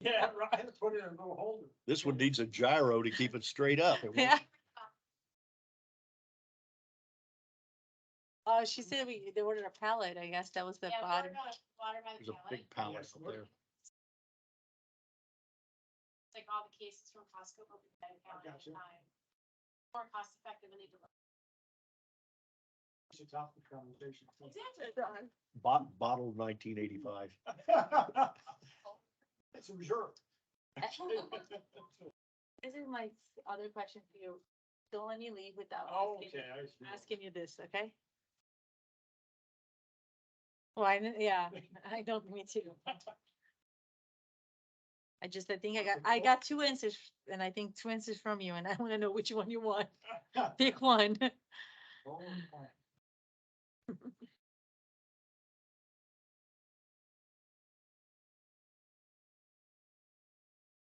Yeah, right, put it in a little holder. This one needs a gyro to keep it straight up. It won't- Yeah. She said they ordered a pallet. I guess that was the bottom. There's a big pallet up there. It's like all the cases from Costco, but we got a pallet at a Gotcha. time. More cost effective than they deliver. Should top the conversation. Exactly. Bottle 1985. It's a reserve. This is my other question for you. Don't let me leave without Oh, asking, okay, I see. asking you this, okay? Well, yeah, I don't, me too. I think I got two answers, and I think two answers from you, and I wanna know which one you want. Pick one. Oh, fine.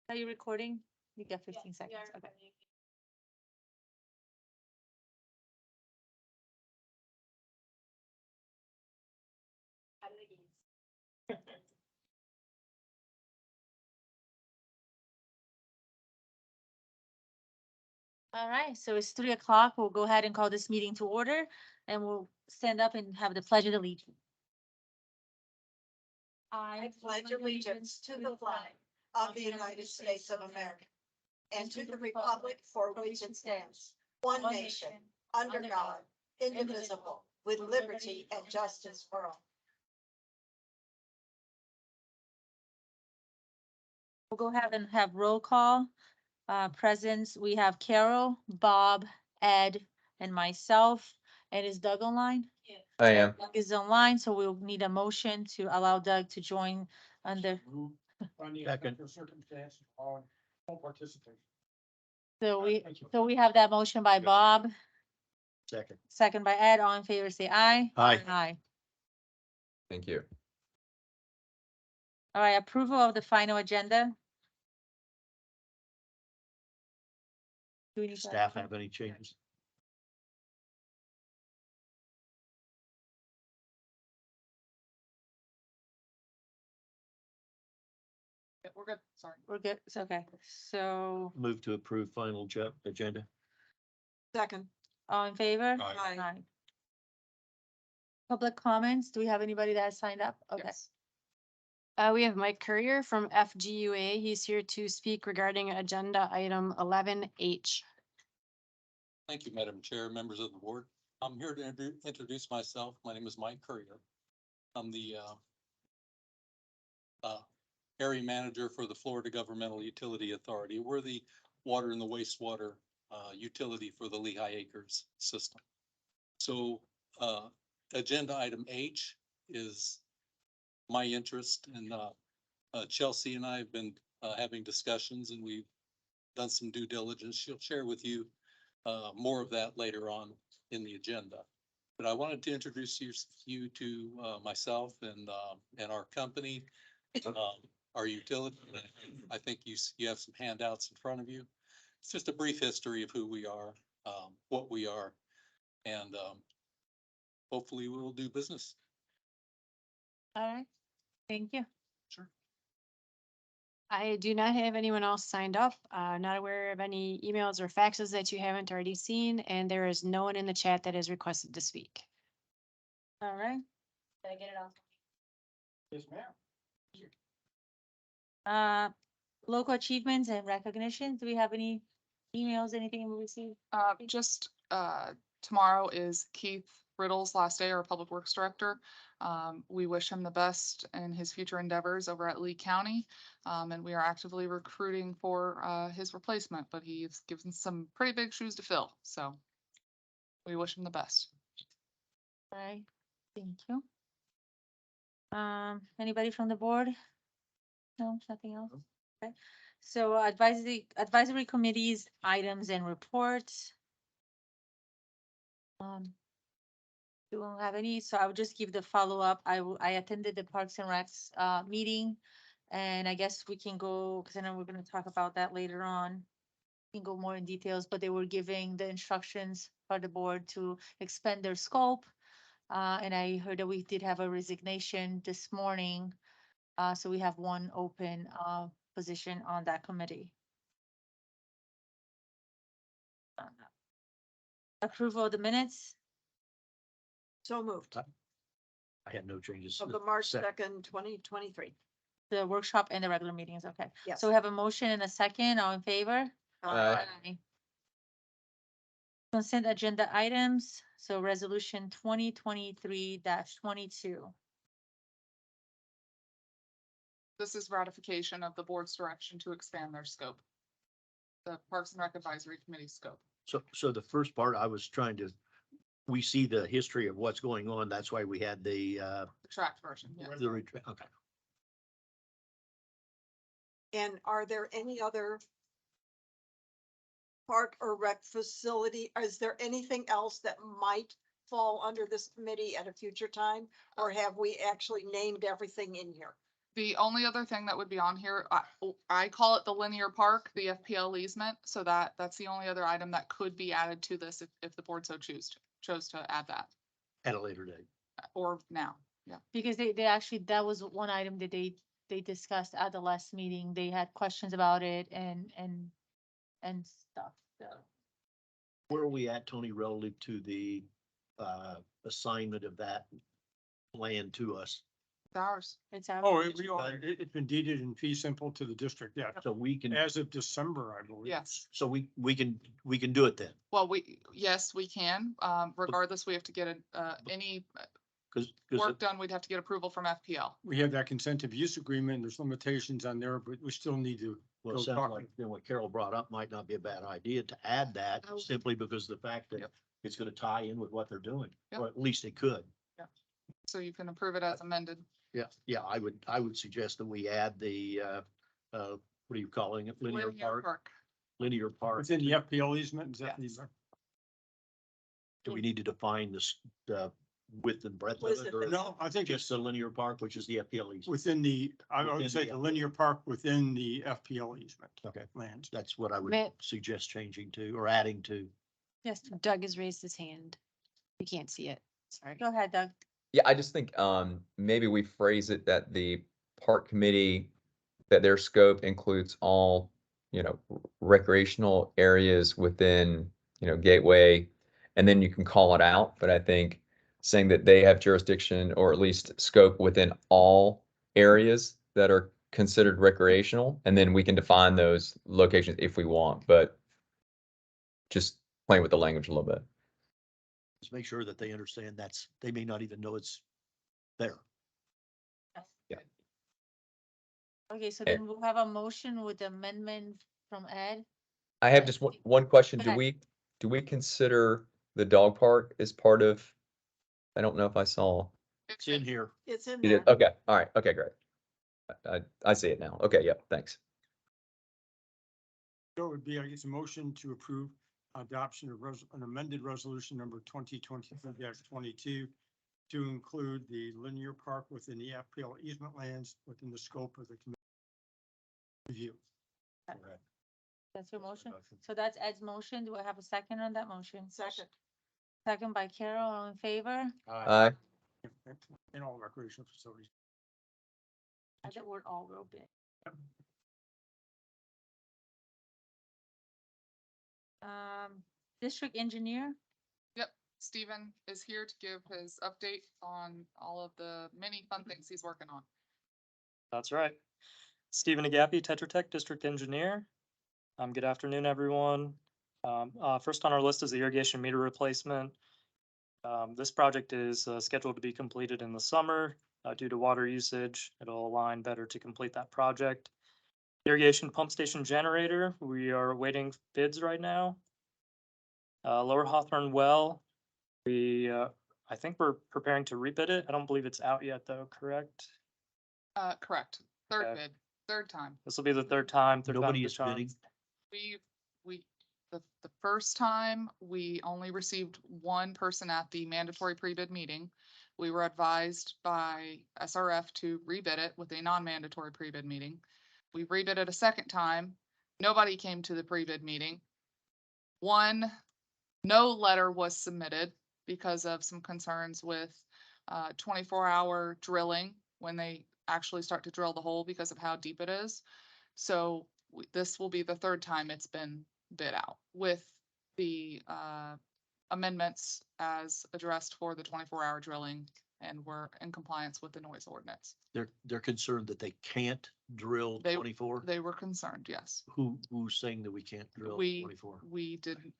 Are you recording? You got Yeah, 15 we seconds, are okay. recording. Out of the gates. All right, so it's 3 o'clock. We'll go ahead and call this meeting to order, and we'll stand up and have the pledge of allegiance. I pledge allegiance to the flag of the United States of America and to the republic for which it stands, one nation, under God, indivisible, with liberty and justice for all. We'll go ahead and have roll call. Presents, we have Carol, Bob, Ed, and myself. And is Doug online? I am. Doug is online, so we'll need a motion to allow Doug to join under, Move on the Second. exceptional circumstances on full participation. so we have that motion by Bob, Second. second by Ed. All in favor, say aye. Aye. Aye. Thank you. All right, approval of the final agenda. Do we need to- Staff have any changes? We're good, sorry. We're good, it's okay. So, Move to approve final agenda. Second. all in favor? Aye. Public comments, do we have anybody that has signed up? Okay. Yes. We have Mike Courier from FGUA. He's here to speak regarding agenda item 11H. Thank you, Madam Chair, members of the board. I'm here to introduce myself. My name is Mike Courier. I'm the area manager for the Florida Governmental Utility Authority. We're the water and the wastewater utility for the Lehigh Acres system. So agenda item H is my interest, and Chelsea and I have been having discussions, and we've done some due diligence. She'll share with you more of that later on in the agenda. But I wanted to introduce you to myself and our company, our utility. I think you have some handouts in front of you. It's just a brief history of who we are, what we are, and hopefully we'll do business. All right, thank you. Sure. I do not have anyone else signed up. Not aware of any emails or faxes that you haven't already seen, and there is no one in the chat that has requested to speak. All right. Did I get it all? Yes, ma'am. Local achievements and recognition, do we have any emails, anything we received? Just, tomorrow is Keith Riddle's last day, our Public Works Director. We wish him the best in his future endeavors over at Lee County. And we are actively recruiting for, his replacement, but he's given some pretty big shoes to fill, so we wish him the best. All right, thank you. Anybody from the board? No, nothing else? Okay, so advisory committees, items and reports. We won't have any, so I would just give the follow-up. I attended the Parks and Recs meeting. And I guess we can go, because I know we're gonna talk about that later on. We can go more in details, but they were giving the instructions for the board to expand their scope. And I heard that we did have a resignation this morning. So we have one open position on that committee. Approval of the minutes, So moved. I had no changes. Of the March Sec- 2nd, 2023. the workshop and the regular meetings, okay. Yes. So we have a motion and a second, all in favor? Aye. Aye. Consent agenda items, so resolution 2023-22. This is ratification of the board's direction to expand their scope. The Parks and Rec Advisory Committee scope. So the first part, I was trying to, we see the history of what's going on. That's why we had the, The tracked version, yeah. okay. And are there any other park or rec facility? Is there anything else that might fall under this committee at a future time? Or have we actually named everything in here? The only other thing that would be on here, I call it the linear park, the FPL easement, so that's the only other item that could be added to this if the board so chose to add that, At a later date. or now, yeah. Because they actually, that was one item that they discussed at the last meeting. They had questions about it and stuff, so. Where are we at, Tony, relative to the, assignment of that land to us? It's ours. It's our. Oh, it's been deeded in fee simple to the district, yeah, So we can, as of December, I believe. Yes. so we can do it then. Well, yes, we can. Regardless, we have to get any Cause work done, we'd have to get approval from FPL. We have that consent of use agreement, there's limitations on there, but we still need to well, it go sounds talk. like, what Carol brought up might not be a bad idea to add that Oh. simply because of the fact that Yep. it's gonna tie in with what they're doing, Yep. or at least it could. So you can approve it as amended. Yeah, I would suggest that we add the, what are you calling it? Linear park? Linear park. Within the FPL easement, is that? Yes. Do we need to define the width and breadth of it, or No, I think just it's the linear park, which is the FPL easement? within the, I Within would say the the linear park within the FPL easement Okay, lands. that's what I would Matt- suggest changing to, or adding to. Yes, Doug has raised his hand. You can't see it. Sorry. go ahead, Doug. Yeah, I just think maybe we phrase it that the park committee, that their scope includes all, recreational areas within, Gateway. And then you can call it out, but I think saying that they have jurisdiction or at least scope within all areas that are considered recreational, and then we can define those locations if we want, but just playing with the language a little bit. Just make sure that they understand they may not even know it's there. Yeah. Okay, so Eh. then we'll have a motion with the amendment from Ed. I have just one question. Go ahead. Do we consider the dog park as part of? I don't know if I saw. It's in here. It's in You there. did? Okay, all right, okay, great. I see it now. Okay, yep, thanks. So it would be, I guess, a motion to approve adoption of an amended resolution number 2023-22 to include the linear park within the FPL easement lands within the scope of the committee review. That's your motion? So that's Ed's motion. Do I have a second on that motion? Second. Second by Carol, all in favor? Aye. In all recreational facilities. I that word all real big. District engineer, Yep, Stephen is here to give his update on all of the many fun things he's working on. That's right. Stephen Agapi, Tetra Tech District Engineer. Good afternoon, everyone. First on our list is the irrigation meter replacement. This project is scheduled to be completed in the summer due to water usage. It'll align better to complete that project. Irrigation pump station generator, we are awaiting bids right now. Lower Hawthorne well, I think we're preparing to rebid it. I don't believe it's out yet though, correct? Correct. Third Okay. bid, third time. This will be the third time. Nobody is bidding. The first time, we only received one person at the mandatory pre-bid meeting. We were advised by SRF to rebid it with a non-mandatory pre-bid meeting. We rebid it a second time. Nobody came to the pre-bid meeting. No letter was submitted because of some concerns with 24-hour drilling when they actually start to drill the hole because of how deep it is. So this will be the third time it's been bid out with the amendments as addressed for the 24-hour drilling, and we're in compliance with the noise ordinance. They're concerned that they can't drill They- 24? They were concerned, yes. Who's saying that we can't drill We, 24? we did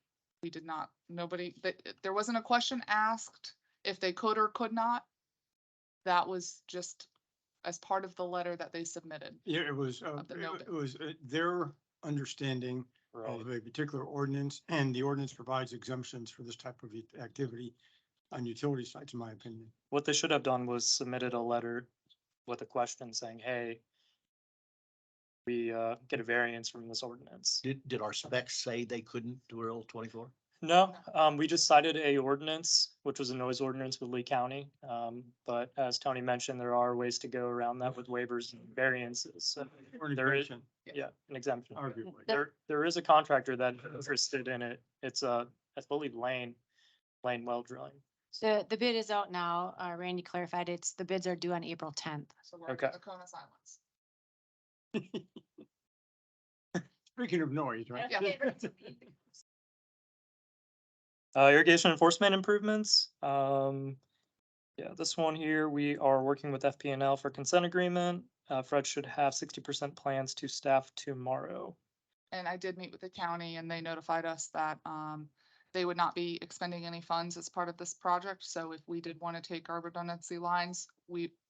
not, nobody, there wasn't a question asked if they could or could not. That was just as part of the letter that they submitted. Yeah, it was, Of the no bid. it was their understanding Right. of a particular ordinance, and the ordinance provides exemptions for this type of activity on utility sites, in my opinion. What they should have done was submitted a letter with a question saying, hey, we get a variance from this ordinance. Did our specs say they couldn't drill 24? No, we just cited a ordinance, which was a noise ordinance with Lee County. But as Tony mentioned, there are ways to go around that with waivers and variances. So Or an there is, exemption, yeah, an exemption. arguably. There is a contractor that is interested in it. It's I believe Lane Well Drilling. The bid is out now. Randy clarified the bids are due on April 10th. So we're Okay. in a cone of silence. Speaking of noise, right? Yeah. Irrigation enforcement improvements. Yeah, this one here, we are working with FPNL for consent agreement. Fred should have 60% plans to staff tomorrow. And I did meet with the county and they notified us that they would not be expending any funds as part of this project. So if we did want to take our redundancy lines,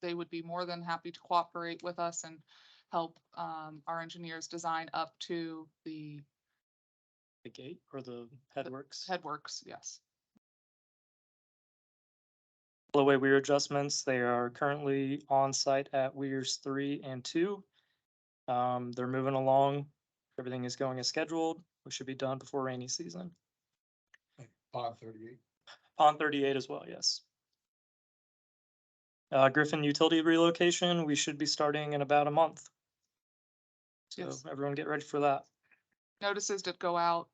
they would be more than happy to cooperate with us and help our engineers design up to the The gate or the headworks. headworks, yes. Flowway weir adjustments, they are currently on site at weirs 3 and 2. They're moving along. Everything is going as scheduled. We should be done before rainy season. Pond 38. Pond 38 as well, yes. Griffin utility relocation, we should be starting in about a month. So Yes. everyone get ready for that. Notices did go out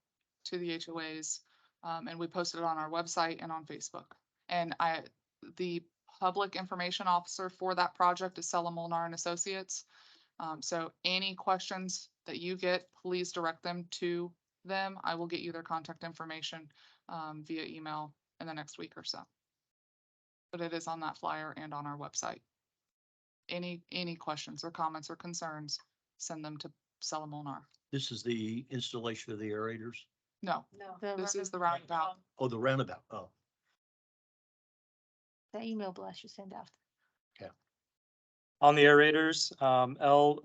to the HOAs, and we posted it on our website and on Facebook. And the public information officer for that project is Sella Molnar and Associates. So any questions that you get, please direct them to them. I will get you their contact information via email in the next week or so. But it is on that flyer and on our website. Any questions or comments or concerns, send them to Sella Molnar. This is the installation of the aerators? No, The this is the roundabout. roundabout. Oh, the roundabout. Oh, The email blast you send out. On the aerators, L,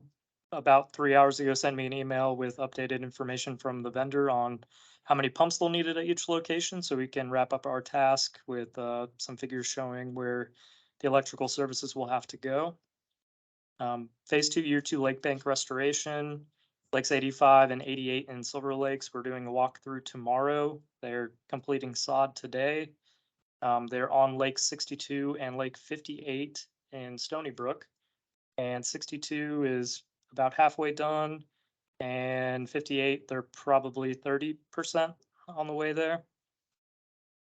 about 3 hours ago, sent me an email with updated information from the vendor on how many pumps they'll need at each location, so we can wrap up our task with some figures showing where the electrical services will have to go. Phase 2, Year 2 lake bank restoration, Lakes 85 and 88 in Silver Lakes, we're doing a walkthrough tomorrow. They're completing sod today. They're on Lake 62 and Lake 58 in Stony Brook. And 62 is about halfway done. And 58, they're probably 30% on the way there.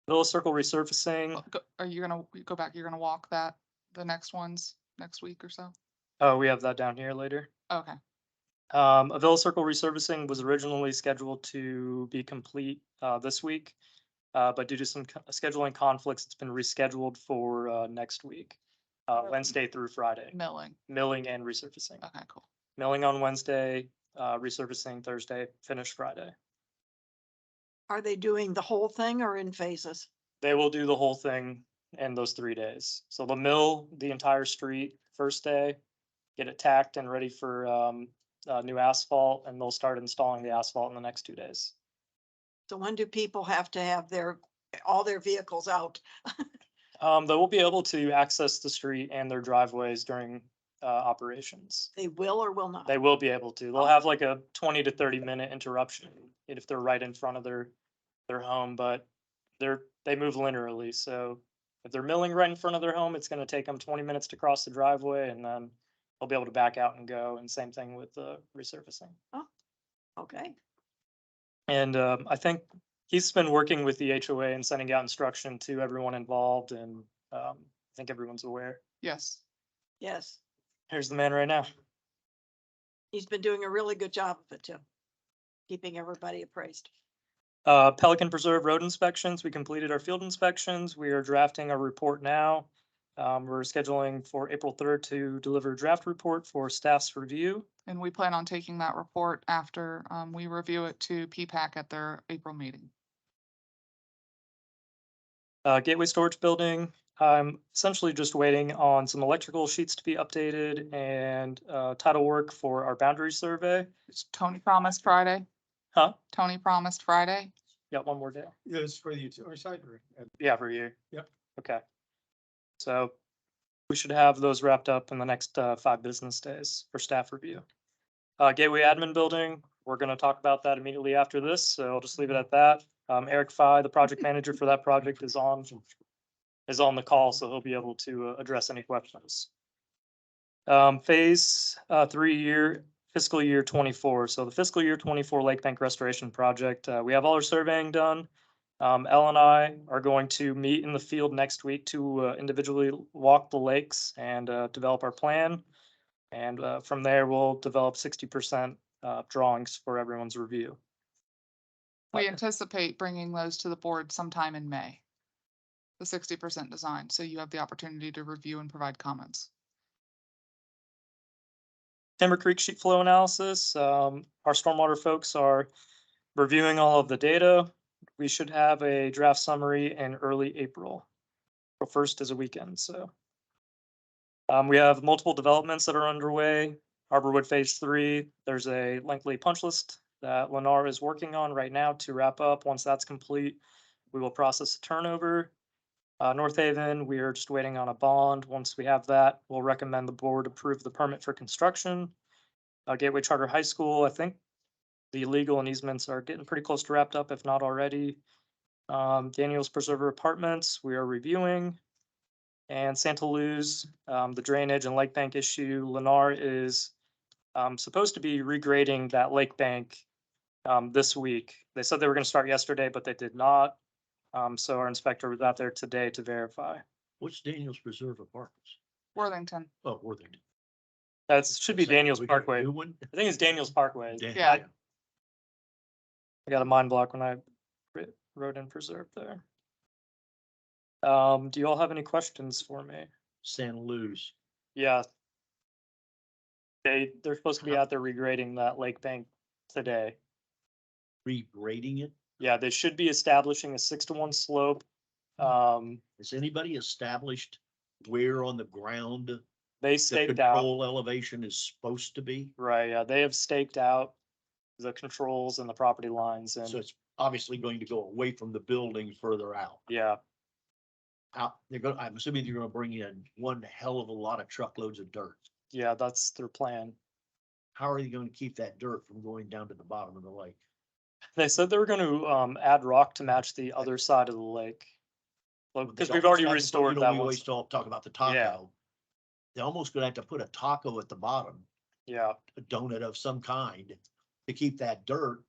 Villa Circle resurfacing. Are you gonna go back? You're gonna walk the next ones next week or so? Oh, we have that down here later. Okay. A Villa Circle resurfacing was originally scheduled to be complete this week. But due to some scheduling conflicts, it's been rescheduled for next week. Wednesday through Friday, milling and resurfacing. Okay, cool. Milling on Wednesday, resurfacing Thursday, finish Friday. Are they doing the whole thing or in phases? They will do the whole thing in those 3 days. So they'll mill the entire street first day, get it tacked and ready for new asphalt, and they'll start installing the asphalt in the next 2 days. So when do people have to have all their vehicles out? They will be able to access the street and their driveways during operations. They will or will not? They will be able to. They'll have like a 20 to 30-minute interruption if they're right in front of their home, but they move linearly. So if they're milling right in front of their home, it's going to take them 20 minutes to cross the driveway, and then they'll be able to back out and go. And same thing with the resurfacing. Okay. And I think he's been working with the HOA and sending out instruction to everyone involved, and I think everyone's aware. Yes. Yes. Here's the man right now. He's been doing a really good job of it too, keeping everybody appraised. Pelican Preserve road inspections, we completed our field inspections. We are drafting a report now. We're scheduling for April 3rd to deliver a draft report for staff's review. And we plan on taking that report after we review it to PPAC at their April meeting. Gateway Storage Building, I'm essentially just waiting on some electrical sheets to be updated and title work for our boundary survey. Tony promised Friday. Huh? Tony promised Friday. Got one more day. Yeah, it's for the utility side. Yeah, for you. Yep. Okay. So we should have those wrapped up in the next 5 business days for staff review. Gateway Admin Building, we're gonna talk about that immediately after this, so I'll just leave it at that. Eric Fye, the project manager for that project, is on the call, so he'll be able to address any questions. Phase 3 fiscal year 24. So the fiscal year 24 Lake Bank Restoration Project, we have all our surveying done. Elle and I are going to meet in the field next week to individually walk the lakes and develop our plan. And from there, we'll develop 60% drawings for everyone's review. We anticipate bringing those to the board sometime in May. The 60% design, so you have the opportunity to review and provide comments. Timber Creek sheet flow analysis. Our stormwater folks are reviewing all of the data. We should have a draft summary in early April. April 1st is a weekend, so. We have multiple developments that are underway. Arborwood Phase 3, there's a lengthy punch list that Lennar is working on right now to wrap up. Once that's complete, we will process the turnover. North Haven, we are just waiting on a bond. Once we have that, we'll recommend the board approve the permit for construction. Gateway Charter High School, I think the legal and easements are getting pretty close to wrapped up, if not already. Daniels Preserver Apartments, we are reviewing. And Santa Luz, the drainage and lake bank issue, Lennar is supposed to be regrading that lake bank this week. They said they were gonna start yesterday, but they did not. So our inspector was out there today to verify. What's Daniels Preserve Apartments? Worthington. Oh, Worthington. That should be Is that- Daniels we got a Parkway. new one? I think it's Daniels Parkway. Yeah. I got a mind block when I wrote in preserve there. Do you all have any questions for me? Santa Luz. Yeah. They're supposed to be out there regrading that lake bank today. Regrading it? Yeah, they should be establishing a 6-to-1 slope. Has anybody established where on the ground They the staked out, control elevation is supposed to be? right, yeah, they have staked out the controls and the property lines So and, it's obviously going to go away from the building further out. yeah, I'm assuming you're gonna bring in one hell of a lot of truckloads of dirt. yeah, that's their plan. How are you gonna keep that dirt from going down to the bottom of the lake? They said they were gonna add rock to match the other side of the lake. Well, because we've already restored that We one. always talk about the Yeah. taco. They're almost gonna have to put a taco at the bottom, Yeah, a donut of some kind, to keep that dirt.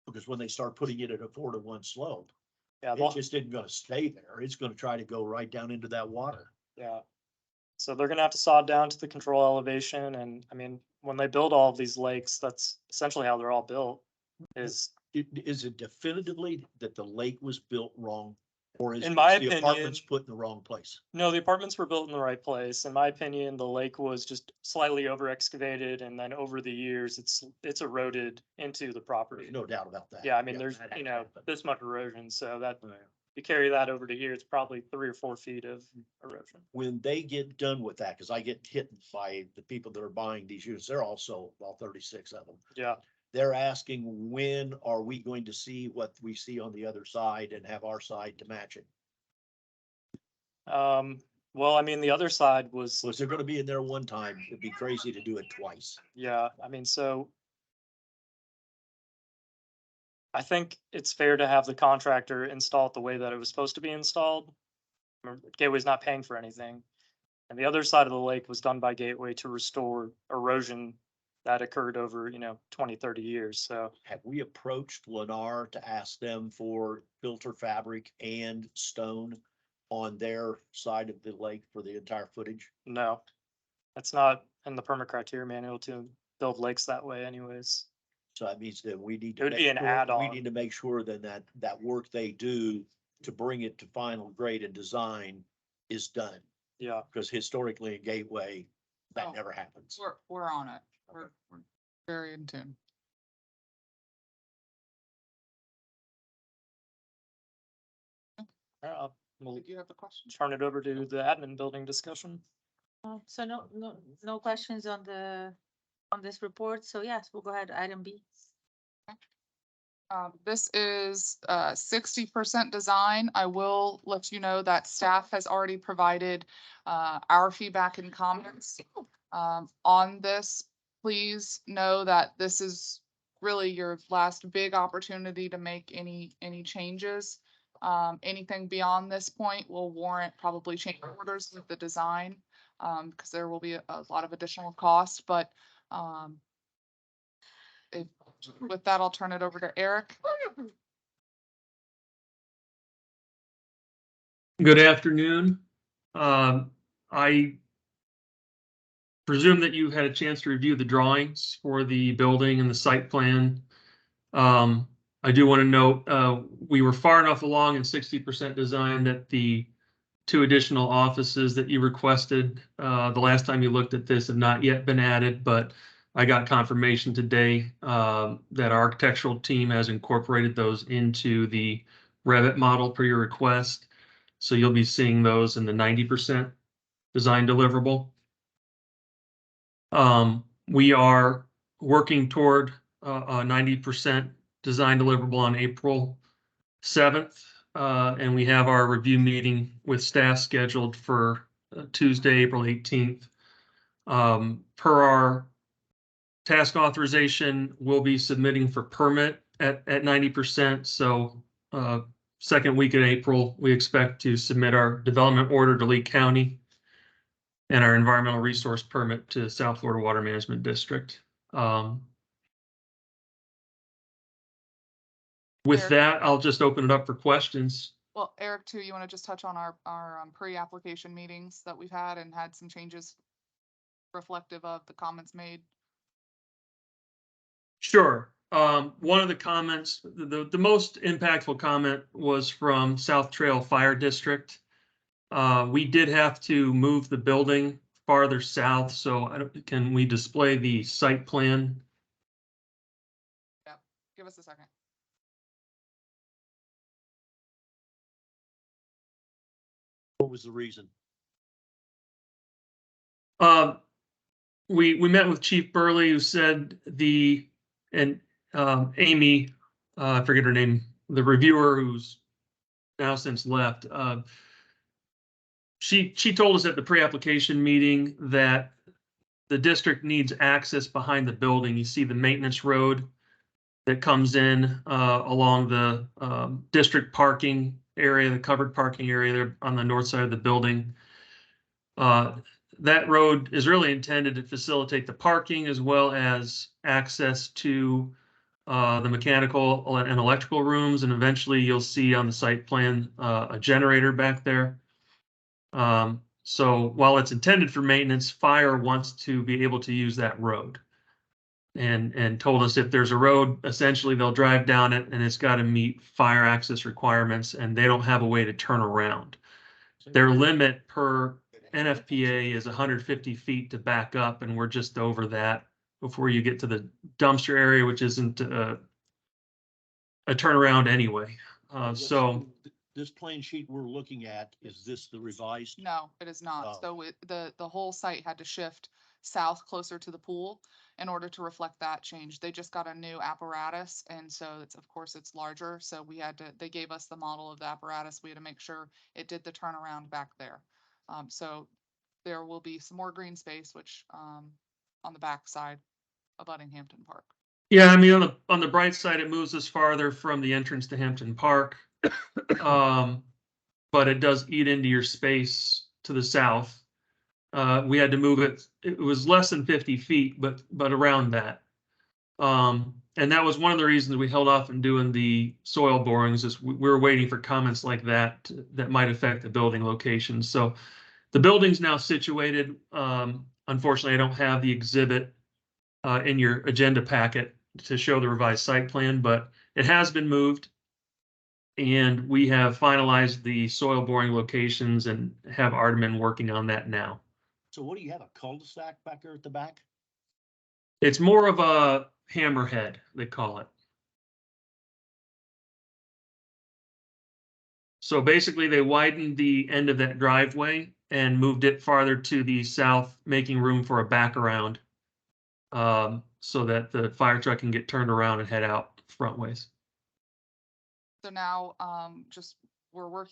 Because when they start putting it at a 4-to-1 slope, yeah, it just isn't gonna stay there. It's gonna try to go right down into that water. yeah. So they're gonna have to sod down to the control elevation and, I mean, when they build all of these lakes, that's essentially how they're all built. Is, Is it definitively that the lake was built wrong? Or is In my the apartments opinion- put in the wrong place? no, the apartments were built in the right place. In my opinion, the lake was just slightly over excavated and then over the years, it's eroded into the property. There's no doubt about that. Yeah, I mean, there's, that you know, happened. this much erosion, so that, Right. you carry that over to here, it's probably 3 or 4 feet of erosion. When they get done with that, because I get hit by the people that are buying these units, they're also, well, 36 of them. Yeah, They're asking, when are we going to see what we see on the other side and have our side to match it? well, I mean, the other side was, Was there gonna be in there one time? It'd be crazy to do it twice. yeah, I mean, so I think it's fair to have the contractor install it the way that it was supposed to be installed. Gateway's not paying for anything. And the other side of the lake was done by Gateway to restore erosion that occurred over, 20, 30 years. So, Have we approached Lennar to ask them for filter fabric and stone on their side of the lake for the entire footage? no, that's not in the permit criteria manual to build lakes that way anyways. So that means that we need It to would make be an sure, we add-on. need to make sure then that that work they do to bring it to final grade and design is done. Yeah, Because historically in Gateway, that Oh. never happens. We're on it. We're very in tune. we'll Did you have a question? turn it over to the admin building discussion. So no questions on on this report. So yes, we'll go ahead to item B. This is 60% design. I will let you know that staff has already provided our feedback and comments on this. Please know that this is really your last big opportunity to make any changes. Anything beyond this point will warrant probably change orders with the design because there will be a lot of additional cost, but with that, I'll turn it over to Eric. Good afternoon. I presume that you had a chance to review the drawings for the building and the site plan. I do want to note, we were far enough along in 60% design that the 2 additional offices that you requested the last time you looked at this have not yet been added, but I got confirmation today that our architectural team has incorporated those into the Revit model per your request. So you'll be seeing those in the 90% design deliverable. We are working toward a 90% design deliverable on April 7th. And we have our review meeting with staff scheduled for Tuesday, April 18th. Per our task authorization, we'll be submitting for permit at 90%. So second week in April, we expect to submit our development order to Lee County and our environmental resource permit to South Florida Water Management District. With Eric? that, I'll just open it up for questions. Well, Eric, too, you want to just touch on our pre-application meetings that we've had and had some changes reflective of the comments made? Sure. One of the comments, the most impactful comment was from South Trail Fire District. We did have to move the building farther south, so can we display the site plan? Yep, give us a second. What was the reason? We met with Chief Burley, who said Amy, I forget her name, the reviewer who's now since left. She told us at the pre-application meeting that the district needs access behind the building. You see the maintenance road that comes in along the district parking area, the covered parking area there on the north side of the building. That road is really intended to facilitate the parking as well as access to the mechanical and electrical rooms. And eventually you'll see on the site plan a generator back there. So while it's intended for maintenance, fire wants to be able to use that road. And told us if there's a road, essentially they'll drive down it and it's got to meet fire access requirements and they don't have a way to turn around. Their limit per NFPA is 150 feet to back up, and we're just over that before you get to the dumpster area, which isn't a turnaround anyway. So this plan sheet we're looking at, is this the revised? No, it is not. Oh. So the whole site had to shift south closer to the pool in order to reflect that change. They just got a new apparatus, and so it's, of course, it's larger. So they gave us the model of the apparatus. We had to make sure it did the turnaround back there. So there will be some more green space, which on the back side abutting Hampton Park. yeah, I mean, on the bright side, it moves us farther from the entrance to Hampton Park. But it does eat into your space to the south. We had to move it. It was less than 50 feet, but around that. And that was one of the reasons we held off on doing the soil borings, is we were waiting for comments like that that might affect the building location. So the building's now situated. Unfortunately, I don't have the exhibit in your agenda packet to show the revised site plan, but it has been moved. And we have finalized the soil boring locations and have Artemin working on that now. So what do you have, a cul-de-sac back there at the back? It's more of a hammerhead, they call it. So basically, they widened the end of that driveway and moved it farther to the south, making room for a back around. So that the fire truck can get turned around and head out front ways. So now, we're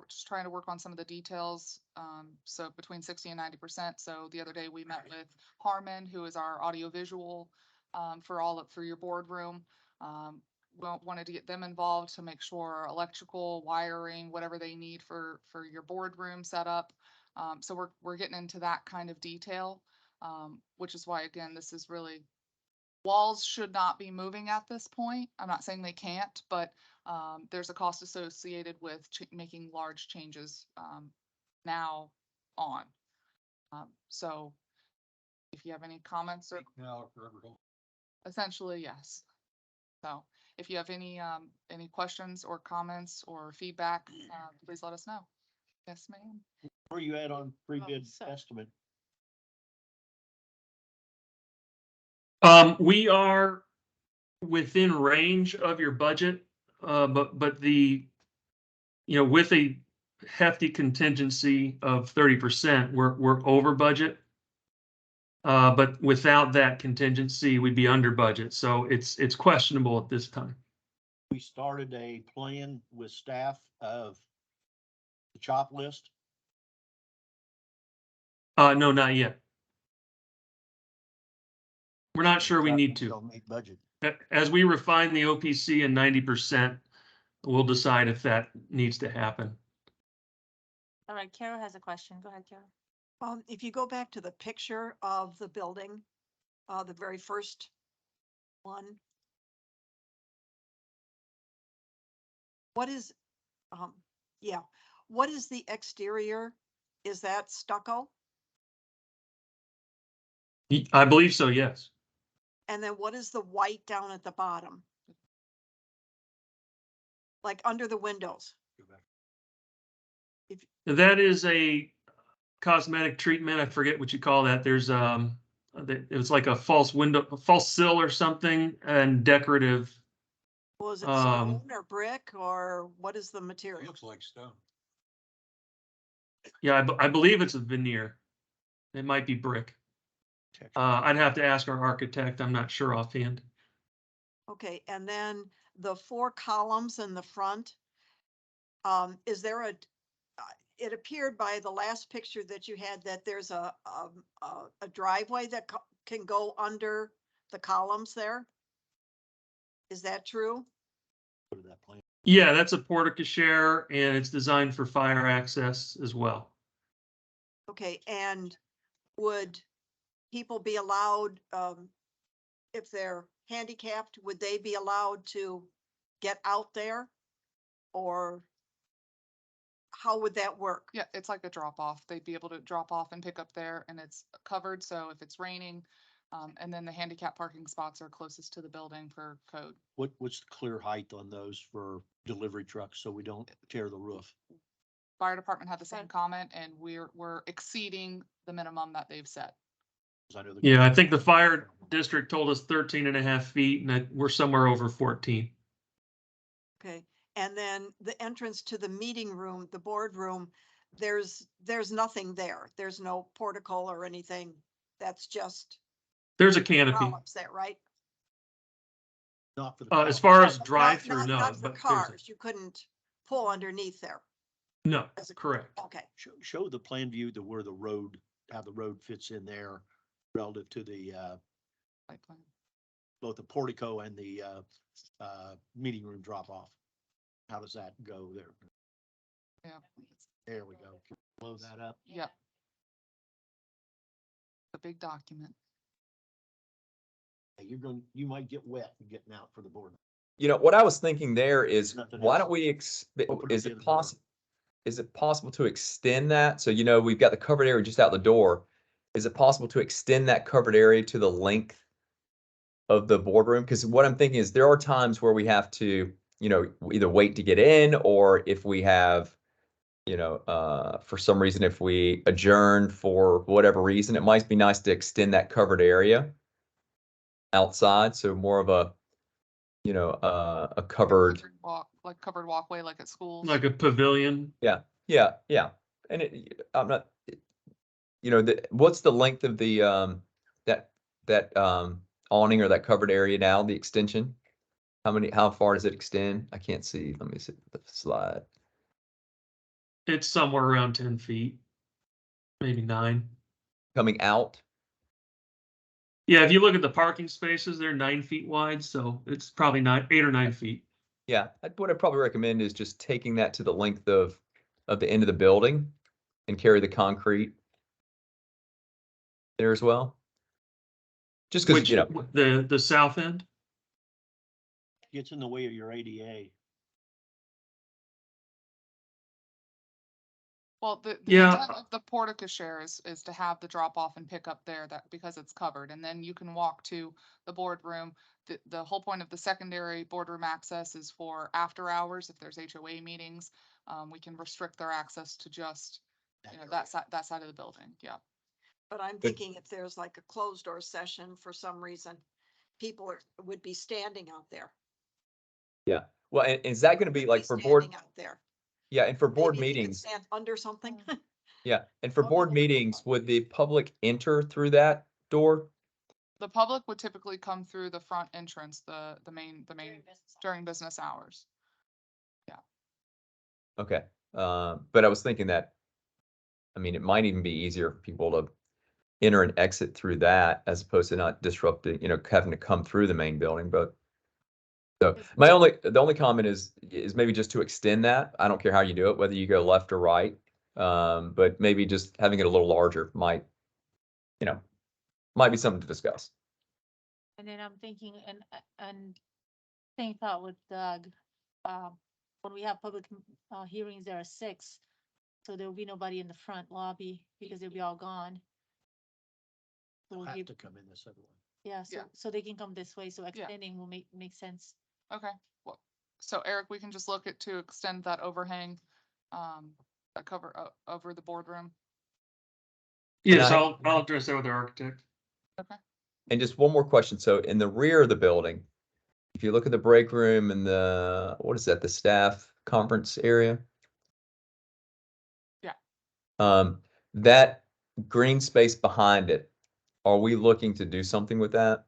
just trying to work on some of the details. So between 60 and 90%. So the other day we met with Harmon, who is our audiovisual, for your boardroom. Wanted to get them involved to make sure electrical, wiring, whatever they need for your boardroom setup. So we're getting into that kind of detail, which is why, again, this is really, walls should not be moving at this point. I'm not saying they can't, but there's a cost associated with making large changes now on. So if you have any comments or Now, forever hold. essentially, yes. So if you have any questions or comments or feedback, please let us know. Yes, ma'am. Where are you at on pre-bid so- estimate? We are within range of your budget, but with a hefty contingency of 30%, we're over budget. But without that contingency, we'd be under budget. So it's questionable at this time. We started a plan with staff of the chop list. No, not yet. We're not sure we need to. Don't make budget. As we refine the OPC and 90%, we'll decide if that needs to happen. All right, Carol has a question. Go ahead, Carol. If you go back to the picture of the building, the very first one. What is, what is the exterior? Is that stucco? I believe so, yes. And then what is the white down at the bottom? Like under the windows? That is a cosmetic treatment. I forget what you call that. There's it was like a false window, a false sill or something, and decorative. Was it stone or brick or what is the It material? looks like stone. Yeah, I believe it's a veneer. It might be brick. I'd have to ask our architect. I'm not sure offhand. Okay, and then the 4 columns in the front. Is there it appeared by the last picture that you had that there's a driveway that can go under the columns there? Is that true? Go to that plan. Yeah, that's a porte-cochere and it's designed for fire access as well. Okay, and would people be allowed, if they're handicapped, would they be allowed to get out there? Or how would that work? Yeah, it's like a drop off. They'd be able to drop off and pick up there, and it's covered. So if it's raining, and then the handicap parking spots are closest to the building for code. What's the clear height on those for delivery trucks so we don't tear the roof? Fire department had the same comment, and we're exceeding the minimum that they've set. 'Cause I know Yeah, I think the fire district told us 13.5 feet and we're somewhere over 14. Okay, and then the entrance to the meeting room, the boardroom, there's nothing there. There's no portico or anything. That's just There's a canopy. columns there, right? Not for the. As far as Not- drive-through, no. Not for but there's a- cars. You couldn't pull underneath there. No, as a- correct. Okay, Show the plan view to where the road, how the road fits in there relative to the, Site plan. both the portico and the, meeting room drop off. How does that go there? Yeah. There we go. Can you blow that up? Yep. A big document. Hey, you might get wet getting out for the board. What I was thinking there is, Nothing why else. don't we, Open up is the it other door. possible? Is it possible to extend that? So, we've got the covered area just out the door. Is it possible to extend that covered area to the length of the boardroom? Because what I'm thinking is there are times where we have to, you know, either wait to get in, or if we have, you know, for some reason, if we adjourn for whatever reason, it might be nice to extend that covered area outside. So more of a, you know, a covered, Walk, like covered walkway, like at schools. Like a pavilion. yeah. And I'm not, you know, what's the length of the, that awning or that covered area now, the extension? How far does it extend? I can't see. Let me see the slide. It's somewhere around 10 feet, maybe 9. Coming out? Yeah, if you look at the parking spaces, they're 9 feet wide, so it's probably 8 or 9 feet. Yeah, what I'd probably recommend is just taking that to the length of the end of the building and carry the concrete there as well. Just because, Which, you know, the south end? Gets in the way of your ADA. Well, the Yeah. intent of the portico share is to have the drop off and pick up there, that because it's covered, and then you can walk to the boardroom. The whole point of the secondary boardroom access is for after hours. If there's HOA meetings, we can restrict their access to just, you know, that side of the building. Yeah. But I'm thinking if there's like a closed door session for some reason, would be standing out there. yeah. Well, and is that going to be Would like be for board? standing Out there. Yeah, and for board Maybe they could meetings, stand under something. yeah, and for Oh, board yeah. meetings, would the public enter through that door? The public would typically come through the front entrance, the main during business hours. Okay, but I was thinking that, I mean, it might even be easier for people to enter and exit through that as opposed to not disrupting, you know, having to come through the main building, but. So the only comment is maybe just to extend that. I don't care how you do it, whether you go left or right. But maybe just having it a little larger might, you know, might be something to discuss. And then I'm thinking, and same thought with Doug, when we have public, hearings, there are 6. So there will be nobody in the front lobby because they'll be all gone. So we'll Have give, to come in this other one. yeah, so, Yeah. so they can come this way, so extending will make sense. Okay, well, so Eric, we can just look at to extend that overhang, that cover over the boardroom. Yes, I- I'll address that with the architect. Okay. And just one more question. So in the rear of the building, if you look at the break room and what is that, the staff conference area? Yeah. That green space behind it, are we looking to do something with that?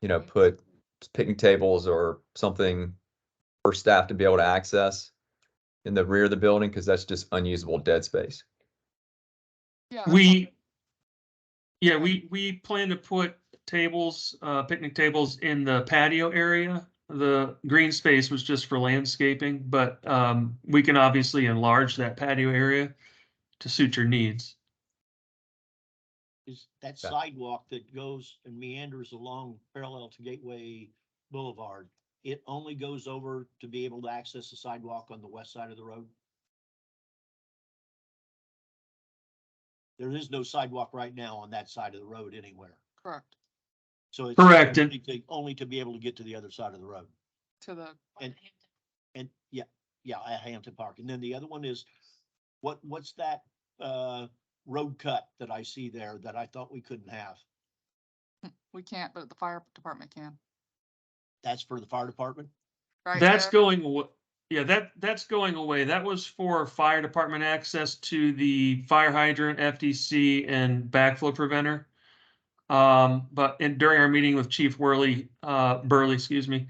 You know, put picnic tables or something for staff to be able to access in the rear of the building, because that's just unusable dead space. Yeah. that's fine. We plan to put tables, picnic tables in the patio area. The green space was just for landscaping, but we can obviously enlarge that patio area to suit your needs. Is that Okay. sidewalk that goes and meanders along parallel to Gateway Boulevard, it only goes over to be able to access the sidewalk on the west side of the road? There is no sidewalk right now on that side of the road anywhere. Correct. So it's Correct. only to be able to get to the other side of the road. To the, And yeah, at Hampton Park. And then the other one is, what's that, road cut that I see there that I thought we couldn't have? we can't, but the fire department can. That's for the fire department? Right, That's Eric? going away. Yeah, that's going away. That was for fire department access to the fire hydrant, FDC, and backflow preventer. But during our meeting with Chief Burley, excuse me,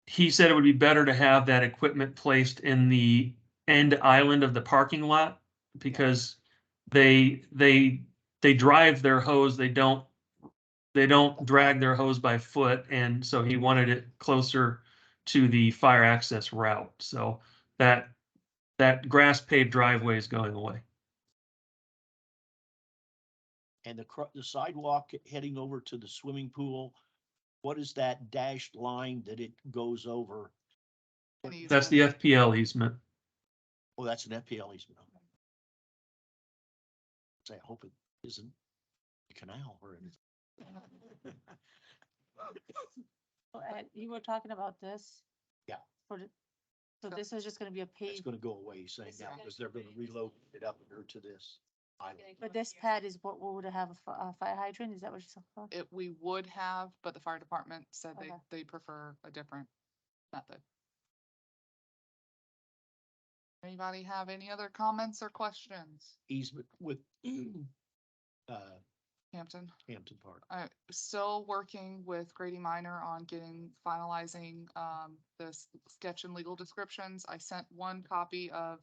he said it would be better to have that equipment placed in the end island of the parking lot because they drive their hose. They don't drag their hose by foot, and so he wanted it closer to the fire access route. So that grass paved driveway is going away. And the sidewalk heading over to the swimming pool, what is that dashed line that it goes over? An easement. That's the FPL easement. Oh, that's an FPL easement. Say, I hope it isn't a canal or anything. So, Ed, you were talking about this? Yeah. For the, so this is just gonna be a It's paved, gonna go away, saying This is now, gonna because they're gonna reload it up here to this island. but this pad is what would have a fire hydrant? Is that what you're talking about? It, we would have, but the fire department said Okay. they prefer a different method. Anybody have any other comments or questions? Easement with, uh, Hampton? Hampton Park. I'm still working with Grady Minor on finalizing, the sketch and legal descriptions. I sent one copy of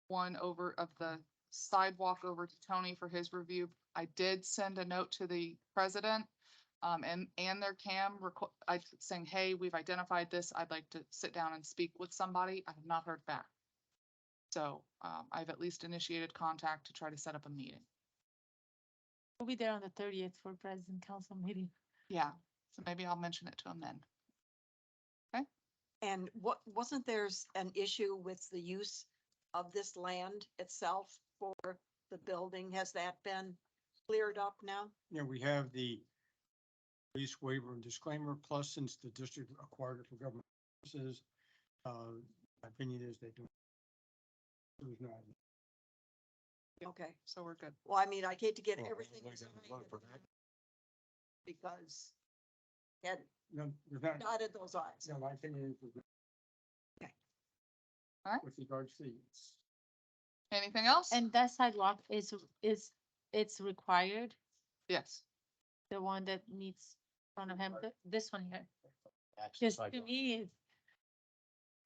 the sidewalk over to Tony for his review. I did send a note to the president, and their saying, hey, we've identified this. I'd like to sit down and speak with somebody. I have not heard back. So, I've at least initiated contact to try to set up a meeting. We'll be there on the 30th for president council meeting. Yeah, so maybe I'll mention it to him then. And wasn't there's an issue with the use of this land itself for the building? Has that been cleared up now? Yeah, we have the lease waiver and disclaimer, plus since the district acquired it for government purposes, my opinion is they don't. It was not. Okay, So we're good. well, I mean, I hate to get Well, everything. we're gonna vote for that. Because had No, there's not. dotted those i's. No, my opinion is. Okay. All right. With regards to. Anything else? And that sidewalk it's required, Yes. the one that meets front of him, this one here. Access Just to sidewalk. me,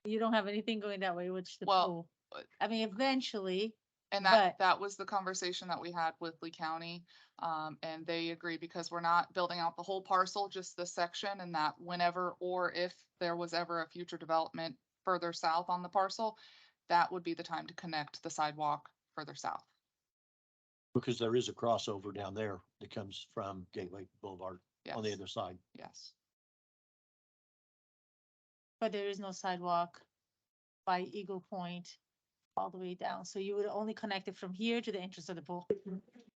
you don't have anything going that way, which the Well, pool. I mean, eventually, And But- that was the conversation that we had with Lee County. And they agree because we're not building out the whole parcel, just this section, and that whenever, or if there was ever a future development further south on the parcel, that would be the time to connect the sidewalk further south. Because there is a crossover down there that comes from Gateway Boulevard on the Yes. other side. Yes. but there is no sidewalk by Eagle Point all the way down. So you would only connect it from here to the entrance of the pool.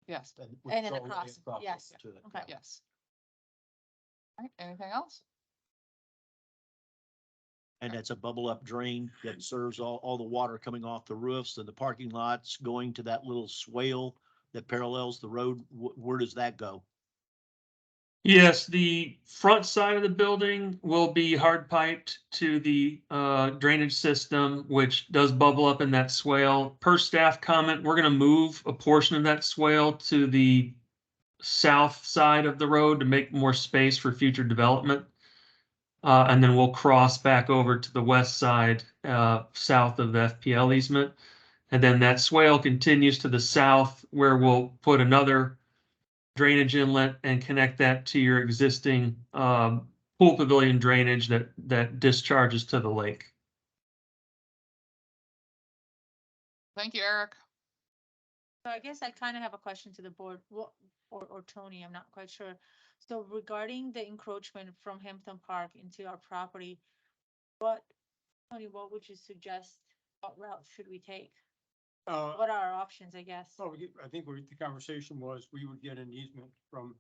Yes. with And then all the way across, yes. to the- Okay. Yes. All right, anything else? And it's a bubble up drain that serves all the water coming off the roofs and the parking lots going to that little swale that parallels the road. Where does that go? Yes, the front side of the building will be hard piped to the drainage system, which does bubble up in that swale. Per staff comment, we're gonna move a portion of that swale to the south side of the road to make more space for future development. And then we'll cross back over to the west side, south of the FPL easement. And then that swale continues to the south where we'll put another drainage inlet and connect that to your existing pool pavilion drainage that discharges to the lake. Thank you, Eric. So I guess I kind of have a question to the board, or Tony, I'm not quite sure. So regarding the encroachment from Hampton Park into our property, Tony, what would you suggest? What route should we take? What are our options, I guess? Well, I think the conversation was we would get an easement from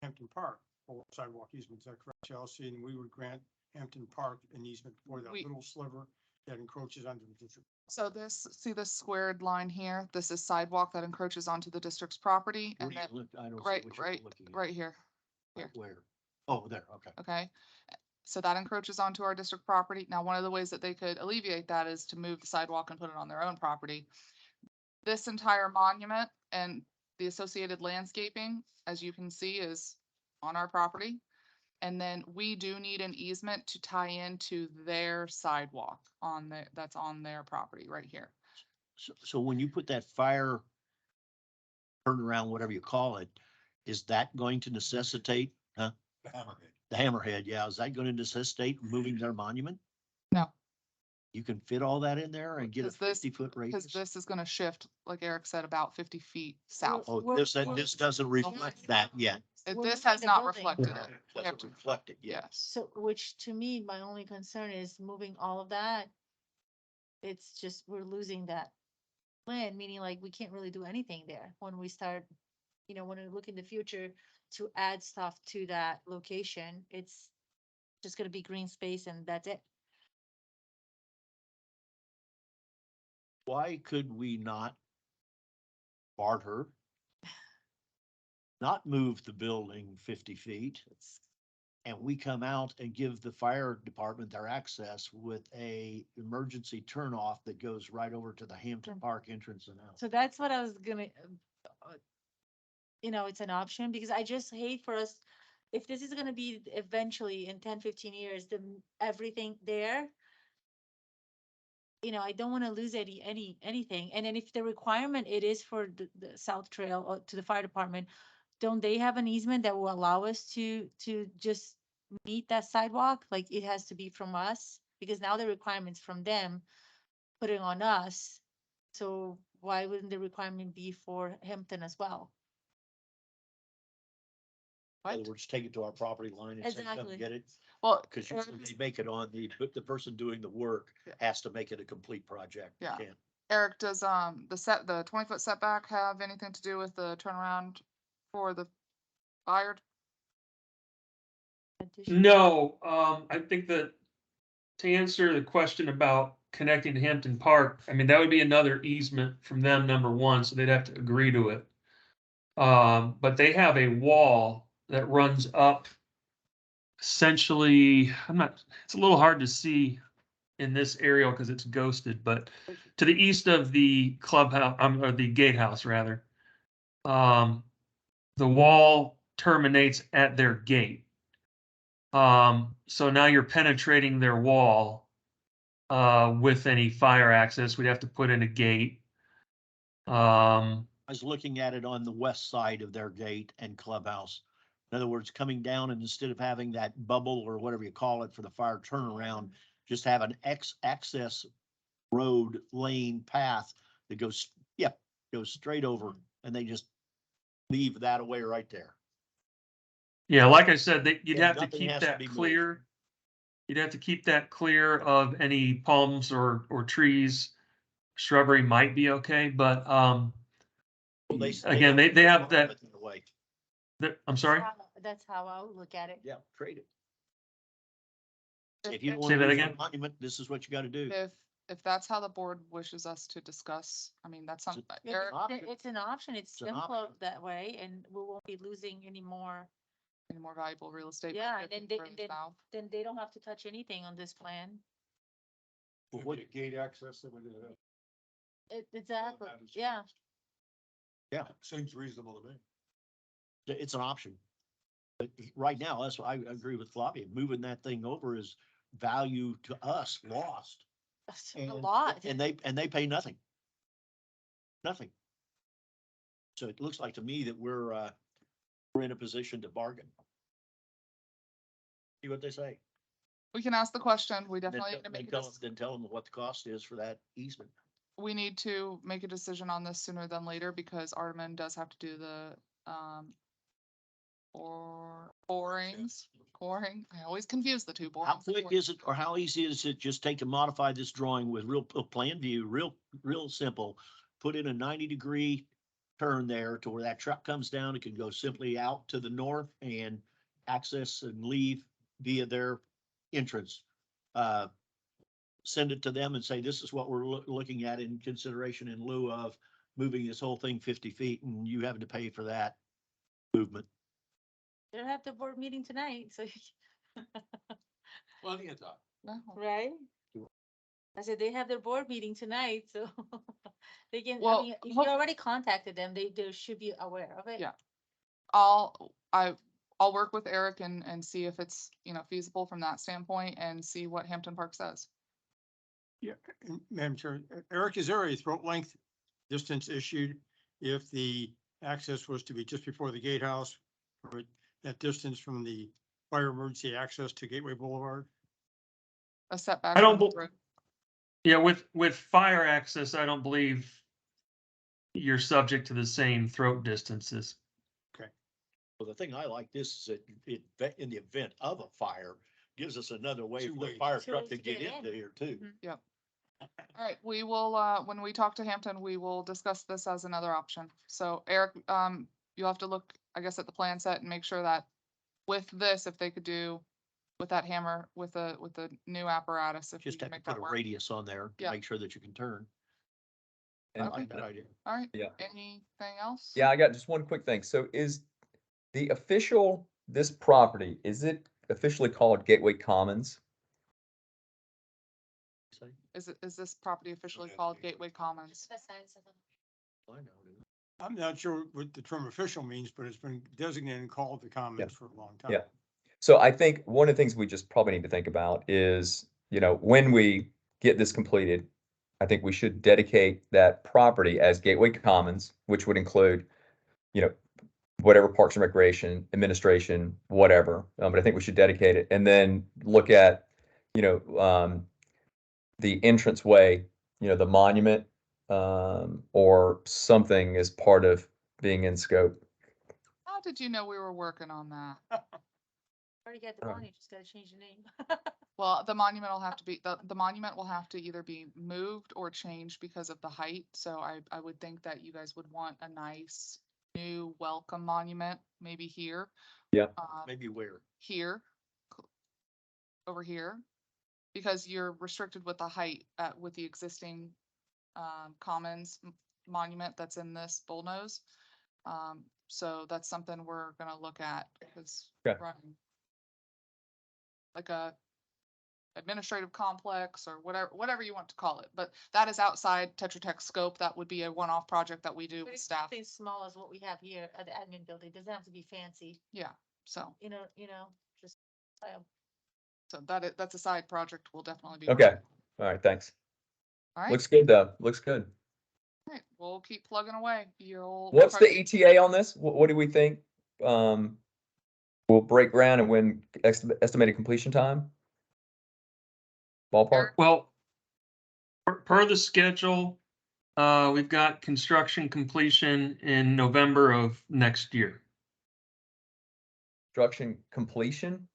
Hampton Park for sidewalk easement. Is that correct, Chelsea? And we would grant Hampton Park an easement for that We- little sliver that encroaches onto the district. So see this squared line here? This is sidewalk that encroaches onto the district's property Where and do you then look? I don't see right, what you're right, looking at. right here. Right where? Oh, there, okay. Okay, so that encroaches onto our district property. Now, one of the ways that they could alleviate that is to move the sidewalk and put it on their own property. This entire monument and the associated landscaping, as you can see, is on our property. And then we do need an easement to tie into their sidewalk that's on their property right here. So when you put that fire turnaround, whatever you call it, is that going to necessitate, huh? The hammerhead. The hammerhead, yeah. Is that going to necessitate moving their monument? No. You can fit all that in there and get a 'Cause 50-foot Because radius? this is gonna shift, like Eric said, about 50 feet south. Oh, We're- this doesn't reflect that yet. We're This moving has the not building. reflected it. We have Doesn't to, reflect it yet. yes. So, which to me, my only concern is moving all of that. It's just, we're losing that land, meaning like we can't really do anything there when we start, when we look in the future, to add stuff to that location. It's just gonna be green space and that's it. Why could we not barter? Not move the building 50 feet? And we come out and give the fire department their access with a emergency turnoff that goes right over to the Hampton Park entrance and out. So that's what I was gonna, it's an option because I just hate for us, if this is gonna be eventually in 10-15 years, everything there. I don't wanna lose anything. And then if the requirement it is for the South Trail or to the fire department, don't they have an easement that will allow us to just meet that sidewalk? Like it has to be from us, because now the requirement's from them, putting on us. So why wouldn't the requirement be for Hampton as well? In other words, take it to our property line and say, come Exactly. get it. Well, Cause usually they make it on the person doing the work has to make it a complete project. You Yeah. can't. Eric, does, the 20-foot setback have anything to do with the turnaround for the fire? No, I think that to answer the question about connecting to Hampton Park, I mean, that would be another easement from them, number one, so they'd have to agree to it. But they have a wall that runs up essentially, it's a little hard to see in this aerial because it's ghosted, but to the east of the clubhouse, or the gatehouse rather. The wall terminates at their gate. So now you're penetrating their wall with any fire access. We'd have to put in a gate. I was looking at it on the west side of their gate and clubhouse. In other words, coming down and instead of having that bubble or whatever you call it for the fire turnaround, just have an access road lane path that goes straight over and they just leave that away right there. Yeah, like I said, you'd And have to nothing keep has to that be moved. clear. You'd have to keep that clear of any palms or trees. Shrubbery might be okay, but Well, again, they have that. in the way. I'm sorry. That's how I would look at it. Yeah, trade it. If- If you don't Say want to that lose again? your monument, this is what you gotta do. If that's how the board wishes us to discuss, I mean, that's something, Eric, It's an option. It's It's an simpler option. that way and we won't be losing any more. any more valuable real estate. Yeah, and particularly then for the south. then they don't have to touch anything on this plan. What gate access that we're gonna have? Exactly, yeah. Yeah, Seems reasonable to me. it's an option. But right now, that's why I agree with Flavia. Moving that thing over is value to us lost. That's a And- lot. And they pay nothing. Nothing. So it looks like to me that we're in a position to bargain. See what they say. We can ask the question. We Then definitely tell- need to make then a tell decision. then tell them what the cost is for that easement. We need to make a decision on this sooner than later because Artemin does have to do the, coring. I always confuse the two. How borings and quick coring. is it, or how easy is it just take and modify this drawing with real plan view, real simple? Put in a 90-degree turn there to where that truck comes down. It can go simply out to the north and access and leave via their entrance. Send it to them and say, this is what we're looking at in consideration in lieu of moving this whole thing 50 feet and you having to pay for that movement. They'll have the board meeting tonight, so, Plenty of time. No. right? I said they have their board meeting tonight, so they can, I Well, mean, if you hope- already contacted them, they should be aware of it. Yeah. I'll work with Eric and see if it's, feasible from that standpoint and see what Hampton Park says. Yeah, and Madam Chair, Eric, is there a throat length distance issued if the access was to be just before the gatehouse? Or that distance from the fire emergency access to Gateway Boulevard? A setback. I don't from the bel- road. Yeah, with fire access, I don't believe you're subject to the same throat distances. Well, the thing I like this is it in the event of a fire, gives us another way Two for the ways. fire Two truck ways to to get get into in. here too. All right, we will, when we talk to Hampton, we will discuss this as another option. So Eric, you'll have to look, I guess, at the plan set and make sure that with this, if they could do with that hammer, with the new apparatus, if we Just can have to make put that a work. radius on there to Yeah. make sure that you can turn. I And- like that idea. All right. Yeah. Anything else? Yeah, I got just one quick thing. So is the official, this property, is it officially called Gateway Commons? Is this property officially called Gateway Commons? The sign says on- I know, dude. I'm not sure what the term official means, but it's been designated and called the Commons for a long time. Yeah. So I think one of the things we just probably need to think about is, when we get this completed, I think we should dedicate that property as Gateway Commons, which would include, whatever Parks and Recreation, administration, whatever. But I think we should dedicate it and then look at, the entranceway, the monument, or something as part of being in scope. How did you know we were working on that? Already got the Alright. money, just gotta change the name. Well, the monument will have to be, the monument will have to either be moved or changed because of the height. So I would think that you guys would want a nice new welcome monument, maybe here. Yeah. Maybe where? Here, over here, because you're restricted with the height with the existing Commons monument that's in this bullnose. So that's something we're gonna look at because Okay. running like a administrative complex or whatever you want to call it, but that is outside Tetra Tech scope. That would be a one-off project that we do But with it's staff. something small as what we have here at the admin building, doesn't have to be fancy, Yeah, so, just. so that's a side project. We'll definitely be. Okay. working on. All right. Thanks. All right, Looks good though. Looks good. all right, we'll keep plugging away. We'll What's try the to- ETA on this? What do we think? We'll break ground and when estimated completion time? Ballpark? Well, per the schedule, we've got construction completion in November of next year. Construction completion?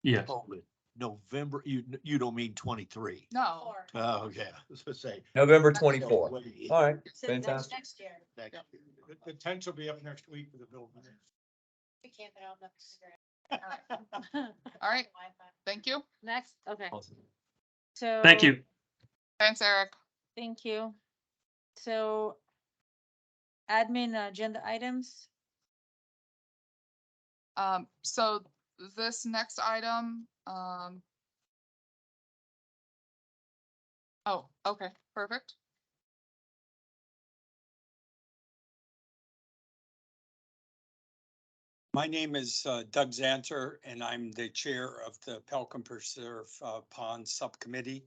Yes. Oh, but November, you don't mean 23. No, Oh, okay. I was gonna say. November no 24. way. All right. So that's Fantastic. next year. Next Yep. year. The tents will be up next week for the building. We can't put on the. all right, thank you. Next, okay, Awesome. so. Thank you. Thanks, Eric. Thank you. So admin agenda items, So this next item, oh, okay, perfect. My name is Doug Zanter, and I'm the chair of the Pelican Preserve Pond Subcommittee.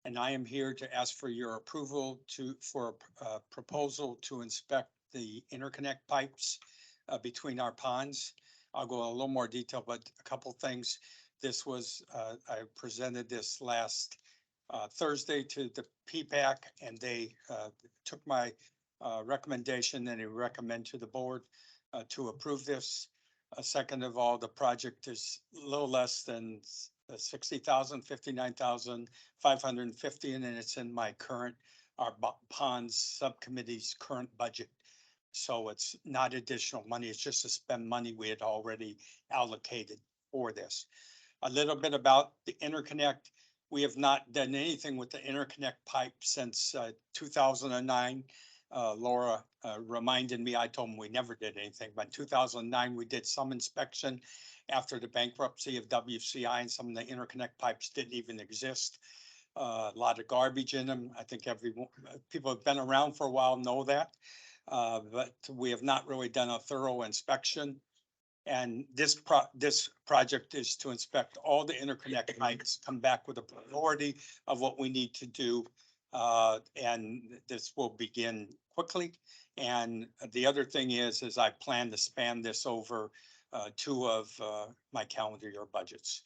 And I am here to ask for your approval for a proposal to inspect the interconnect pipes between our ponds. I'll go a little more detail, but a couple things. This was, I presented this last Thursday to the PPAC, and they took my recommendation and they recommend to the board to approve this. Second of all, the project is a little less than 60,000, 59,550, and it's in my current, our ponds subcommittee's current budget. So it's not additional money, it's just to spend money we had already allocated for this. A little bit about the interconnect. We have not done anything with the interconnect pipe since 2009. Laura reminded me, I told them we never did anything, but in 2009, we did some inspection after the bankruptcy of WCI, and some of the interconnect pipes didn't even exist. A lot of garbage in them. I think people have been around for a while know that. But we have not really done a thorough inspection. And this project is to inspect all the interconnect pipes, come back with a priority of what we need to do. And this will begin quickly. And the other thing is I plan to span this over 2 of my calendar year budgets.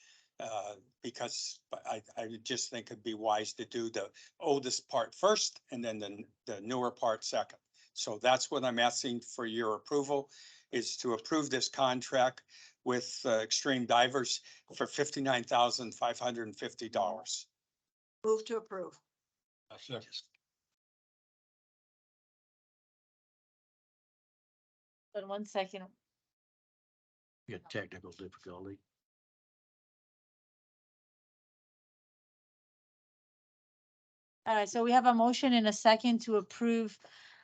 Because I just think it'd be wise to do the oldest part first and then the newer part second. So that's what I'm asking for your approval, is to approve this contract with Extreme Divers for $59,550. Move to approve. But 1 second. Get technical difficulty. All right, so we have a motion and a second to approve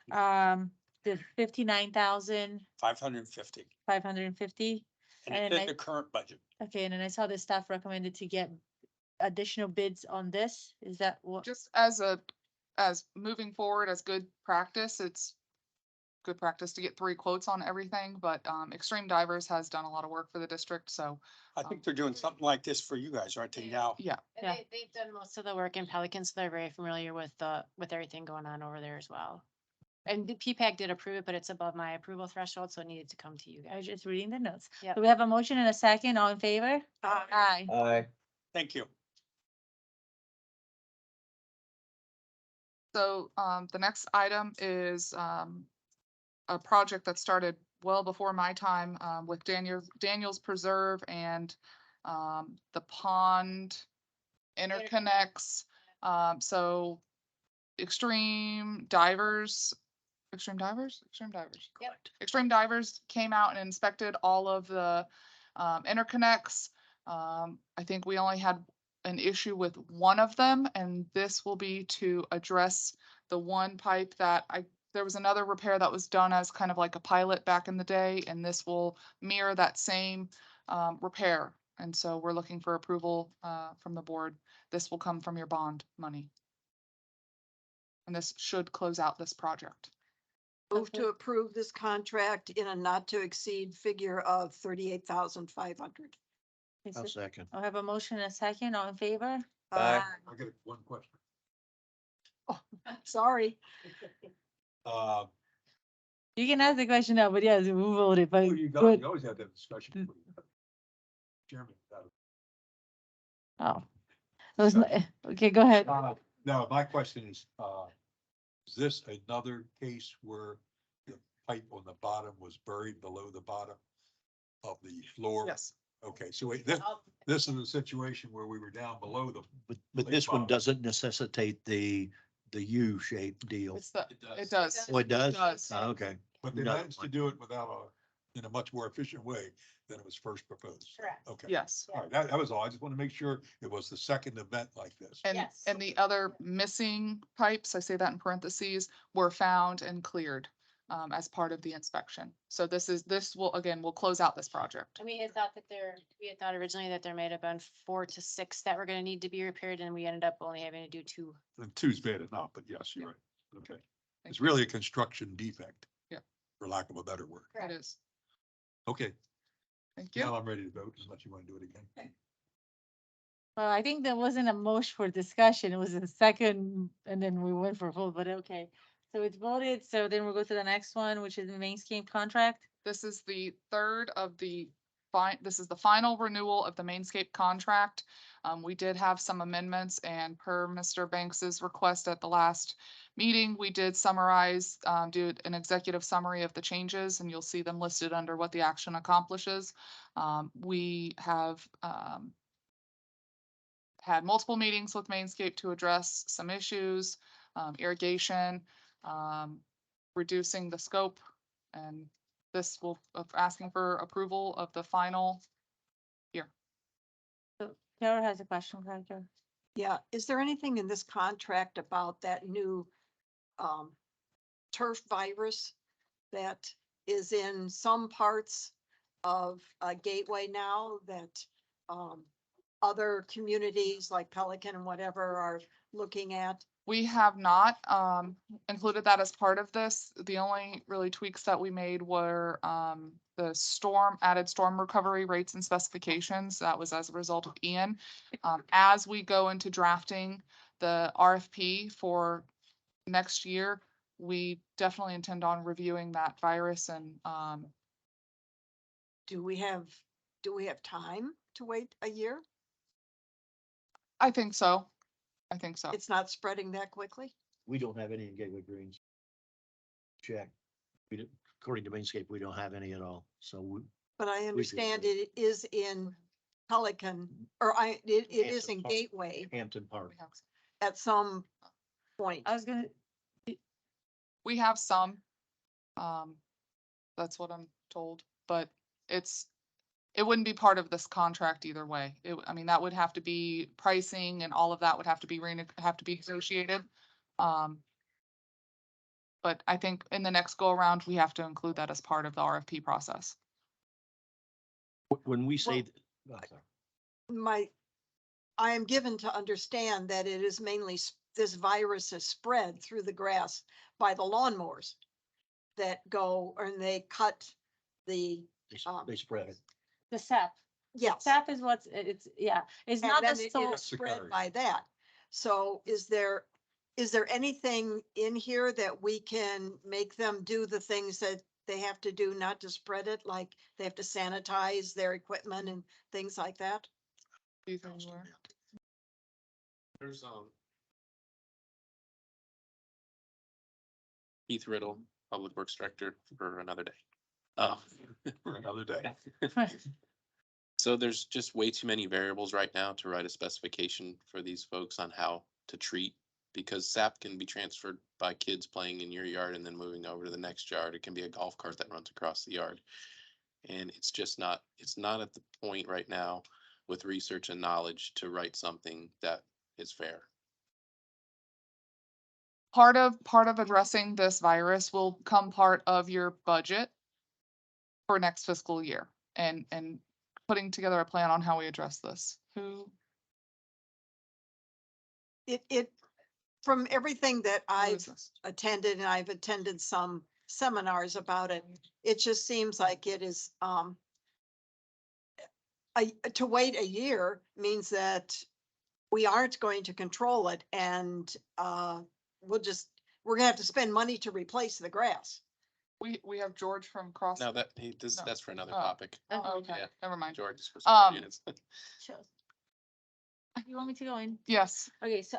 the 59,550. 550, and And it's I- in the current budget. Okay, and then I saw the staff recommended to get additional bids on this. Is that what? Just as moving forward as good practice, it's good practice to get 3 quotes on everything, but Extreme Divers has done a lot of work for the district, so I think they're doing something like this for you guys, aren't they now? yeah. And Yeah. they've done most of the work in Pelican, so they're very familiar with with everything going on over there as well. And the PPAC did approve it, but it's above my approval threshold, so it needed to come to you I was guys. just reading the notes. Yep. So we have a motion and a second. All in favor? Aye. Aye. Thank you. So the next item is a project that started well before my time with Daniel's Preserve and the pond interconnects. So Extreme Divers. Yep. Extreme Divers came out and inspected all of the interconnects. I think we only had an issue with one of them, and this will be to address the one pipe that there was another repair that was done as kind of like a pilot back in the day, and this will mirror that same repair. And so we're looking for approval from the board. This will come from your bond money. And this should close out this project. Move to approve this contract in a not to exceed figure of 38,500. I'll second. I have a motion and a second. All in favor? Aye. I got one question. Sorry. You can ask the question now, but yes, we voted, but good. always have that discussion. Chairman. Oh. Okay, go ahead. No, my question is this another case where the pipe on the bottom was buried below the bottom of the floor? Yes. Okay, so wait, this is a situation where we were down below the, But this one doesn't necessitate the U-shaped deal. It's the, It it does. Oh, it does? It does. Oh, okay. but they No, managed to do it in a much more efficient way than it was first proposed. Correct. Okay. Yes. All right, that was all. I just want to make sure it was the second event like this. And, Yes. and the other missing pipes, I say that in parentheses, were found and cleared as part of the inspection. So this will, again, will close out this project. And we had thought we had thought originally that there might have been 4 to 6 that were gonna need to be repaired, and we ended up only having to do 2. And two's bad enough, but yes, you're Yeah. right. Okay. Thank It's you. really a construction defect. Yeah. For lack of a better word. It is. Okay, Thank now you. I'm ready to vote unless you want to do it again. Well, I think there wasn't a motion for discussion. It was a second and then we went for vote, but okay. So it's voted. So then we'll go to the next one, which is the Mainscape contract. This is the third of the this is the final renewal of the Mainscape contract. We did have some amendments, and per Mr. Banks's request at the last meeting, we did summarize, do an executive summary of the changes, and you'll see them listed under what the action accomplishes. We have had multiple meetings with Mainscape to address some issues, irrigation, reducing the scope, and this will, of asking for approval of the final here. So Carol has a question, Carol. Yeah, is there anything in this contract about that new turf virus that is in some parts of Gateway now that other communities like Pelican and whatever are looking at? We have not included that as part of this. The only really tweaks that we made were the added storm recovery rates and specifications. That was as a result of Ian. As we go into drafting the RFP for next year, we definitely intend on reviewing that virus and Do we have time to wait a year? I think so. I think so. It's not spreading that quickly? We don't have any in Gateway Greens. Check. According to Mainscape, we don't have any at all. So But I understand do. it is in Pelican, or it is in Hampton Park. Gateway Hampton Park. at some point. I was gonna, We have some. That's what I'm told, but it wouldn't be part of this contract either way. I mean, that would have to be pricing and all of that would have to be have to be negotiated. But I think in the next go around, we have to include that as part of the RFP process. When we say, I am given to understand that it is mainly, this virus is spread through the grass by the lawnmowers that go and they cut the, they spread it. The sap. yes. Sap is what's, yeah, it's And not the then it stone. is spread by that. So is there anything in here that we can make them do the things that they have to do not to spread it? Like they have to sanitize their equipment and things like that? Do you think we're- There's, Keith Riddle, Public Works Director, for another day. For another day. So there's just way too many variables right now to write a specification for these folks on how to treat. Because sap can be transferred by kids playing in your yard and then moving over to the next yard. It can be a golf cart that runs across the yard. And it's just not, it's not at the point right now with research and knowledge to write something that is fair. Part of addressing this virus will come part of your budget for next fiscal year and putting together a plan on how we address this. It, from everything that Who I've is this? attended, and I've attended some seminars about it, it just seems like it is, to wait a year means that we aren't going to control it and, we're gonna have to spend money to replace the grass. We have George from Cross. Now No. that's for another Oh. topic. Oh, okay, Yeah. never mind. George is for solar Um, units. Sure. You want me to go in? Yes, Okay, so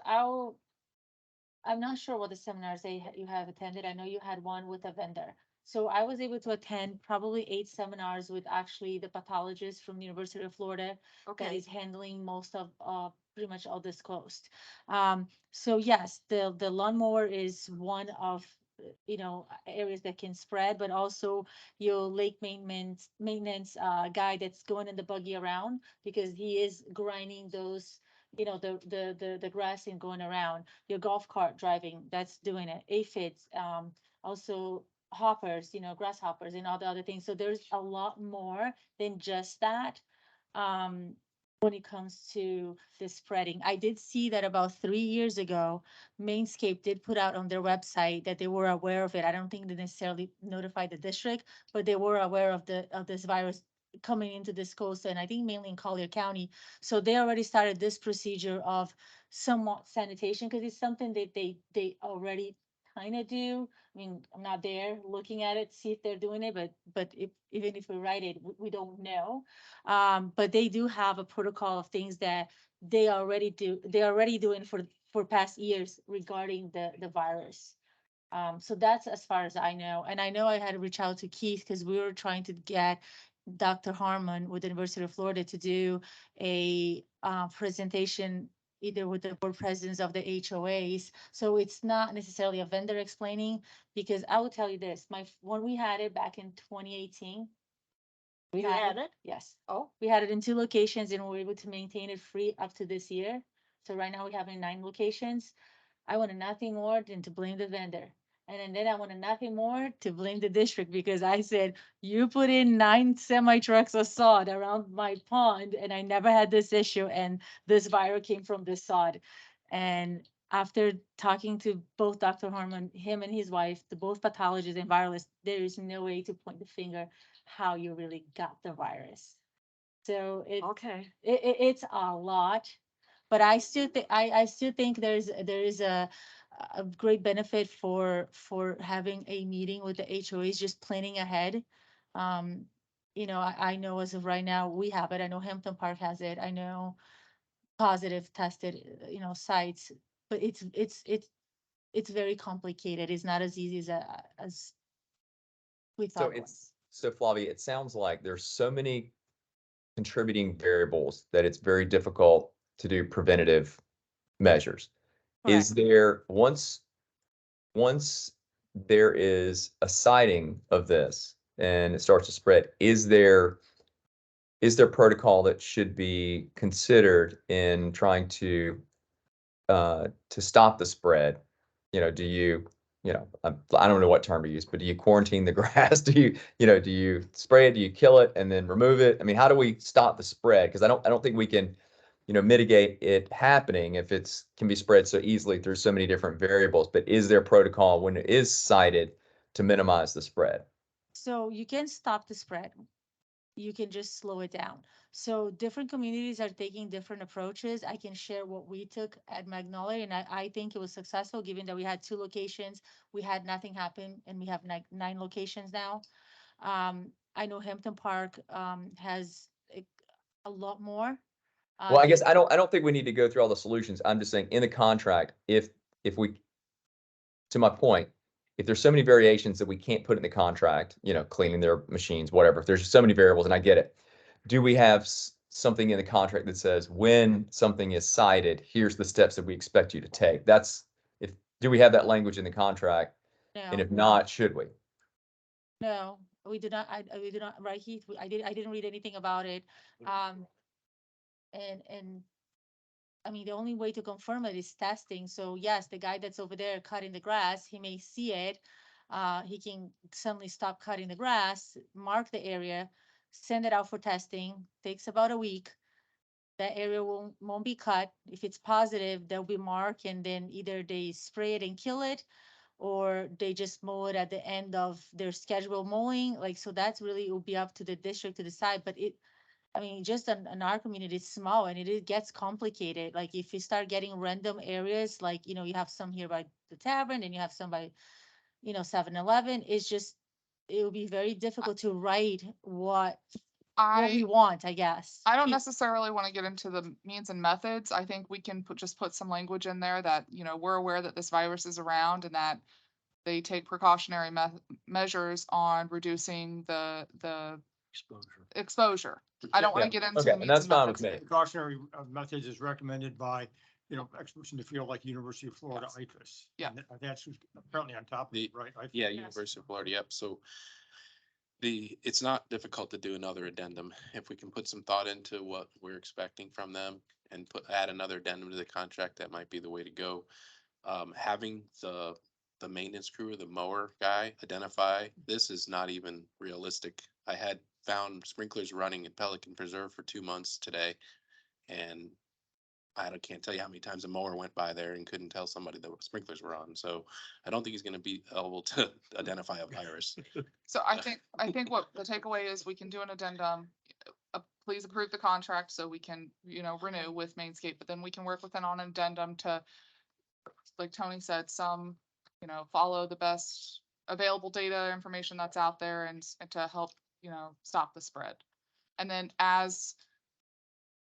I'm not sure what the seminars you have attended. I know you had one with a vendor. So I was able to attend probably 8 seminars with actually the pathologist from the University of Florida that Okay, is handling most of, pretty much all this coast. So yes, the lawnmower is one of, areas that can spread, but also your lake maintenance guy that's going in the buggy around because he is grinding those, the grass and going around. Your golf cart driving, that's doing it. Aphids, also hoppers, grasshoppers and all the other things. So there's a lot more than just that. When it comes to the spreading, I did see that about 3 years ago, Mainscape did put out on their website that they were aware of it. I don't think they necessarily notified the district, but they were aware of this virus coming into this coast, and I think mainly in Collier County. So they already started this procedure of somewhat sanitation, because it's something that they already kind of do. I mean, I'm not there looking at it, see if they're doing it, but even if we write it, we don't know. But they do have a protocol of things that they're already doing for past years regarding the virus. So that's as far as I know. And I know I had to reach out to Keith because we were trying to get Dr. Harmon with the University of Florida to do a presentation either with the board presidents of the HOAs. So it's not necessarily a vendor explaining, because I will tell you this, when we had it back in 2018. We You had it? Yes. Oh. We had it in 2 locations and we were able to maintain it free up to this year. So right now we have it in 9 locations. I wanted nothing more than to blame the vendor. And then I wanted nothing more to blame the district, because I said, you put in 9 semi trucks of sod around my pond and I never had this issue, and this virus came from this sod. And after talking to both Dr. Harmon, him and his wife, the both pathologists and virologists, there is no way to point the finger how you really got the virus. So okay. it's a lot, but I still think, I still think there is a great benefit for having a meeting with the HOAs, just planning ahead. I know as of right now, we have it. I know Hampton Park has it. I know positive tested, sites, but it's very complicated. It's not as easy as we So thought it was. so Flavia, it sounds like there's so many contributing variables that it's very difficult to do preventative measures. Is there, once there is a sighting of this, and it starts to spread, is there protocol that should be considered in trying to stop the spread? You know, do you, I don't know what term to use, but do you quarantine the grass? Do do you spray it? Do you kill it and then remove it? I mean, how do we stop the spread? Because I don't think we can, mitigate it happening if can be spread so easily through so many different variables. But is there protocol when it is cited to minimize the spread? So you can stop the spread. You can just slow it down. So different communities are taking different approaches. I can share what we took at Magnolia, and I think it was successful, given that we had 2 locations. We had nothing happen, and we have 9 locations now. I know Hampton Park has a lot more. Well, I guess I don't think we need to go through all the solutions. I'm just saying in the contract, if we, to my point, if there's so many variations that we can't put in the contract, cleaning their machines, whatever, if there's just so many variables, and I get it, do we have something in the contract that says when something is cited, here's the steps that we expect you to take? Do we have that language in the contract? And No, if not, should we? no, we do not. We do not. Right, Heath? I didn't read anything about it. And I mean, the only way to confirm it is testing. So yes, the guy that's over there cutting the grass, he may see it. He can suddenly stop cutting the grass, mark the area, send it out for testing. Takes about a week. That area won't be cut. If it's positive, they'll be marked, and then either they spray it and kill it, or they just mow it at the end of their scheduled mowing. Like, so that's really, it will be up to the district to decide. But I mean, just in our community, it's small, and it gets complicated. Like if you start getting random areas, like, you have some here by the tavern and you have some by, 7-Eleven, it will be very difficult to write what we want, I guess. I don't necessarily want to get into the means and methods. I think we can just put some language in there that, we're aware that this virus is around and that they take precautionary measures on reducing the exposure. I don't want to Yeah, get into okay, the and means that's and fine with methods. me. Precautionary methods is recommended by, experts in the field like University of Florida, Yes. IFAS. Yeah. And that's who's apparently on top of it, right? IFAS. Yeah, University of Florida, yep, so it's not difficult to do another addendum. If we can put some thought into what we're expecting from them and add another addendum to the contract, that might be the way to go. Having the maintenance crew or the mower guy identify, this is not even realistic. I had found sprinklers running in Pelican Preserve for 2 months today, and can't tell you how many times a mower went by there and couldn't tell somebody that sprinklers were on. So I don't think he's gonna be able to identify a virus. So I think what the takeaway is, we can do an addendum. Please approve the contract so we can, renew with Mainscape, but then we can work with it on an addendum to, like Tony said, follow the best available data information that's out there and to help, stop the spread. And then as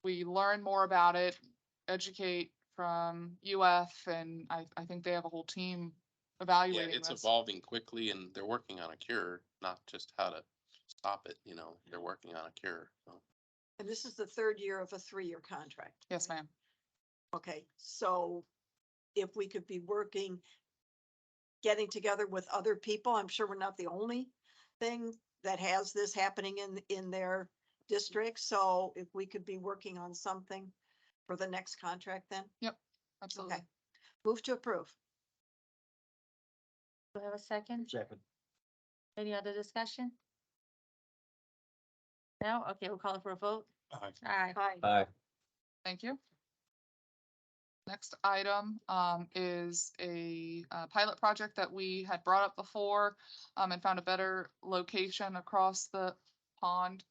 we learn more about it, educate from UF, and I think they have a whole team Yeah, evaluating it's this. evolving quickly and they're working on a cure, not just how to stop it, they're working on a cure. So. And this is the 3rd year of a 3-year contract. Yes, ma'am. Okay, so if we could be getting together with other people, I'm sure we're not the only thing that has this happening in their district. So if we could be working on something for the next contract then? Absolutely. Okay. Move to approve. Do we have a second? Second. Any other discussion? No? Okay, we'll call it for a vote. Aye. Aye. Aye. Aye. Thank you. Next item is a pilot project that we had brought up before and found a better location across the pond,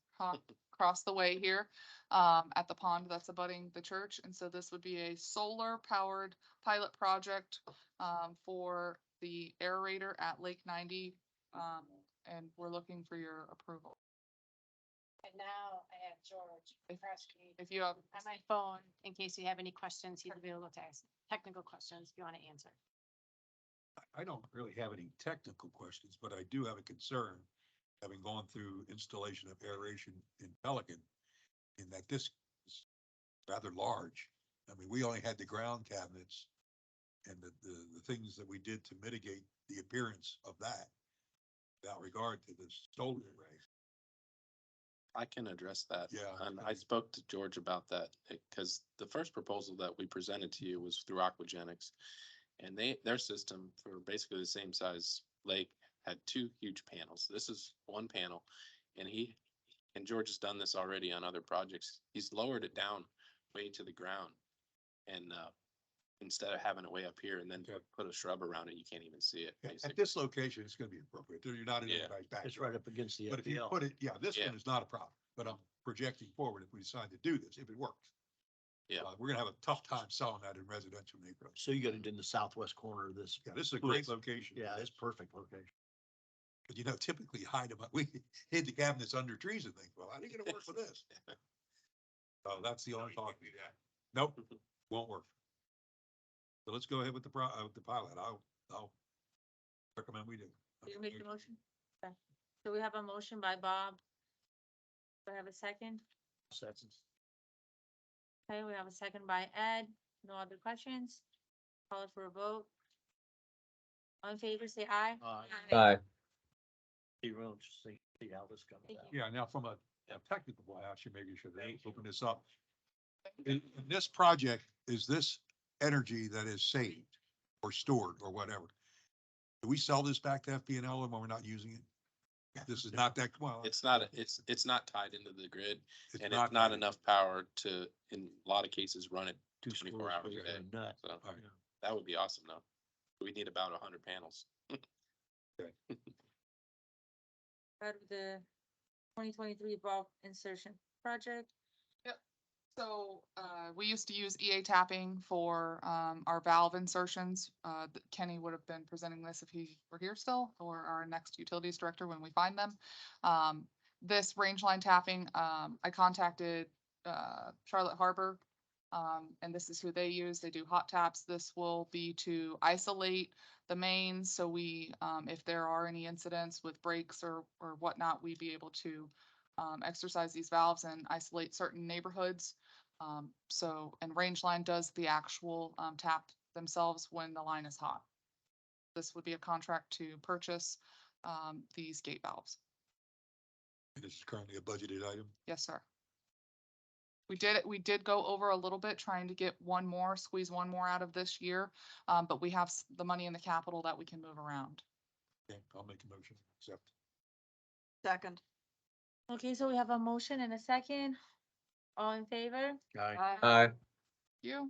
across the way here at the pond that's abutting the church. And so this would be a solar powered pilot project for the aerator at Lake 90. And we're looking for your approval. And now I have George Presky If you have, on my phone, in case you have any questions, he's available to ask technical questions if you want to answer. I don't really have any technical questions, but I do have a concern, having gone through installation of aeration in Pelican, in that this is rather large. I mean, we only had the ground cabinets and the things that we did to mitigate the appearance of that. without regard to the solar array. I can address that. Yeah, And I I mean- spoke to George about that, because the first proposal that we presented to you was through Aquagenics. And their system for basically the same size lake had two huge panels. This is one panel. And George has done this already on other projects. He's lowered it down way to the ground. And, instead of having it way up here and then Okay. put a shrub around it, you can't even see it. At basically. this location, it's gonna be appropriate. You're not in Yeah. anybody's backyard. It's right up against the But if you FPL. put it, yeah, this Yeah. one is not a problem, but I'm projecting forward if we decide to do this, if it works. Yeah. We're gonna have a tough time selling that in residential neighborhoods. So you got it in the southwest corner of this. Yeah, this is a great Yes. location. Yeah, it's perfect location. But you know, typically you hide them, we hid the cabinets under trees and things. Well, how are you gonna work with this? So that's the only thought. Nope, won't work. So let's go ahead with the pilot. I'll recommend we do. You make the motion? Okay. So we have a motion by Bob. Do I have a second? Seconds. Okay, we have a second by Ed. No other questions? Call it for a vote. All in favor, say aye. Aye. You will just see how this comes Thank out. Yeah, now from a technical point, I should maybe should open this up. In this project, is this energy that is saved or stored or whatever? Do we sell this back to FPL when we're not using it? This is not that, well. It's not, it's not tied into the grid, and it's not tied. enough power to, in a lot of cases, run it Two 24 squirrels hours a with day. a nut. So All right. that would be awesome though. We need about 100 panels. Out of the 2023 bulk insertion project. So, we used to use EA tapping for, our valve insertions. Kenny would have been presenting this if he were here still, or our next utilities director when we find them. This range line tapping, I contacted, Charlotte Harbor. And this is who they use. They do hot taps. This will be to isolate the mains. So we, if there are any incidents with breaks or whatnot, we'd be able to exercise these valves and isolate certain neighborhoods. And range line does the actual tap themselves when the line is hot. This would be a contract to purchase these gate valves. This is currently a budgeted item. Yes, sir. We did go over a little bit trying to get squeeze one more out of this year. But we have the money in the capital that we can move around. Okay, I'll make a motion, accept. Second. Okay, so we have a motion and a second. All in favor? Aye. You.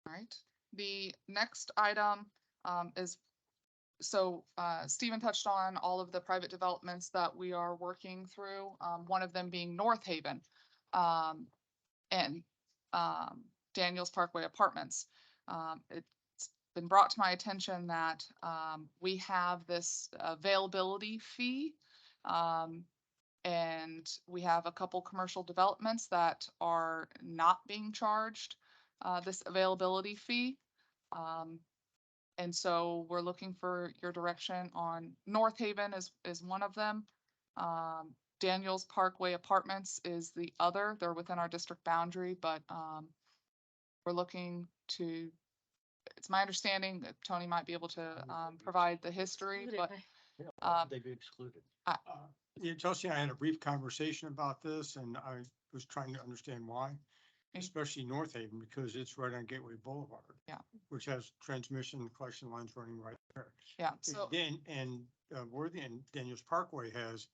All right, the next item is, so Stephen touched on all of the private developments that we are working through, one of them being North Haven. And Daniels Parkway Apartments. It's been brought to my attention that we have this availability fee. And we have a couple commercial developments that are not being charged this availability fee. And so we're looking for your direction on North Haven is one of them. Daniels Parkway Apartments is the other. They're within our district boundary, but we're looking to, it's my understanding that Tony might be able to provide the history, but They'd be excluded. Yeah, Chelsea, and I had a brief conversation about this and I was trying to understand why. Especially North Haven, because it's right on Gateway Boulevard. Yeah. Which has transmission and collection lines running right there. yeah, so. Worthy and Daniels Parkway has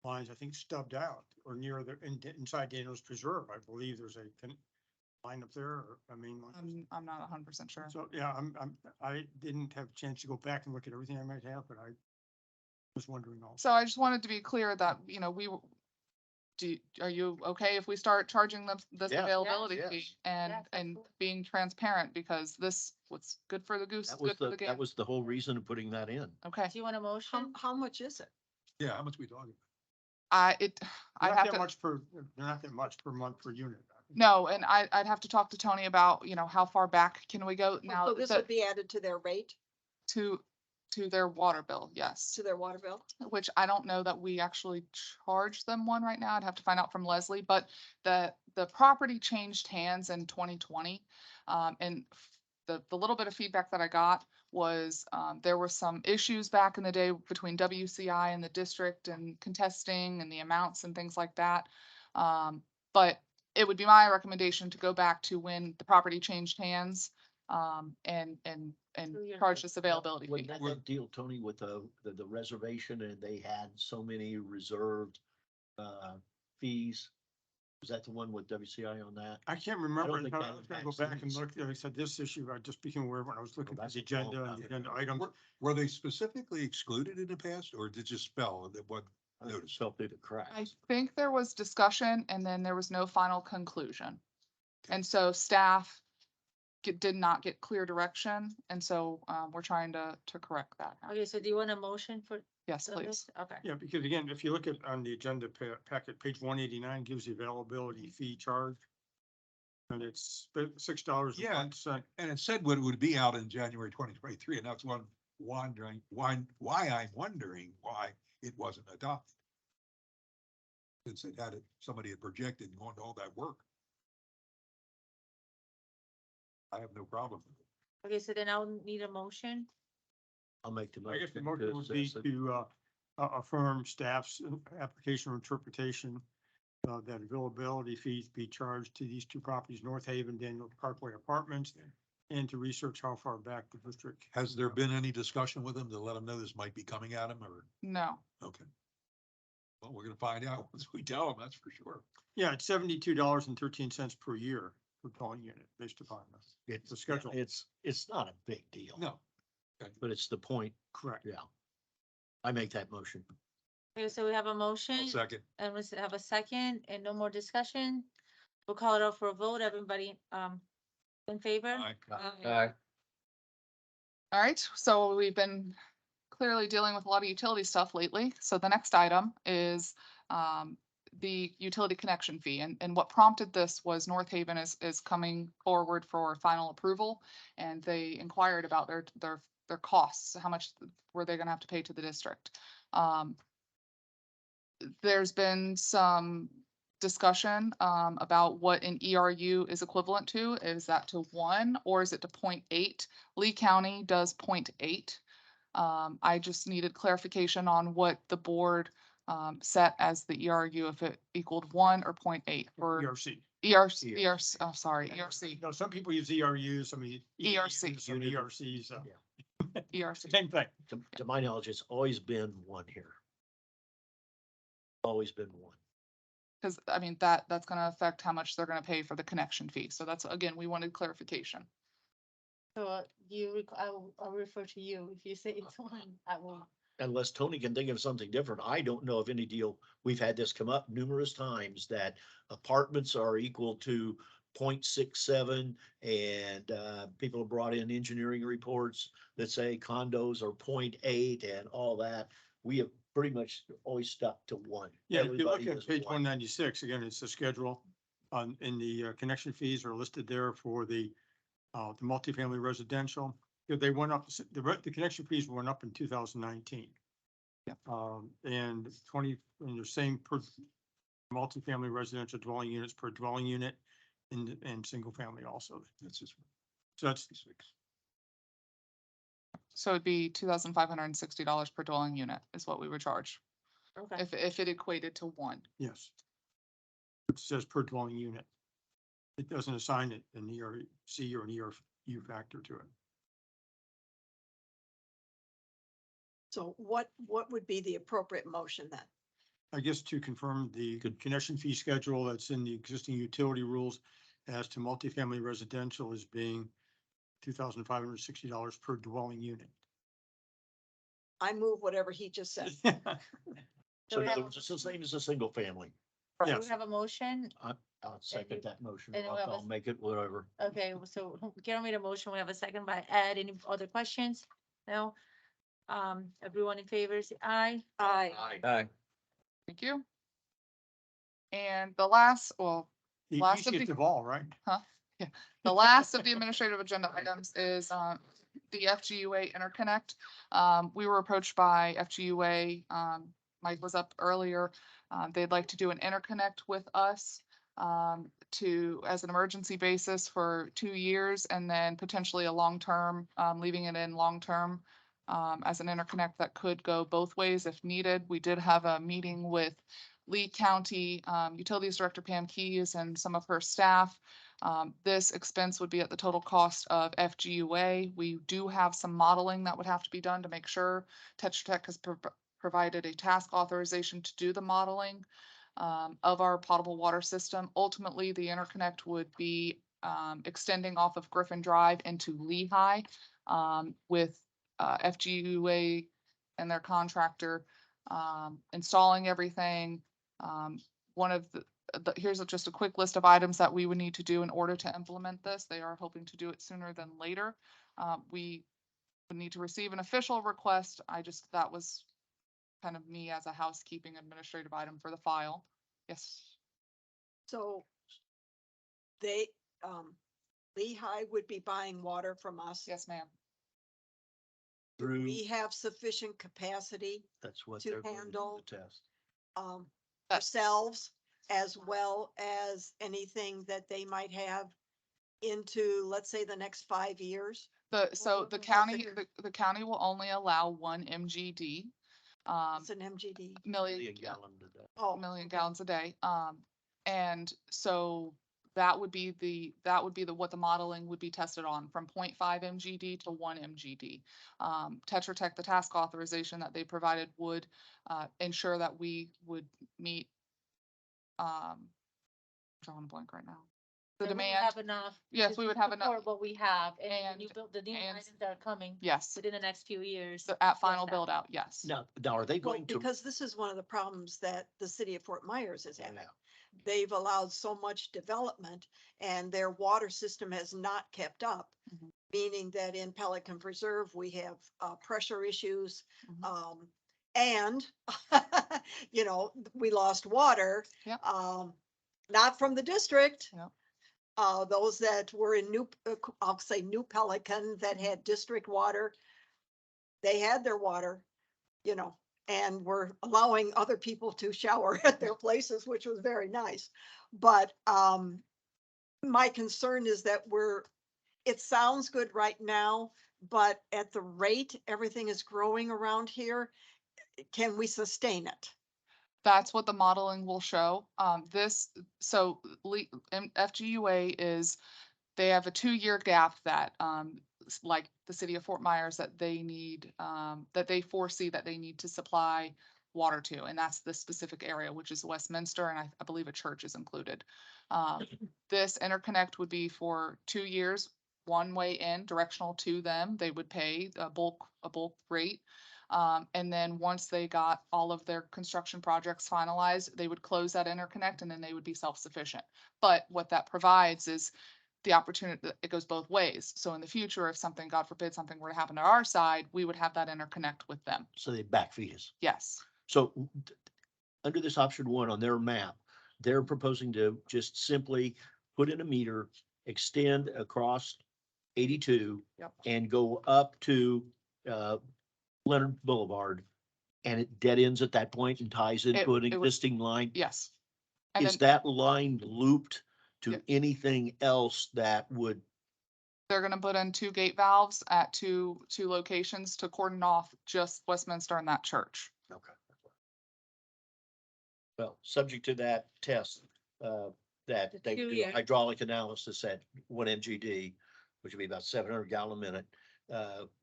lines, I think, stubbed out or near inside Daniels Preserve. I believe there's a line up there, or I mean. I'm not 100% sure. So, yeah, I didn't have a chance to go back and look at everything I might have, but I was wondering also. So I just wanted to be clear that, are you okay if we start charging them this Yeah. availability Yes. fee and Yes, absolutely. being transparent, because this, what's good for the goose is That was good for the that gander. was the whole reason of putting that in. Okay, Do you want a motion? How much is it? Yeah, how much we talking? I'd Not have that to, much per, they're not that much per month per unit. no, and I'd have to talk to Tony about, how far back can we go now So this would be added to their rate, to their water bill, yes. to their water bill? Which I don't know that we actually charge them one right now. I'd have to find out from Leslie, but the property changed hands in 2020. And the little bit of feedback that I got was, there were some issues back in the day between WCI and the district and contesting and the amounts and things like that. But it would be my recommendation to go back to when the property changed hands, and 2 years charge ago. this availability fee. Wasn't that that deal, Tony, with the reservation and they had so many reserved, fees? Was that the one with WCI on that? I can't remember. think I that was gonna go impacts back and these. look, like I said, this issue, I just became aware when I was looking Well, at the that's a long agenda and time the agenda ago. items. Were they specifically excluded in the past or did it just spell that what? Notice fell through the I cracks. think there was discussion and then there was no final conclusion. And so staff did not get clear direction. And so, we're trying to correct that. now. Okay, so do you want a motion for Yes, this? please. Okay. Yeah, because again, if you look at on the agenda packet, page 189 gives the availability fee charge. And it's $6 Yeah. And it said what it would be out in January 2023, and that's one wondering, why I'm wondering why it wasn't adopted. Since it had it, somebody had projected and gone to all that work. I have no problem with it. Okay, so then I'll need a motion. I'll make the I guess the motion. motion would be to affirm staff's application or interpretation that availability fees be charged to these two properties, North Haven, Daniel Parkway Apartments, and to research how far back the district. Has there been any discussion with them to let them know this might be coming at them or? No. Okay. Well, we're gonna find out once we tell them, that's for sure. Yeah, it's $72.13 per year per dwelling unit based upon this. It's the schedule. It's not a big deal. No. But it's the point. Correct. Yeah. I make that motion. Okay, so we have a motion Second. and we have a second and no more discussion. We'll call it out for a vote. Everybody, in favor? Aye. Aye. All right, so we've been clearly dealing with a lot of utility stuff lately. So the next item is the utility connection fee. And what prompted this was North Haven is coming forward for final approval. And they inquired about their costs, how much were they gonna have to pay to the district. There's been some discussion about what an ERU is equivalent to. Is that to 1 or is it to 0.8? Lee County does 0.8. I just needed clarification on what the board set as the ERU, if it equaled 1 or 0.8 for ERC. ERC, oh, sorry, ERC, No, some people use ERUs, some use ERC. some ERCs. ERC. Same thing. To my knowledge, it's always been 1 here. Always been 1. Because, I mean, that's gonna affect how much they're gonna pay for the connection fee. So that's, again, we wanted clarification. So I'll refer to you. If you say it's 1, I will. Unless Tony can think of something different, I don't know of any deal. We've had this come up numerous times that apartments are equal to 0.67 and people have brought in engineering reports that say condos are 0.8 and all that. We have pretty much always stuck to 1. Yeah, if you look Everybody at is page 1. 196, again, it's the schedule in the connection fees are listed there for the multifamily residential. They went up, the connection fees went up in 2019. Yeah. And and the same per multifamily residential dwelling units per dwelling unit and single family also. That's just. So that's, So it'd be $2,560 per dwelling unit is what we would charge Okay. if it equated to 1. yes. It says per dwelling unit. It doesn't assign it an ERC or an ERU factor to it. So what would be the appropriate motion then? I guess to confirm the connection fee schedule that's in the existing utility rules as to multifamily residential as being $2,560 per dwelling unit. I move whatever he just said. So we in have other a- words, it's the same as a single family. So Yes. we have a motion. I'll second that motion. and we have a- I'll make it whatever. Okay, so Carol made a motion. We have a second by Ed. Any other questions? No? Everyone in favor, say aye. Aye. Aye. Thank you. And the last, well, The Last of easiest the- of all, right? the last of the administrative agenda items is the FGUA interconnect. We were approached by FGUA. Mike was up earlier. They'd like to do an interconnect with us. as an emergency basis for 2 years and then potentially a long-term, leaving it in long-term as an interconnect that could go both ways if needed. We did have a meeting with Lee County Utilities Director Pam Keys and some of her staff. This expense would be at the total cost of FGUA. We do have some modeling that would have to be done to make sure Tetra Tech has provided a task authorization to do the modeling of our potable water system. Ultimately, the interconnect would be extending off of Griffin Drive into Lehigh with FGUA and their contractor installing everything. One of here's just a quick list of items that we would need to do in order to implement this. They are hoping to do it sooner than later. We would need to receive an official request. That was kind of me as a housekeeping administrative item for the file. Yes. So they, Lehigh would be buying water from us. Yes, ma'am. Through, We have sufficient capacity, that's what to they're going to handle- do the test. ourselves as well as anything that they might have into, let's say, the next 5 years. So the county, the county will only allow 1 MGD. It's an MGD. Million gallon a day. Oh, million okay. gallons a day. And so that would be what the modeling would be tested on, from 0.5 MGD to 1 MGD. Tetra Tech, the task authorization that they provided would ensure that we would meet, I'm drawing a blank right now. The That we demand, Have enough. yes, to we would have enough. support what we have and And- the new and- items that are coming Yes, within the next few years. at final that. build out, yes. Now, are they Well, going to? because this is one of the problems that the city of Fort Myers is having. Yeah. They've allowed so much development and their water system has not kept up. Mhm. Meaning that in Pelican Preserve, we have pressure issues. Mhm. And, we lost water. Yep. Not from the district. Yep. Those that were in I'll say New Pelican that had district water, they had their water, and were allowing other people to shower at their places, which was very nice. But my concern is that it sounds good right now, but at the rate everything is growing around here, can we sustain it? That's what the modeling will show. FGUA they have a 2-year gap that, like the city of Fort Myers, that they need, that they foresee that they need to supply water to, and that's the specific area, which is Westminster, and I believe a church is included. This interconnect would be for 2 years, one way in, directional to them. They would pay a bulk rate. And then once they got all of their construction projects finalized, they would close that interconnect and then they would be self-sufficient. But what that provides is the opportunity that it goes both ways. So in the future, if something, God forbid, something were to happen to our side, we would have that interconnect with them. So they backfeed us. Yes. So under this option 1 on their map, they're proposing to just simply put in a meter, extend across 82 Yep. and go up to Leonard Boulevard, and it dead ends at that point and ties into an it would- existing line. Yes. And Is then that line looped to Yeah. anything else that would? they're gonna put in 2 gate valves at two locations to cordon off just Westminster and that church. Okay. Well, subject to that test, that The they do 2-year. hydraulic analysis at 1 MGD, which would be about 700 gallon a minute.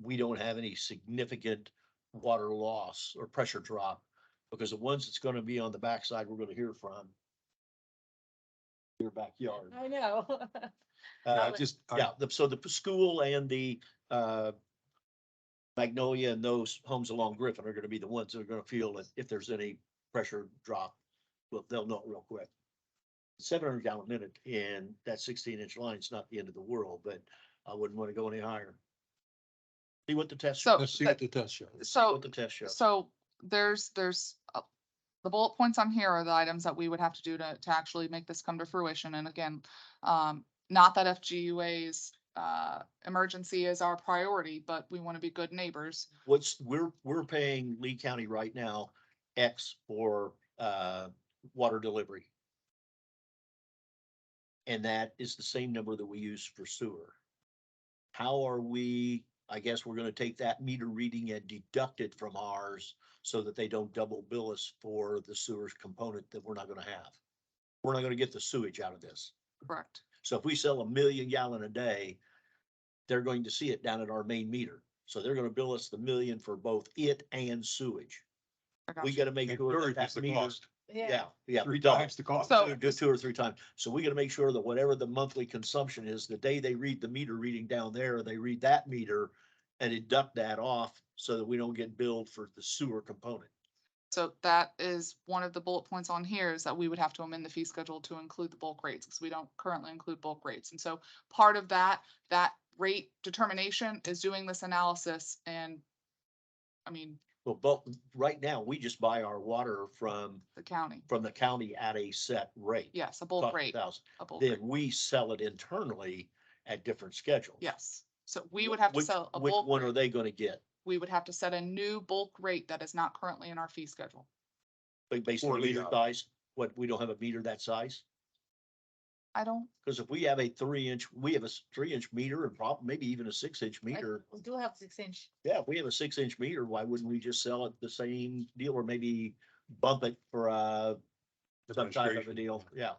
We don't have any significant water loss or pressure drop, because the ones that's gonna be on the backside, we're gonna hear from your backyard. I know. So the school and the Magnolia and those homes along Griffin are gonna be the ones that are gonna feel it if there's any pressure drop. Well, they'll know it real quick. 700 gallon a minute and that 16-inch line is not the end of the world, but I wouldn't want to go any higher. See what the test. So- Let's see what the test shows. See So what the test shows. So there's, the bullet points on here are the items that we would have to do to actually make this come to fruition. And again, not that FGUA's emergency is our priority, but we want to be good neighbors. We're paying Lee County right now X for water delivery. And that is the same number that we use for sewer. How are we, I guess we're gonna take that meter reading and deduct it from ours so that they don't double bill us for the sewers component that we're not gonna have. We're not gonna get the sewage out of this. Correct. So if we sell 1 million gallon a day, they're going to see it down at our main meter. So they're gonna bill us the million for both it and sewage. I got We you. gotta make And sure storage that is that the meter. cost. Yeah. Three double. times the cost. So- Do it 2 or 3 times. So we gotta make sure that whatever the monthly consumption is, the day they read the meter reading down there, they read that meter and deduct that off so that we don't get billed for the sewer component. So that is one of the bullet points on here is that we would have to amend the fee schedule to include the bulk rates because we don't currently include bulk rates. And so part of that rate determination is doing this analysis and I mean, Well, but right now, we just buy our water from the county, the county at a set rate. yes, a bulk cost rate, 1,000. a bulk Then rate, we sell it internally at different schedules. yes. So we would have to Which- sell a Which bulk one are rate. they gonna get? We would have to set a new bulk rate that is not currently in our fee schedule. Like based Or on meter Leo. size? What, we don't have a meter that size? I don't, Cause if we have a 3-inch, we have a 3-inch meter and probably maybe even a 6-inch meter. We do have 6 inch. Yeah, if we have a 6-inch meter, why wouldn't we just sell it the same deal or maybe bump it for some type of a Administration. deal? Yeah.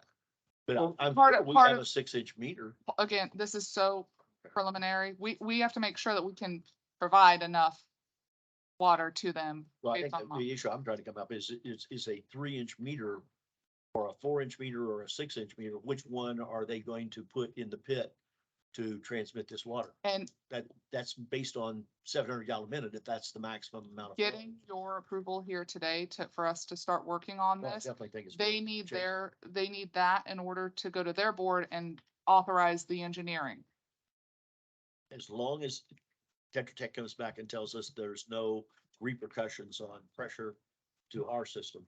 But Well, I'm part sure of- we part have of- a 6-inch meter. again, this is so preliminary. We have to make sure that we can provide enough water to them. Well, I based think on that month. the issue I'm trying to come up is a 3-inch meter or a 4-inch meter or a 6-inch meter, which one are they going to put in the pit to transmit this water? And That's based on 700 gallon a minute, if that's the maximum amount of. flow. getting your approval here today for us to start working on Well, I this, definitely think it's. they worth need changing. they need that in order to go to their board and authorize the engineering. As long as Tetra Tech comes back and tells us there's no repercussions on pressure to our system.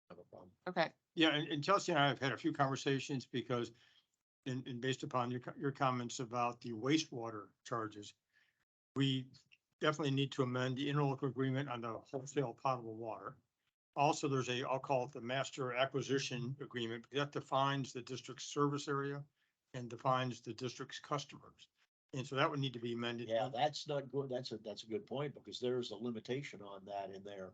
I have a problem. Okay, Yeah, and Chelsea and I have had a few conversations because and based upon your comments about the wastewater charges, we definitely need to amend the interlocal agreement on the wholesale potable water. Also, there's I'll call it the master acquisition agreement, because that defines the district's service area and defines the district's customers. And so that would need to be amended. Yeah, that's not good. That's a good point because there's a limitation on that in there.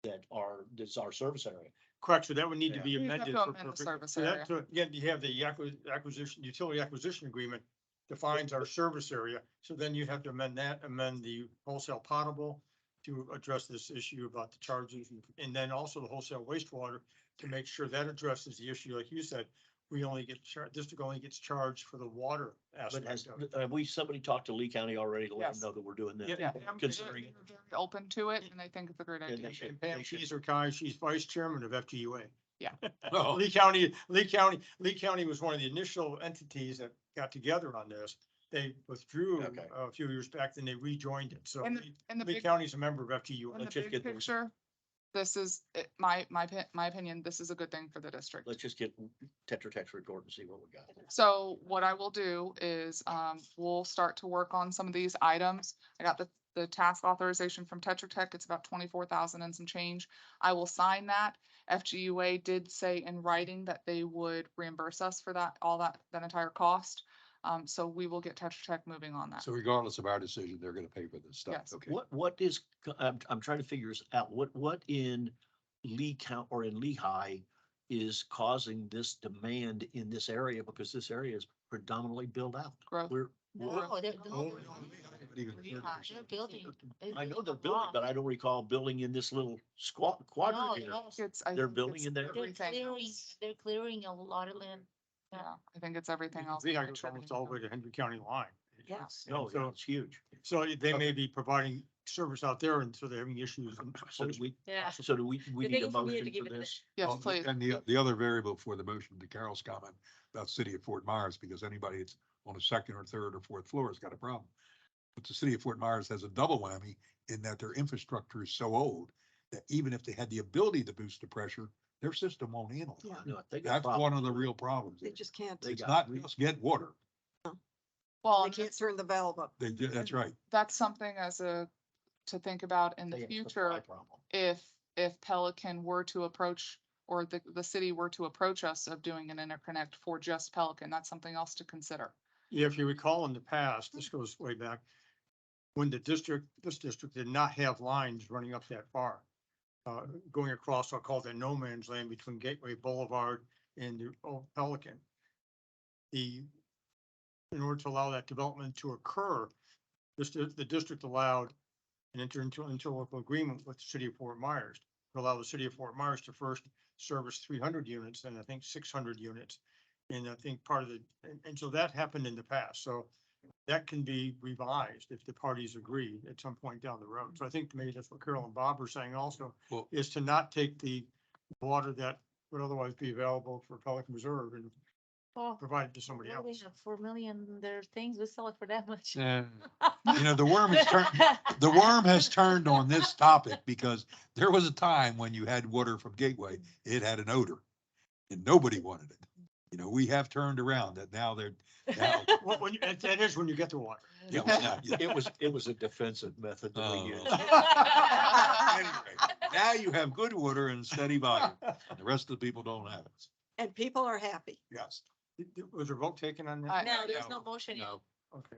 That's our service area. Correct, so that would need to Yeah. be We have amended. to for amend the purpose- service so that- area. so again, you have the acquisition, utility acquisition agreement defines our service area. So then you have to amend the wholesale potable to address this issue about the charges and then also the wholesale wastewater to make sure that addresses the issue, like you said, we only get district only gets charged for the water But aspect has, of it. somebody talked to Lee County already to let Yes. them know that we're doing Yeah. that? yeah, they're Considering- very open to it and I think it's a great And idea. they should- And Pam they should- Keezer Kai, she's vice chairman of FGUA. Oh. Lee County was one of the initial entities that got together on this. They withdrew Okay. a few years back, then they rejoined it. So In the Lee big, County's a member of FGUA. in the let's just big get the- picture, this is, my opinion, this is a good thing for the district. Let's just get Tetra Tech's report and see what we got. So what I will do is, we'll start to work on some of these items. I got the task authorization from Tetra Tech. It's about 24,000 and some change. I will sign that. FGUA did say in writing that they would reimburse us for that, that entire cost. So we will get Tetra Tech moving on that. So regardless of our decision, they're gonna pay for this stuff. Yes. Okay. What is, I'm trying to figure this out. What in Lee County or in Lehigh is causing this demand in this area? Because this area is predominantly built out. Growth. No, they're Even- building. I know they're building, but I don't recall building in this little quadrant here. They're building in there. They're clearing a lot of land. Yeah, I think it's everything else. Lehigh goes almost all the way to Henry County line. Yes. No, So- it's huge. So they may be providing service out there and so they're having issues. So do we, Yeah. so do we The need a thing for me motion to give for it this? Yes, Oh, please. And the other variable for the motion, to Carol's comment about city of Fort Myers, because anybody that's on a second or third or fourth floor has got a problem. But the city of Fort Myers has a double whammy in that their infrastructure is so old that even if they had the ability to boost the pressure, their system won't handle it. No, they got a That's problem. one of the real problems. They just can't, They It's got- not just get water. Well, they can't turn the valve up. That's right. that's something to think about in They the have a supply future. problem. If Pelican were to approach or the city were to approach us of doing an interconnect for just Pelican, that's something else to consider. Yeah, if you recall in the past, this goes way back, when the district, this district did not have lines running up that far. Going across, I'll call that no man's land between Gateway Boulevard and the old Pelican. In order to allow that development to occur, the district allowed and entered into an interlocal agreement with the city of Fort Myers to allow the city of Fort Myers to first service 300 units and I think 600 units. And I think part of and so that happened in the past. So that can be revised if the parties agree at some point down the road. So I think maybe that's what Carol and Bob are saying also, Well- is to not take the water that would otherwise be available for Pelican Reserve and Oh, provide it to somebody well, they else. have 4 million, their things, we sell it for that much. You know, the worm has turned on this topic because there was a time when you had water from Gateway, it had an odor and nobody wanted it. You know, we have turned around that now now. That is when you get the water. It was a defensive method that we Oh. used. Anyway, now you have good water and steady volume. The rest of the people don't have it. And people are happy. Yes. Was there a vote taken on that? No, there's no motion yet. No, Okay.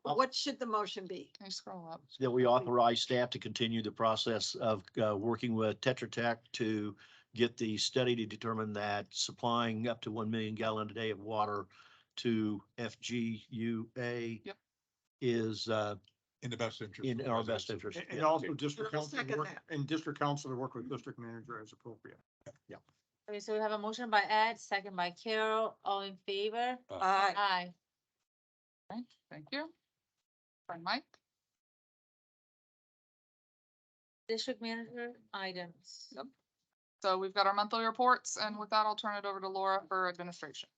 What should the motion be? Can you scroll up? that we authorize staff to continue the process of working with Tetra Tech to get the study to determine that supplying up to 1 million gallon a day of water to FGUA Yep. is In the best interest. in of our best residents. interest. And also district I'll council, second work- that. and district council to work with district manager as appropriate. Okay, so we have a motion by Ed, second by Carol, all in favor? Aye. Aye. Okay, thank you. Friend Mike? District manager items. Yep. So we've got our monthly reports, and with that, I'll turn it over to Laura for administration.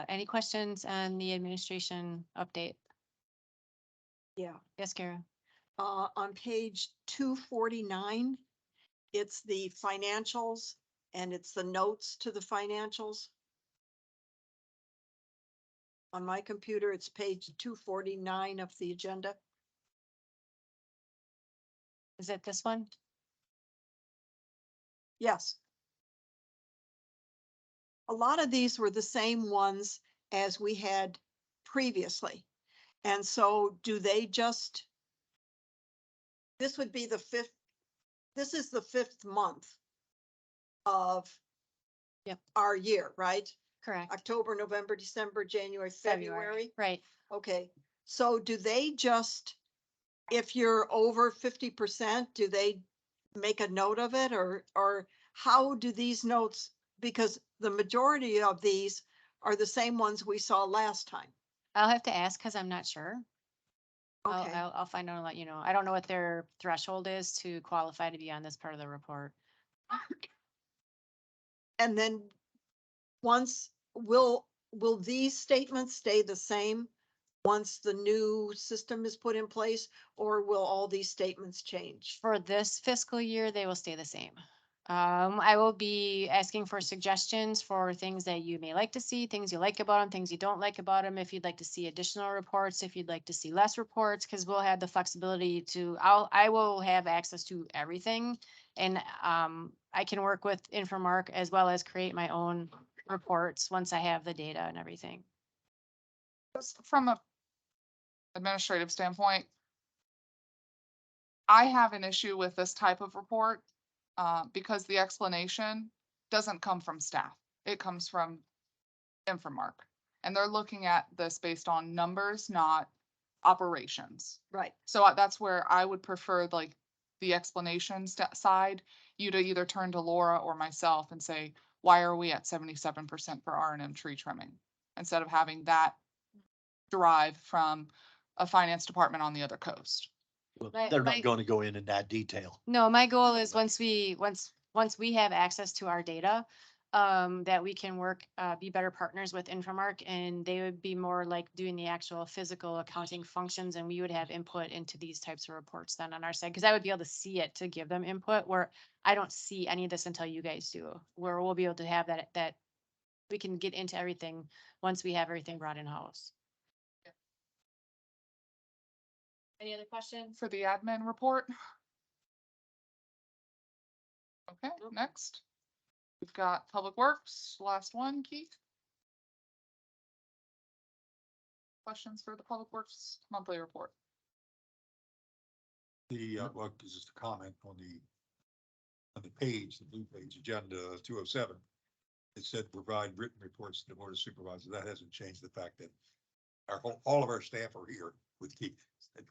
Any questions on the administration update? Yeah. Yes, Kara? On page 249, it's the financials and it's the notes to the financials. On my computer, it's page 249 of the agenda. Is it this one? Yes. A lot of these were the same ones as we had previously. And so do they just, this would be the fifth, this is the fifth month of Yep. our year, right? Correct. October, November, December, January, February. Right. Okay, so do they just, if you're over 50%, do they make a note of it or how do these notes? Because the majority of these are the same ones we saw last time. I'll have to ask because I'm not sure. Okay, I'll find out and let you know. I don't know what their threshold is to qualify to be on this part of the report. and then once, will these statements stay the same once the new system is put in place, or will all these statements change? For this fiscal year, they will stay the same. I will be asking for suggestions for things that you may like to see, things you like about them, things you don't like about them. If you'd like to see additional reports, if you'd like to see less reports, because we'll have the flexibility to, I will have access to everything. And, I can work with Infomark as well as create my own reports once I have the data and everything. From a administrative standpoint, I have an issue with this type of report because the explanation doesn't come from staff. It comes from Infomark. And they're looking at this based on numbers, not operations. Right, So that's where I would prefer like the explanation side, you to either turn to Laura or myself and say, why are we at 77% for R&M tree trimming? Instead of having that derive from a finance department on the other coast. Well, My- they're my- not going to go in that detail. No, my goal is once we have access to our data, that we can work, be better partners with Infomark and they would be more like doing the actual physical accounting functions and we would have input into these types of reports then on our side. Cause I would be able to see it to give them input where I don't see any of this until you guys do, where we'll be able to have that we can get into everything once we have everything brought in house. Any other questions? For the admin report, Okay, next. We've got Public Works, last one, Keith. Questions for the Public Works monthly report? Well, this is a comment on the page, the blue page, agenda 207. It said provide written reports to the board of supervisors. That hasn't changed the fact that all of our staff are here with Keith,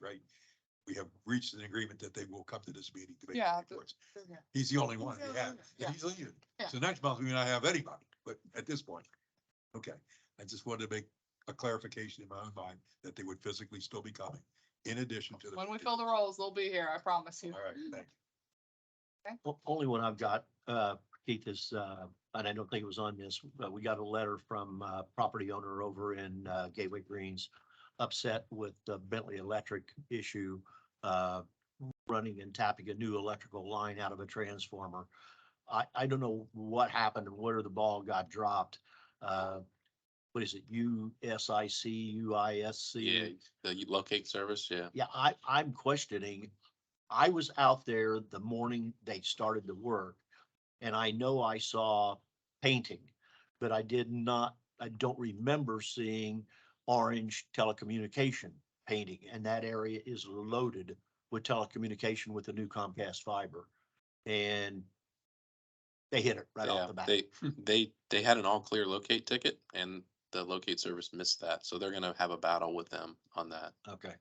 right? We have reached an agreement that they will come to this meeting to make Yeah, reports. He's the only one we have. Yeah. He's leaving. Yeah. So next month we may not have anybody, but at this point, okay. I just wanted to make a clarification in my own mind that they would physically still be coming in addition to the. When we fill the roles, they'll be here, I promise you. All right, thank you. Only one I've got, Keith, is, and I don't think it was on this, but we got a letter from property owner over in Gateway Greens, upset with the Bentley Electric issue, running and tapping a new electrical line out of a transformer. I don't know what happened and where the ball got dropped. What is it? USIC, UISC? Yeah, the locate service, yeah. Yeah, I'm questioning. I was out there the morning they started to work, and I know I saw painting, but I don't remember seeing orange telecommunication painting, and that area is loaded with telecommunication with the new Comcast fiber. And they hit it right Yeah, off the bat. they had an all clear locate ticket and the locate service missed that. So they're gonna have a battle with them on that. Okay.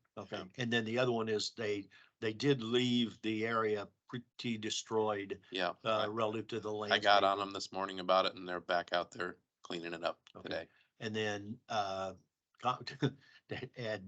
And then the other one is they did leave the area pretty destroyed, Yeah. relative to the I landscape. got on them this morning about it and they're back out there cleaning it up Okay. today. And then, to add,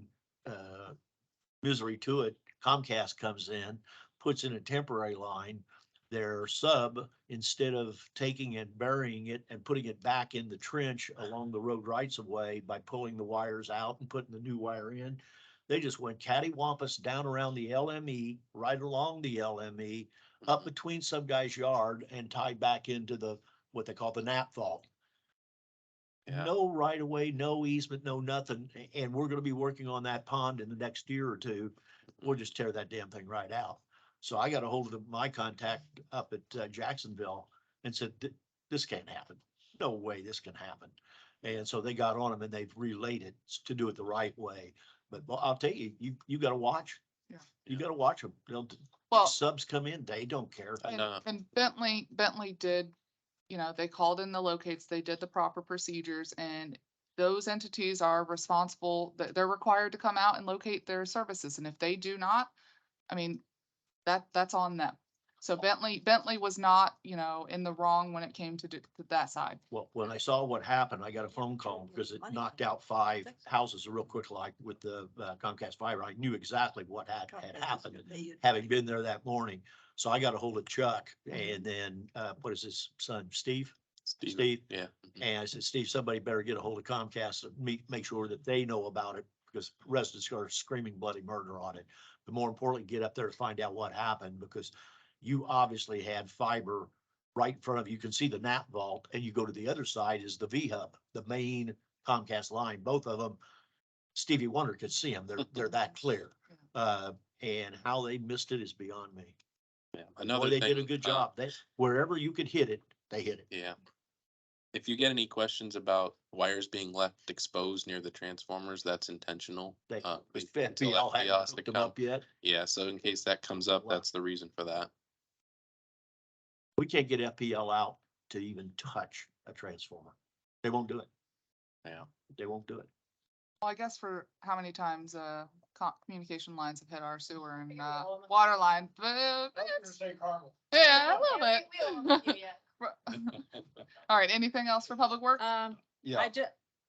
misery to it, Comcast comes in, puts in a temporary line. Their sub, instead of taking and burying it and putting it back in the trench along the road rights of way by pulling the wires out and putting the new wire in, they just went cattywampus down around the LME, right along the LME, up between some guy's yard and tied back into what they call the nap vault. Yeah. No right of way, no easement, no nothing, and we're gonna be working on that pond in the next year or two. We'll just tear that damn thing right out. So I got a hold of my contact up at Jacksonville and said, this can't happen. No way this can happen. And so they got on them and they've relayed it to do it the right way. But well, I'll tell you, you gotta watch. Yeah. You gotta watch them. Well- Subs come in, they don't care. I know. And Bentley did, they called in the locates, they did the proper procedures, and those entities are responsible, they're required to come out and locate their services, and if they do not, I mean, that's on them. So Bentley was not, in the wrong when it came to that side. Well, when I saw what happened, I got a phone call because it knocked out 5 houses real quick, like with the Comcast fiber. I knew exactly what had happened, having been there that morning. So I got a hold of Chuck and then, what is his son, Steve? Steve. Yeah. And I said, Steve, somebody better get a hold of Comcast and make sure that they know about it because residents are screaming bloody murder on it. But more importantly, get up there to find out what happened because you obviously had fiber right in front of you. You can see the nap vault and you go to the other side is the V-hub, the main Comcast line. Both of them, Stevie Wonder could see them. They're that clear. And how they missed it is beyond me. Yeah. Boy, Another they did a thing, good job. Wherever you could hit it, they hit it. Yeah. If you get any questions about wires being left exposed near the transformers, that's intentional. They, until FPL hadn't has to hooked them come. up yet. Yeah, so in case that comes up, Wow. that's the reason for that. We can't get FPL out to even touch a transformer. They won't do it. Yeah. They won't do it. Well, I guess for how many times, communication lines have hit our sewer and, water line, but yeah, a little bit. All right, anything else for Public Works? Yeah,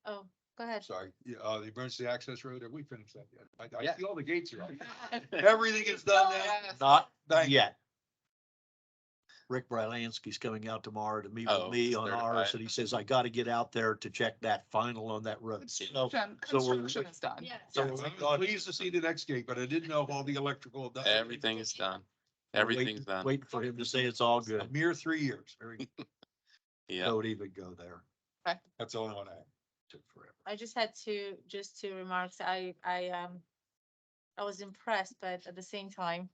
Oh, go ahead. sorry. Yeah, the emergency access road, have we finished that yet? I Yeah. see all the gates are up. Everything is done now. Yes. Not Thank you. yet. Rick Brylansky's coming out tomorrow to meet Oh, with me on certify ours, it. and he says, I gotta get out there to check that final on that road. So Construction is done. So I was pleased to see the next gate, but I didn't know if all the electrical. done. Everything is done. we're Everything's done. Waiting for him to say it's all A good. mere 3 years. Very good. Yeah. Don't even go there. That's the only one I have. Took forever. I just had two remarks. I was impressed, but at the same time,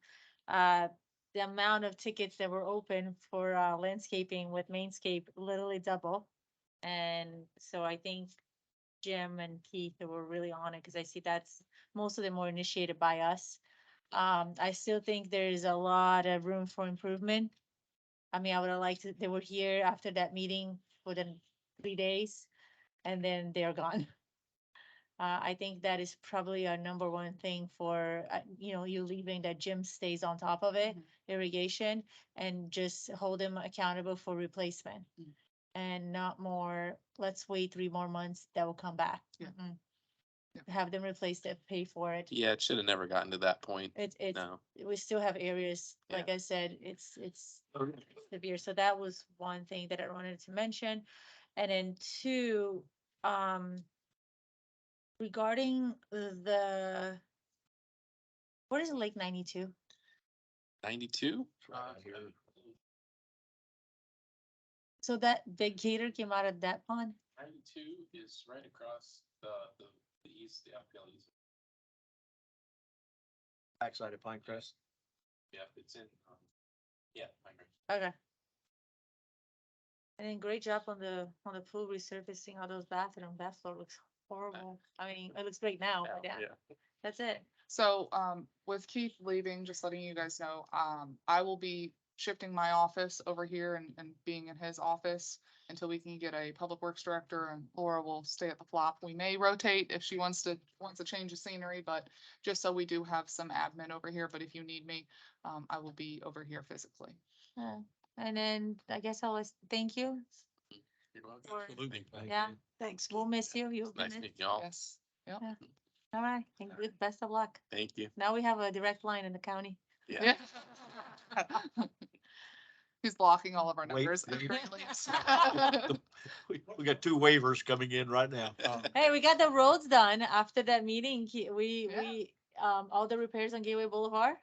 the amount of tickets that were open for landscaping with Mainscape literally double. And so I think Jim and Keith were really on it, because I see that's, most of them were initiated by us. I still think there's a lot of room for improvement. I mean, I would have liked it, they were here after that meeting for the 3 days, and then they're gone. I think that is probably a number one thing for, you leaving, that Jim stays on top of it, irrigation, and just hold them accountable for replacement. Mm. And not more, let's wait 3 more months, that will come back. Yeah. Mm-mm. Yeah. Have them replace it, pay for it. Yeah, it should have never gotten to that point. It's, No. we still have areas, like I said, it's severe. So that was one thing that I wanted to mention. And then two, regarding what is Lake 92? 92? So that big gator came out of that pond? 92 is right across the east, the uphill east. Backside of Pinecrest. Yeah, it's in, yeah, Pinecrest. Okay. And then great job on the pool resurfacing all those bathrooms. That floor looks horrible. I mean, it looks great now, but yeah, that's it. So, with Keith leaving, just letting you guys know, I will be shifting my office over here and being in his office until we can get a public works director, and Laura will stay at the flop. We may rotate if she wants to change of scenery, but just so we do have some admin over here. But if you need me, I will be over here physically. And then I guess thank you. You're welcome. for- Absolutely. Yeah, Thanks. we'll miss you. You'll be Nice missed. meeting y'all. Yes. Yep. Yeah. All right, and good, best of luck. Thank you. Now we have a direct line in the county. Yeah. He's blocking all of our Wait, numbers. wait. We got 2 waivers coming in right now. Hey, we got the roads done after that meeting. We, Yeah. all the repairs on Gateway Boulevard,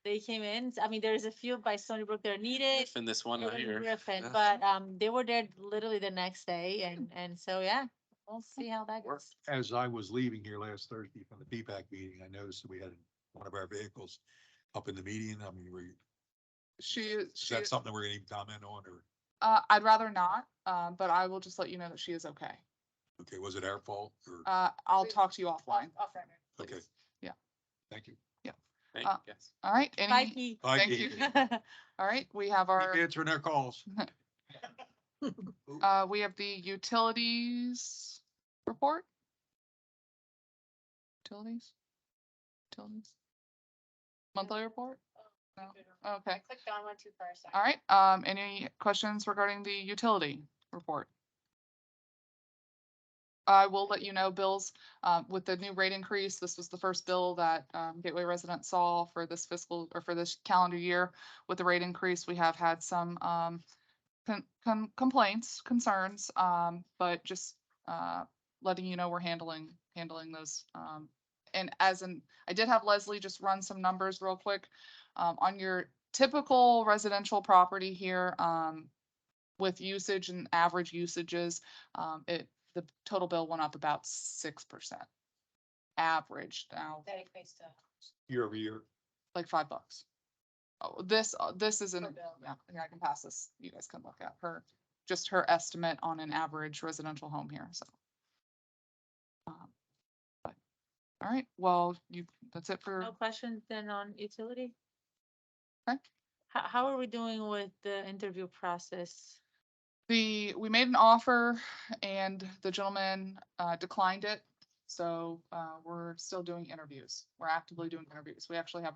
they came in. I mean, there's a few by Stony Brook that are needed. And this one They're in here. Griffin, Yeah. but, they were there literally the next day, and so, yeah, we'll see how that goes. As I was leaving here last Thursday from the PPAC meeting, I noticed that we had one of our vehicles up in the median. I mean, is that something we're gonna even comment on, or, I'd rather not, but I will just let you know that she is okay. okay, was it our fault, or, I'll talk to you offline. okay, Yeah. thank you. Thank you, guys. All right. Bye, Any, Keith. Bye, thank Keith. you. All right, we have our, Keep answering their calls. we have the utilities report. Utilities? Monthly report? No? Okay. Clicked on one too far. Sorry. All right, any questions regarding the utility report? I will let you know, bills, with the new rate increase, this was the first bill that, Gateway residents saw for this fiscal, or for this calendar year. With the rate increase, we have had some, complaints, concerns, but just, letting you know we're handling those. And I did have Leslie just run some numbers real quick. On your typical residential property here, with usage and average usages, the total bill went up about 6%. Average now, That equates to. Year over year. like $5. Oh, this isn't, Per bill. yeah, I can pass this. You guys can look at just her estimate on an average residential home here, so. But, all right, well, that's it for. No questions then on utility? Okay. How are we doing with the interview process? We made an offer and the gentleman declined it. So we're still doing interviews. We're actively doing interviews. We actually have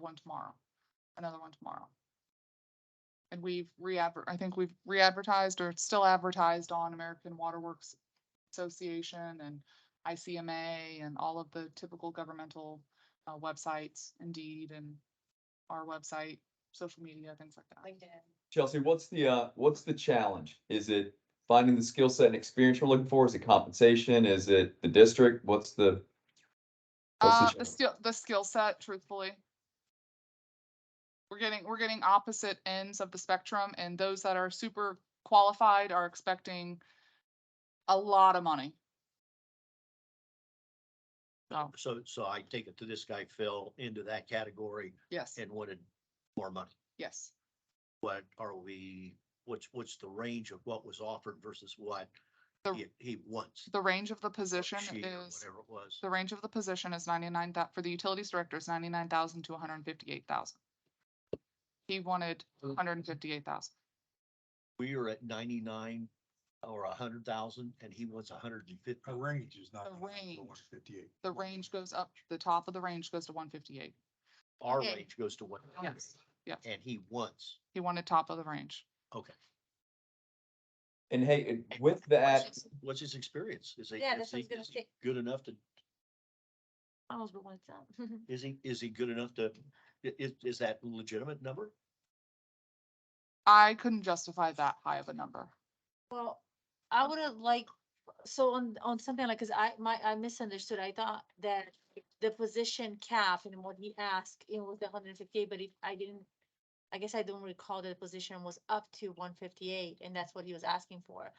another one tomorrow. And I think we've re-advertised, or it's still advertised on American Water Works Association and ICMA and all of the typical governmental websites, Indeed, and our website, social media, things like that. LinkedIn. Chelsea, what's the challenge? Is it finding the skill set and experience we're looking for? Is it compensation? Is it the district? What's the The skill set, truthfully. We're getting opposite ends of the spectrum, and those that are super qualified are expecting a lot of money. So I take it to this guy Phil into that category Yes, and wanted more money. Yes, What are we, what's the range of what was offered versus what the, he wants? the range of the or position she, or is, whatever it was. the range of the position is 99, for the utilities director is 99,000 to 158,000. He wanted 158,000. We are at 99 or 100,000 and he wants 150. Our range is not. The range. 158. The range goes up, the top of the range goes to 158. Our Okay. range goes to what? Yes, yes. And he wants, He wanted top of the range. okay. And hey, with that, What's his experience? Is he, Yeah, is that's what I was he, gonna is he say. good enough to, I was going to. is he good enough to, is that a legitimate number? I couldn't justify that high of a number. Well, I would have liked, so on something like, cause I misunderstood. I thought that the position cap and what he asked, it was 158, but I guess I don't recall that the position was up to 158 and that's what he was asking for.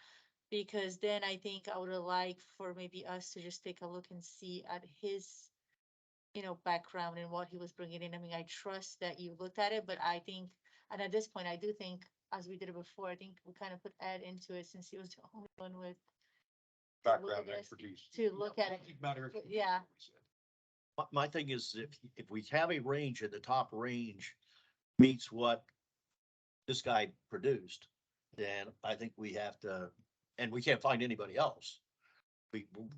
Because then I think I would have liked for maybe us to just take a look and see at his, background and what he was bringing in. I mean, I trust that you looked at it, but I think, and at this point, I do think, as we did it before, I think we kind of put Ed into it since he was the only one with Background willingness expertise. to look at it. Matter. Yeah. My thing is if we have a range and the top range meets what this guy produced, then I think we have to, and we can't find anybody else.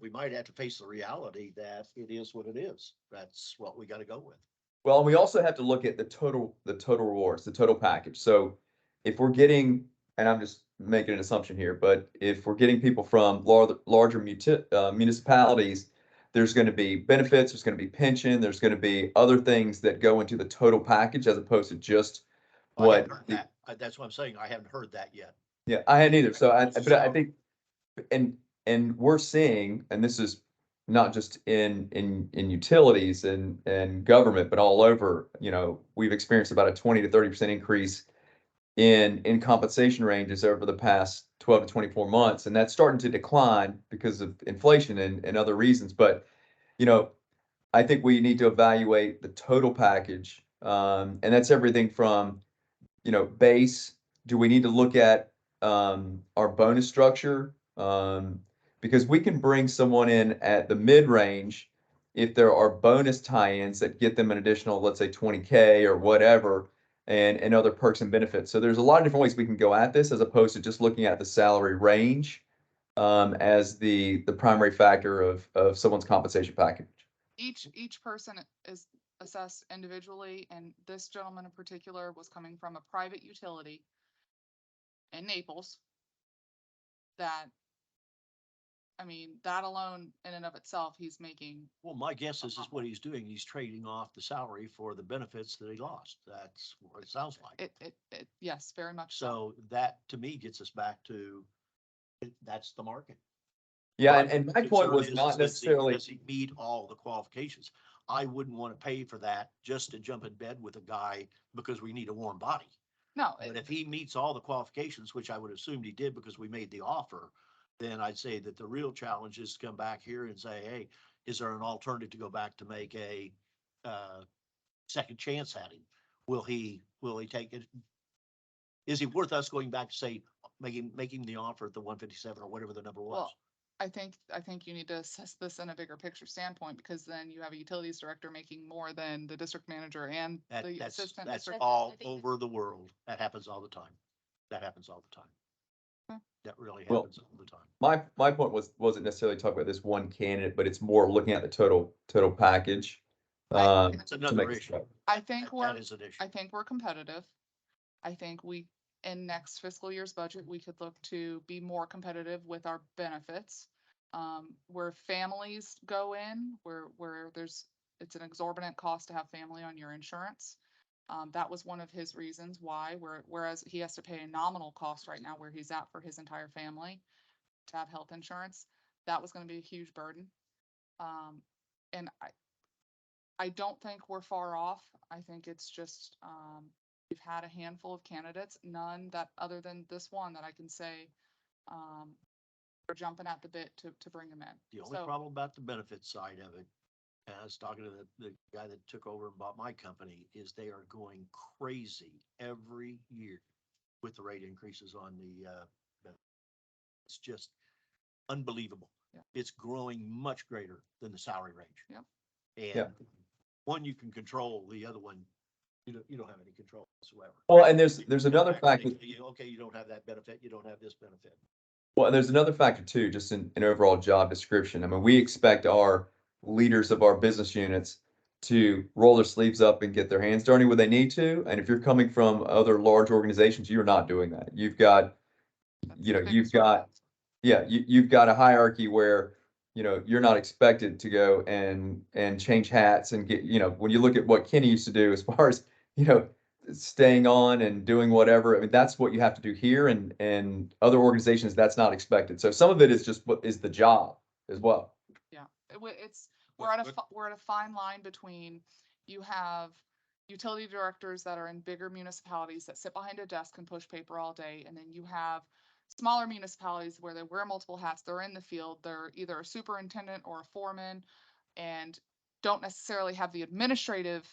We might have to face the reality that it is what it is. That's what we gotta go with. well, we also have to look at the total rewards, the total package. So if we're getting, and I'm just making an assumption here, but if we're getting people from larger municipalities, there's going to be benefits, there's going to be pension, there's going to be other things that go into the total package as opposed to just I what. haven't heard that. That's what I'm saying. I haven't heard that yet. Yeah, I hadn't either. So but I think, and we're seeing, and this is not just in utilities and government, but all over, we've experienced about a 20 to 30% increase in compensation ranges over the past 12 to 24 months. And that's starting to decline because of inflation and other reasons. But, I think we need to evaluate the total package. And that's everything from, base. Do we need to look at our bonus structure? Because we can bring someone in at the mid-range if there are bonus tie-ins that get them an additional, let's say 20K or whatever, and other perks and benefits. So there's a lot of different ways we can go at this as opposed to just looking at the salary range as the primary factor of someone's compensation package. Each person is assessed individually, and this gentleman in particular was coming from a private utility in Naples. That, I mean, that alone in and of itself, he's making, Well, my guess is what he's doing. He's trading off the salary for the benefits that he lost. That's what it sounds like. yes, very much so. So that to me gets us back to, that's the market. Yeah, But and my the point concern was is, not necessarily. Does he meet all the qualifications? I wouldn't want to pay for that just to jump in bed with a guy because we need a warm body. No, But if he meets all the qualifications, which I would assume he did because we made the offer, then I'd say that the real challenge is to come back here and say, hey, is there an alternative to go back to make a second chance at him? Will he take it? Is he worth us going back to say, making the offer at the 157 or whatever the number was? well, I think you need to assess this in a bigger picture standpoint, because then you have a utilities director making more than the district manager and the assistant. That's district- all over the world. That happens all the time. That happens all the time. Okay. That really Well, happens all the time. My point wasn't necessarily talking about this one candidate, but it's more looking at the total package. That's To another make it issue. straight. I think That is an issue. I think we're competitive. I think in next fiscal year's budget, we could look to be more competitive with our benefits. Where families go in, where it's an exorbitant cost to have family on your insurance. That was one of his reasons why, whereas he has to pay a nominal cost right now where he's at for his entire family to have health insurance. That was gonna be a huge burden. And I don't think we're far off. I think it's just, we've had a handful of candidates, none that, other than this one, that I can say, are jumping at the bit to bring them in. The only So, problem about the benefit side of it, and I was talking to the guy that took over and bought my company, is they are going crazy every year with the rate increases on it's just unbelievable. Yeah. It's growing much greater than the salary range. Yep. Yeah. And one you can control, the other one, you don't have any control whatsoever. Well, and there's another Back and factor. say, okay, you don't have that benefit, you don't have this benefit. Well, and there's another factor too, just in an overall job description. I mean, we expect our leaders of our business units to roll their sleeves up and get their hands dirty where they need to. And if you're coming from other large organizations, you're not doing that. You've got, That's you the know, you've biggest got, difference. yeah, you've got a hierarchy where, you know, you're not expected to go and change hats and get, you know, when you look at what Kenny used to do as far as, you know, staying on and doing whatever. I mean, that's what you have to do here and other organizations, that's not expected. So some of it is just what is the job as well. Yeah, it's, But- we're at a fine line between, you have utility directors that are in bigger municipalities that sit behind a desk and push paper all day, and then you have smaller municipalities where they wear multiple hats, they're in the field, they're either a superintendent or a foreman, and don't necessarily have the administrative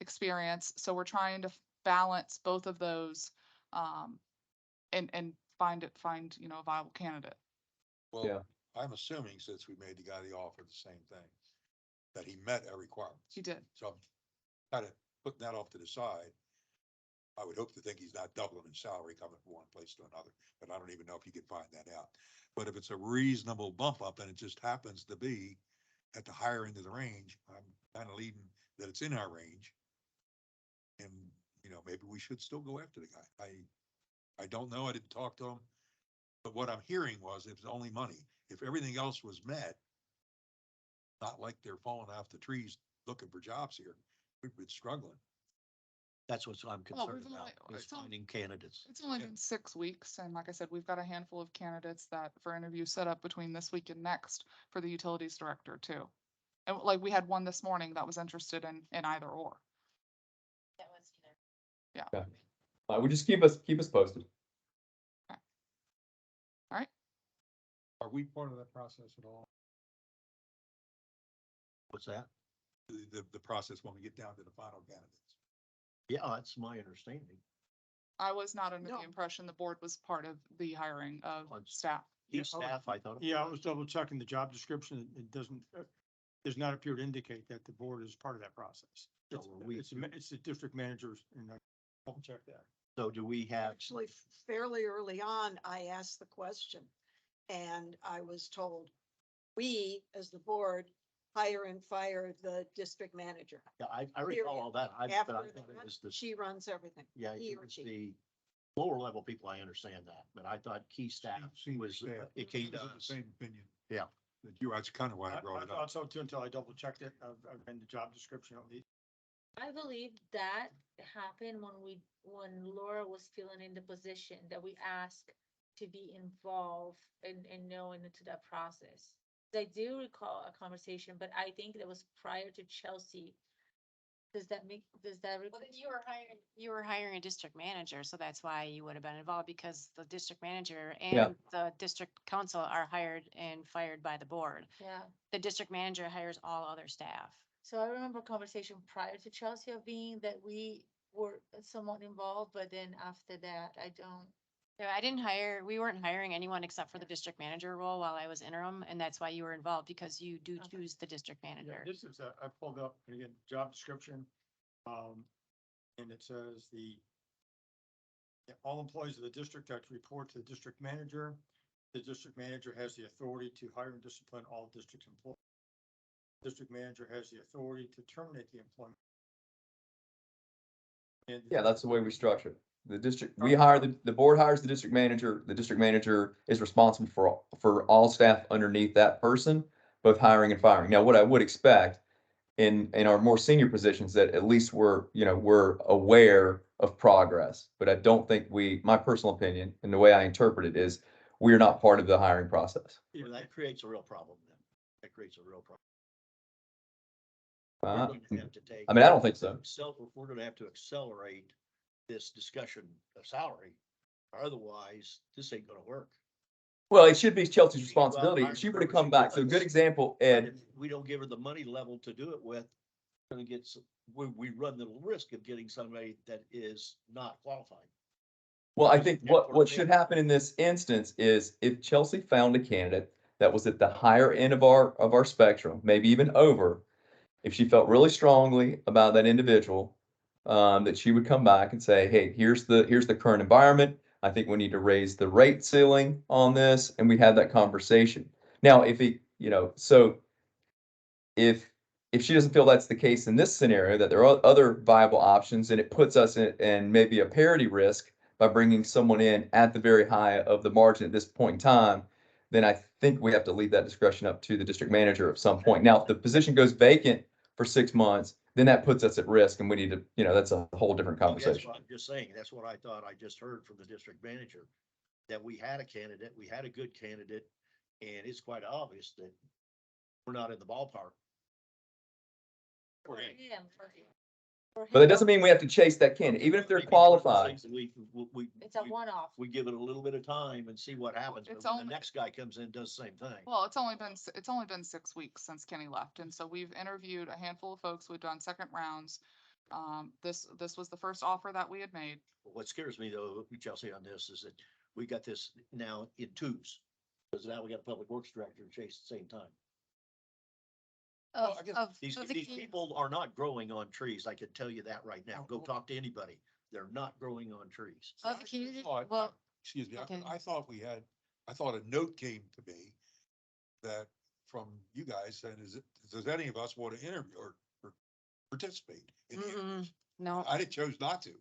experience, so we're trying to balance both of those, and find, you know, a viable candidate. Well, Yeah. I'm assuming since we made the guy the offer the same thing, that he met our requirements. He did. So I'm kind of putting that off to the side. I would hope to think he's not doubling in salary coming from one place to another, but I don't even know if you can find that out. But if it's a reasonable bump up and it just happens to be at the higher end of the range, I'm kind of leading that it's in our range. And, you know, maybe we should still go after the guy. I don't know. I didn't talk to him. But what I'm hearing was it was only money. If everything else was met, not like they're falling off the trees looking for jobs here. We've been struggling. That's what I'm Well, concerned we've about, only- is it's only- finding candidates. It's only Yeah. been 6 weeks, and like I said, we've got a handful of candidates that for interview set up between this week and next for the utilities director too. And like, we had one this morning that was interested in either or. That was either. Would just keep us posted. All right, Are we part of that process at all? What's that? The process when we get down to the final candidates? Yeah, that's my understanding. I was not under No. the impression the board was part of the hiring of On staff. Yeah, Key staff, I thought. Yeah, I was double checking the job description. It doesn't, does not appear to indicate that the board is part of that process. So It's, are we- it's the district managers and I double check that. So do we have, Actually, fairly early on, I asked the question and I was told, we, as the board, hire and fire the district manager. yeah, I recall all that. But After I thought it that, was the, she runs everything. yeah, he it or was she. the lower level people, I understand that, but I thought key staff Senior was, staff. it came to I was of us. the same opinion. Yeah. That you, that's kind of why I I brought it thought up. so too until I double checked it. I've read the job description at least. I believe that happened when Laura was filling in the position that we asked to be involved and know into that process. I do recall a conversation, but I think that was prior to Chelsea. Does that? Well, then you were hiring a district manager, so that's why you would have been involved, because the district manager Yeah. and the district council are hired and fired by the board. Yeah, The district manager hires all other staff. so I remember a conversation prior to Chelsea of being that we were somewhat involved, but then after that, I don't. No, we weren't hiring anyone except for the district manager role while I was interim, and that's why you were involved, because you do Okay. choose the district Yeah, manager. this is, I pulled up, and again, job description. And it says all employees of the district have to report to the district manager. The district manager has the authority to hire and discipline all district employees. District manager has the authority to terminate the employment. And Yeah, that's the way we structure it. The district, we hire the board hires the district manager is responsible for all staff underneath that person, both hiring and firing. Now, what I would expect in our more senior positions that at least we're aware of progress, but I don't think my personal opinion and the way I interpret it is we are not part of the hiring process. Well, that creates a real problem then. That creates a real problem. Uh, We're gonna have to take- I mean, I don't think so. If we're gonna have to accelerate this discussion of salary, or otherwise this ain't gonna work. Well, it should be Chelsea's Well, responsibility. I If she were to remember come she back, so a was. good example, But Ed, if we don't give her the money level to do it with, gonna get, we run the risk of getting somebody that is not qualified. well, I think Therefore, what should happen in this instance is if Chelsea found a candidate that was at the higher end of our spectrum, maybe even over, if she felt really strongly about that individual, that she would come back and say, hey, here's the current environment. I think we need to raise the rate ceiling on this, and we had that conversation. Now, if it, so if she doesn't feel that's the case in this scenario, that there are other viable options, and it puts us in maybe a parity risk by bringing someone in at the very high of the margin at this point in time, then I think we have to leave that discretion up to the district manager at some point. Now, if the position goes vacant for 6 months, then that puts us at risk, and we need to, that's a whole different That's conversation. what I'm just saying. That's what I thought I just heard from the district manager, that we had a candidate, we had a good candidate, and it's quite obvious that we're not in the ballpark. But it doesn't mean we have to chase that candidate, even if they're Maybe one of those qualified. things that we. It's a one-off. We give it a little bit of time and see what happens. It's But when the only- next guy comes in, and does the same thing. Well, it's only been 6 weeks since Kenny left, and so we've interviewed a handful of folks. We've done second rounds. This was the first offer that we had made. What scares me though, Chelsea, on this is that we got this now in twos. Because now we got a public works director and Chase at the same time. Well, I guess These people are not growing on trees. I can tell you that right now. Go talk to anybody. They're not growing on trees. Of the community, thought- well, Excuse me, Okay. I thought I thought a note came to me that from you guys saying, does any of us want to interview or participate in the interviews? no, I chose not to.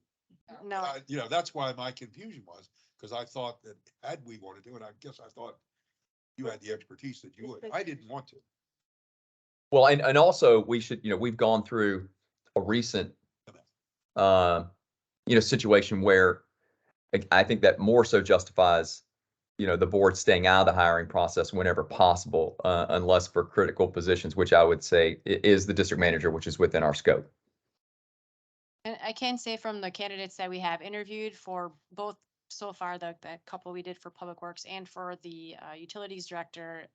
no. That's why my confusion was, because I thought that had we wanted to, and I guess I thought you had the expertise that you would. I didn't want to. Well, and also we should, we've gone through a recent, situation where I think that more so justifies, the board staying out of the hiring process whenever possible, unless for critical positions, which I would say is the district manager, which is within our scope. And I can say from the candidates that we have interviewed for both so far, the couple we did for Public Works and for the Utilities Director,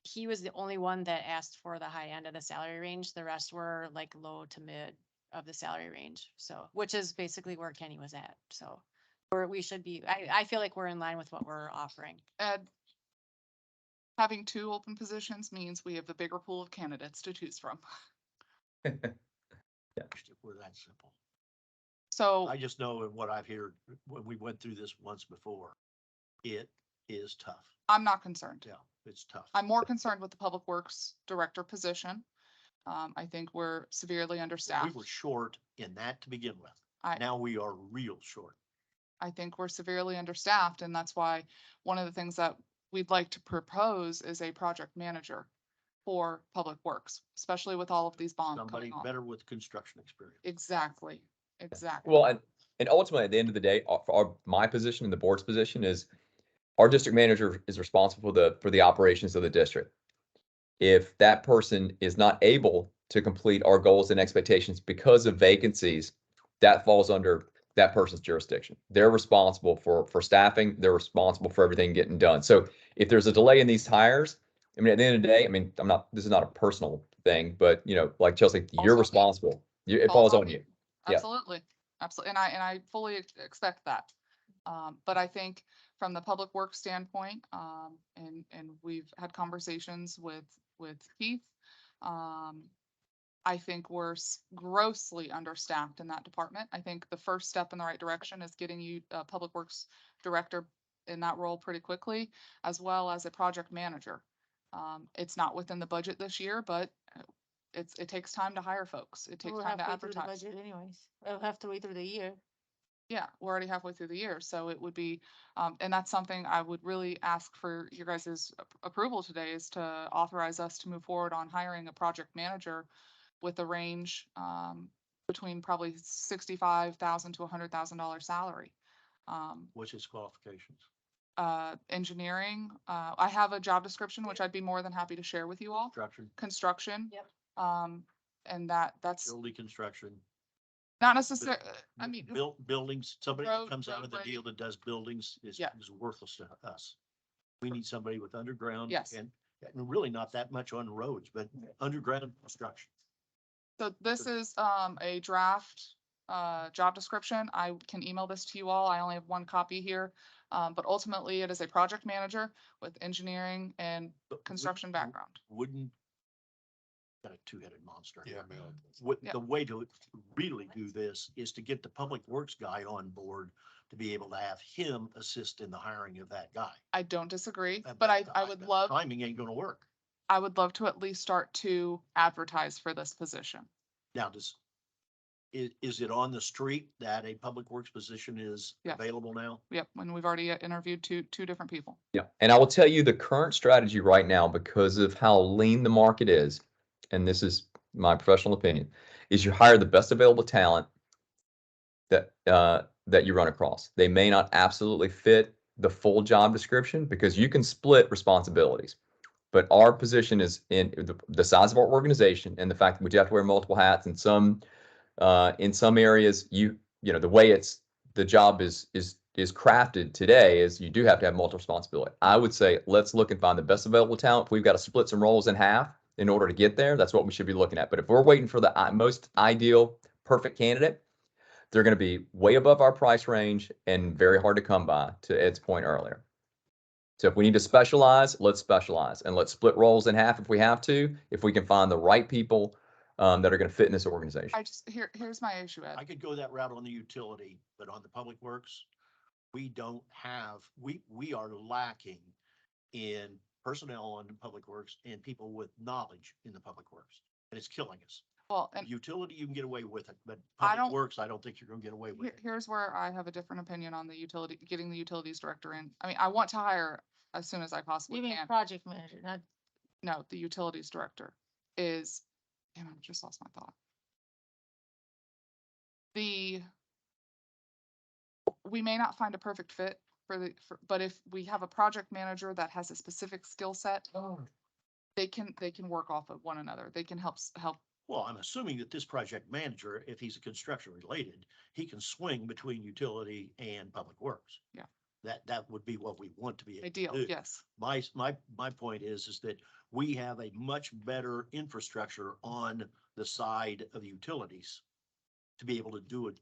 he was the only one that asked for the high end of the salary range. The rest were like low to mid of the salary range. So, which is basically where Kenny was at. So we should be, I feel like we're in line with what we're offering. Ed, having 2 open positions means we have a bigger pool of candidates to choose from. We're that simple. So I just know in what I've heard when we went through this once before, it is tough. I'm not concerned. Yeah, it's tough. I'm more concerned with the Public Works Director position. I think we're severely We understaffed. were short in that to begin with. I- Now we are real short. I think we're severely understaffed, and that's why one of the things that we'd like to propose is a project manager for Public Works, especially with all of these bonds Somebody coming on. better with construction experience. Exactly, exactly. Well, and ultimately, at the end of the day, my position and the board's position is our district manager is responsible for the operations of the district. If that person is not able to complete our goals and expectations because of vacancies, that falls under that person's jurisdiction. They're responsible for staffing. They're responsible for everything getting done. So if there's a delay in these hires, I mean, at the end of the day, this is not a personal thing, but like Chelsea, you're Also- responsible. It falls on you. Yeah. Absolutely, absolutely. And I fully expect that. But I think from the public works standpoint, and we've had conversations with Keith, I think we're grossly understaffed in that department. I think the first step in the right direction is getting you a public works director in that role pretty quickly, as well as a project manager. It's not within the budget this year, but it takes time to hire folks. It takes We're time to halfway through the advertise. budget anyways. We'll have to wait through the year. Yeah, we're already halfway through the year, so it would be, and that's something I would really ask for your guys' approval today, is to authorize us to move forward on hiring a project manager with a range, between probably $65,000 to $100,000 salary. What's his qualifications? Engineering, I have a job description, which I'd be more than happy to share with you all. Construction. Yep. And that's Building construction, not necessarily, I mean, buildings, somebody that road- comes out of the road deal that does buildings is Yeah. worthless to us. We need somebody with underground. Yes. And really not that much on roads, but underground construction. So this is a draft job description. I can email this to you all. I only have one copy here. But ultimately, it is a project manager with engineering and But construction background. Wouldn't. Got a two-headed monster. Yeah, man. Yeah. The way to really do this is to get the public works guy on board to be able to have him assist in the hiring of that guy. I don't disagree, Uh, but I would love, Timing ain't gonna work. I would love to at least start to advertise for this position. Now, is it on the street that a public works position is Yes. available now? Yep, when we've already interviewed two different people. Yeah, and I will tell you the current strategy right now, because of how lean the market is, and this is my professional opinion, is you hire the best available talent that you run across. They may not absolutely fit the full job description because you can split responsibilities. But our position is in the size of our organization and the fact that we do have to wear multiple hats in some areas, you know, the way the job is crafted today is you do have to have multiple responsibility. I would say, let's look and find the best available talent. If we've got to split some roles in half in order to get there, that's what we should be looking at. But if we're waiting for the most ideal, perfect candidate, they're going to be way above our price range and very hard to come by, to Ed's point earlier. So if we need to specialize, let's specialize and let's split roles in half if we have to, if we can find the right people that are going to fit in this organization. Here's my issue, Ed. I could go that route on the utility, but on the public works, we don't have, we are lacking in personnel on the public works and people with knowledge in the public works. And it's killing us. Well, and Utility, you can get away with it, but I public don't- works, I don't think you're gonna get away with it. here's where I have a different opinion on the utility, getting the utilities director in. I mean, I want to hire as soon as I possibly You mean can. project manager, not, No, the utilities director is, damn, I just lost my thought. We may not find a perfect fit but if we have a project manager that has a specific skill set, they can work off of one another. They can help. Well, I'm assuming that this project manager, if he's a construction related, he can swing between utility and public works. Yeah. That would be what we want to be able to Ideal, do. yes. My point is that we have a much better infrastructure on the side of utilities to be able to do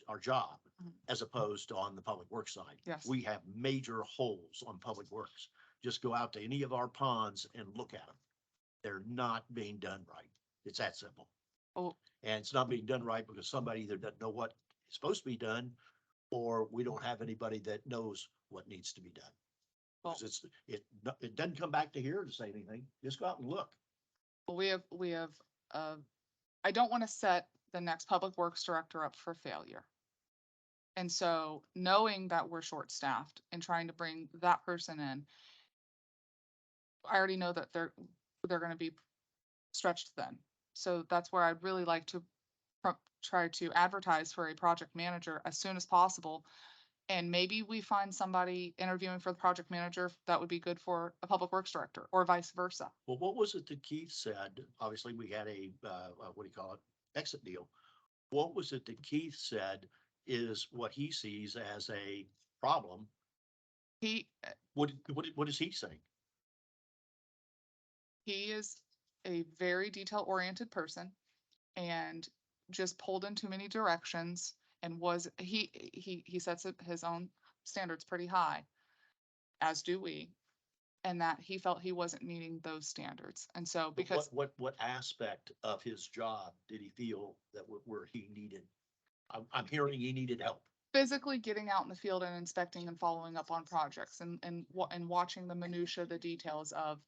our job, Mhm. as opposed to on the public works side. Yes. We have major holes on public works. Just go out to any of our ponds and look at them. They're not being done right. It's that simple. Oh. And it's not being done right because somebody either doesn't know what is supposed to be done, or we don't have anybody that knows what needs to be done. Well, Because it doesn't come back to here to say anything. Just go out and look. well, we have, I don't want to set the next public works director up for failure. And so knowing that we're short-staffed and trying to bring that person in, I already know that they're going to be stretched thin. So that's where I'd really like to try to advertise for a project manager as soon as possible. And maybe we find somebody interviewing for the project manager that would be good for a public works director, or vice versa. Well, what was it that Keith said? Obviously, we had what do you call it? Exit deal. What was it that Keith said is what he sees as a problem? What is he saying? He is a very detail-oriented person and just pulled in too many directions and he sets his own standards pretty high, as do we, and that he felt he wasn't meeting those standards. And so But because what aspect of his job did he feel that where he needed? I'm hearing he needed help. physically getting out in the field and inspecting and following up on projects and watching the minutia, the details of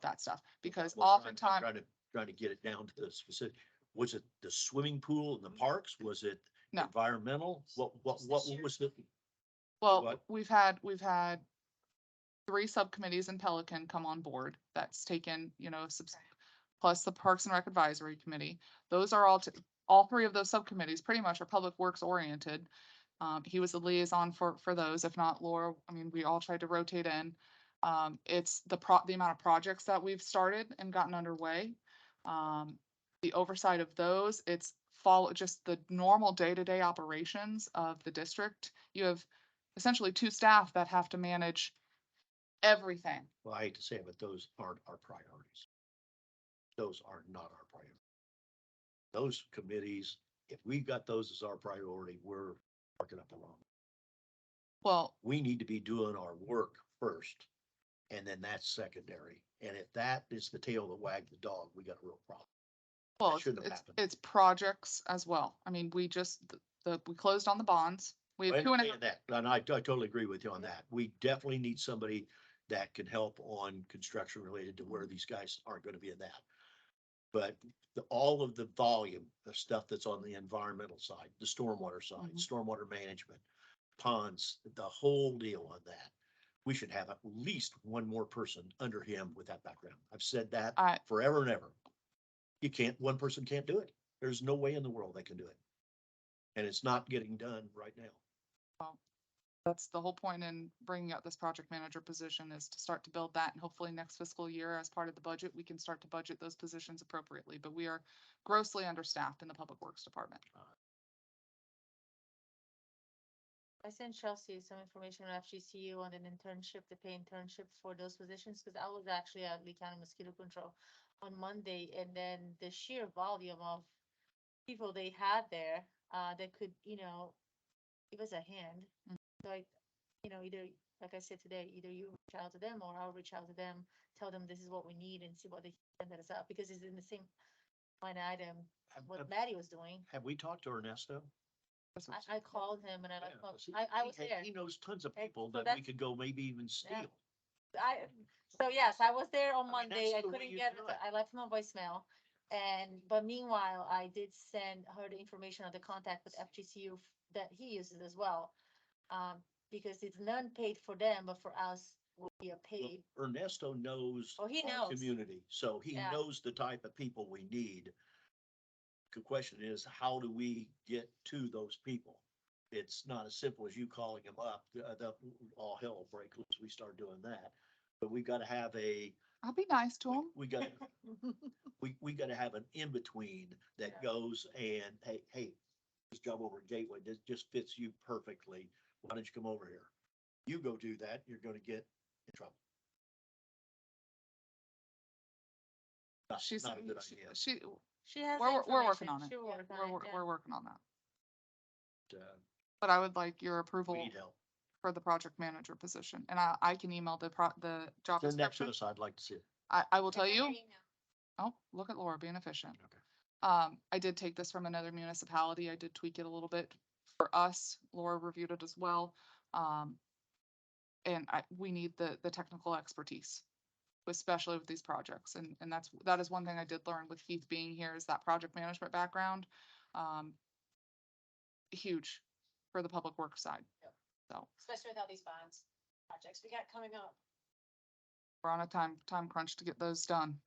that stuff, because Well, oftentimes. Trying to get it down to the specific, was it the swimming pool in the parks? Was it No. environmental? What was the? Well, What? we've had 3 subcommittees in Pelican come on board. That's taken, plus the Parks and Rec Advisory Committee. Those are all 3 of those subcommittees pretty much are public works oriented. He was the liaison for those, if not Laura. I mean, we all tried to rotate in. It's the amount of projects that we've started and gotten underway. The oversight of those, it's just the normal day-to-day operations of the district. You have essentially 2 staff that have to manage everything. Well, I hate to say it, but those aren't our priorities. Those are not our priorities. Those committees, if we've got those as our priority, we're marking up along. Well, We need to be doing our work first, and then that's secondary. And if that is the tail that wagged the dog, we got a real problem. well, shouldn't have happened. it's projects as well. I mean, we just, we closed on the bonds. We I have 2.5. understand that, and I totally agree with you on that. We definitely need somebody that can help on construction related to where these guys aren't gonna be in that. But all of the volume of stuff that's on the environmental side, the stormwater side, Mhm. stormwater management, ponds, the whole deal on that. We should have at least one more person under him with that background. I've said that I- forever and ever. One person can't do it. There's no way in the world they can do it. And it's not getting done right now. That's the whole point in bringing up this project manager position, is to start to build that, and hopefully next fiscal year, as part of the budget, we can start to budget those positions appropriately, but we are grossly understaffed in the Public Works Department. I sent Chelsea some information on FGCU on an internship, the pay internships for those positions, because I was actually at Lee County Mosquito Control on Monday, and then the sheer volume of people they had there, that could, give us a hand. Mm. So either, like I said today, either you reach out to them or I'll reach out to them, tell them this is what we need and see what they can send us out, because it's in the same line item, what Maddie was doing. Have we talked to Ernesto? I called him and Yeah, well, 'cause he- I was there. He knows tons of Hey, people so that we that's- could go maybe even steal. So yes, I was there on I mean, Monday. that's I the way couldn't you get, do it. I left him a voicemail. But meanwhile, I did send her the information of the contact with FGCU that he uses as well. Because it's none paid for them, but for us, will be a paid. Ernesto knows Oh, he our knows. community, so he Yeah. knows the type of people we need. The question is, how do we get to those people? It's not as simple as you calling them up. All hell will break loose. We start doing that. But we gotta have I'll be nice to them. we gotta, we gotta have an in-between that Yeah. goes and, hey, this job over at Gateway, this just fits you perfectly. Why don't you come over here? You go do that, you're gonna get in trouble. She's, Not a good idea. She has. We're the working information. on it. She'll work on it, yeah. We're working on that. Uh, But I would like your We approval need help. for the project manager position, and I can email the job Send that to description. us. I'd like to see it. I will tell you. Oh, look at Laura being efficient. Okay. I did take this from another municipality. I did tweak it a little bit for us. Laura reviewed it as well. And we need the technical expertise, especially with these projects. And that is one thing I did learn with Keith being here, is that project management background. Huge for the public works side. Yep. So Especially with all these bonds projects we got coming up. we're on a time crunch to get those done.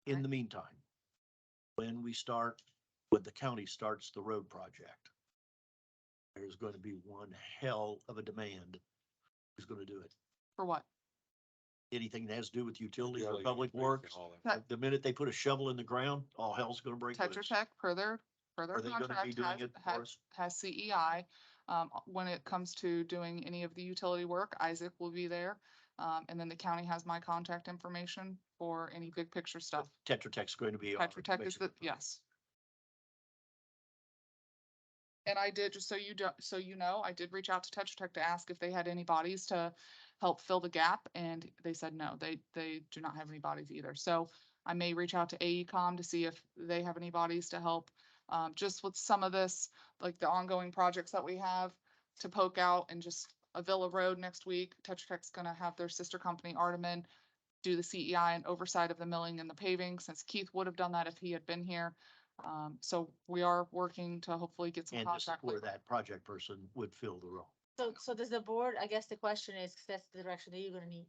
In the meantime, when the county starts the road project, there's going to be one hell of a demand. Who's going to do it? For what? Anything that has to do with utilities or Utility, public and works. all that. The minute they put a shovel in the ground, all hell's going to break Tetra loose. Tech, per their Are they gonna be contract, doing it for us? has CEI. When it comes to doing any of the utility work, Isaac will be there. And then the county has my contact information for any big picture stuff. Tetra Tech's going to be. our Tetra Tech is basic- yes. And I did, just so you know, I did reach out to Tetra Tech to ask if they had any bodies to help fill the gap, and they said no, they do not have any bodies either. So I may reach out to AECom to see if they have any bodies to help, just with some of this, like the ongoing projects that we have to poke out, and just a Villa Road next week. Tetra Tech's gonna have their sister company, Artemin, do the CEI and oversight of the milling and the paving, since Keith would have done that if he had been here. So we are working to hopefully get some And this is contract where labor. that project person would fill the role. So does the board, I guess the question is, 'cause that's the direction that you're gonna need.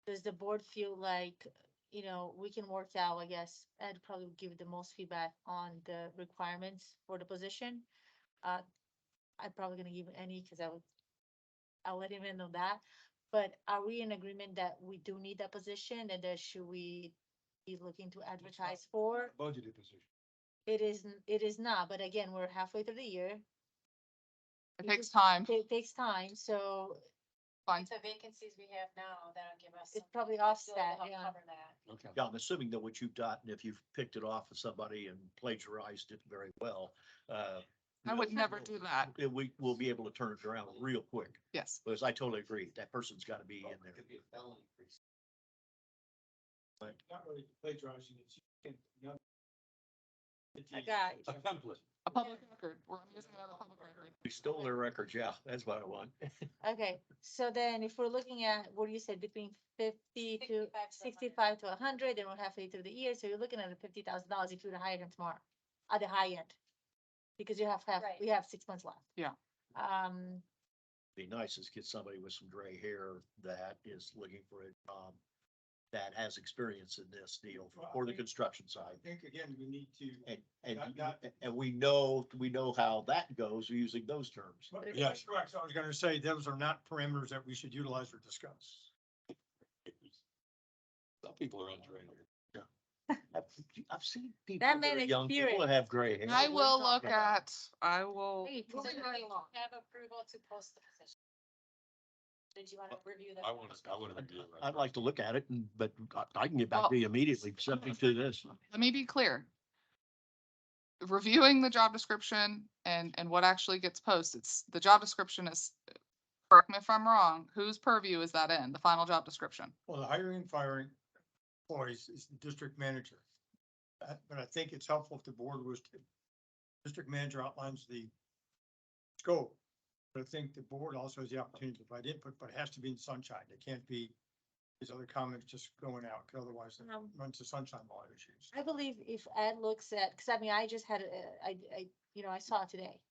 Does the board feel like, we can work out, I guess, Ed probably would give the most feedback on the requirements for the position. I'm probably gonna give any, cause I'll let him in on that. But are we in agreement that we do need that position, and that should we be looking to advertise for? Budgeted position. It is not, but again, we're halfway through the year. It takes time. It takes time, so Fine. The vacancies we have now, that'll give us. It's some probably flexibility to offset, help yeah. Cover that. Okay. Yeah, I'm assuming that what you've gotten, if you've picked it off of somebody and plagiarized it very well, I would never do that. we will be able to turn it around real quick. Yes. Because I totally agree. That person's got to be in there. Not really plagiarizing, it's. I got A template. A public record. We're using it on a public record. We stole their records. Yeah, that's what I want. Okay, so then if we're looking at, what you said, between 50 to 65 to 100, then we're halfway through the year, so you're looking at $50,000 if you were to hire him tomorrow, at the high end. Because you Right. we have 6 months left. Yeah. Be nice is get somebody with some gray hair that is looking for a job that has experience in this deal for the construction side. I think, again, we need to. And we know how that goes using those terms. Yes, correct. So I was gonna say, those are not parameters that we should utilize or discuss. Some people are untrained. I've seen people That that are man young people experienced. that have gray hair. I will look at, I will, Hey, So do we have approval to post the position? Did you want to review that? I want to review it. I'd like to look at it, but I can get back to you immediately, subject to this. let me be clear. Reviewing the job description and what actually gets posted, the job description is, correct me if I'm wrong, whose purview is that in, the final job description? Well, the hiring and firing employees is the district manager. But I think it's helpful if the board was to, district manager outlines the scope. But I think the board also has the opportunity to provide input, but it has to be in sunshine. It can't be these other comments just going out, 'cause otherwise it runs to sunshine law issues. I believe if Ed looks at, because I mean, I just had, I saw it today.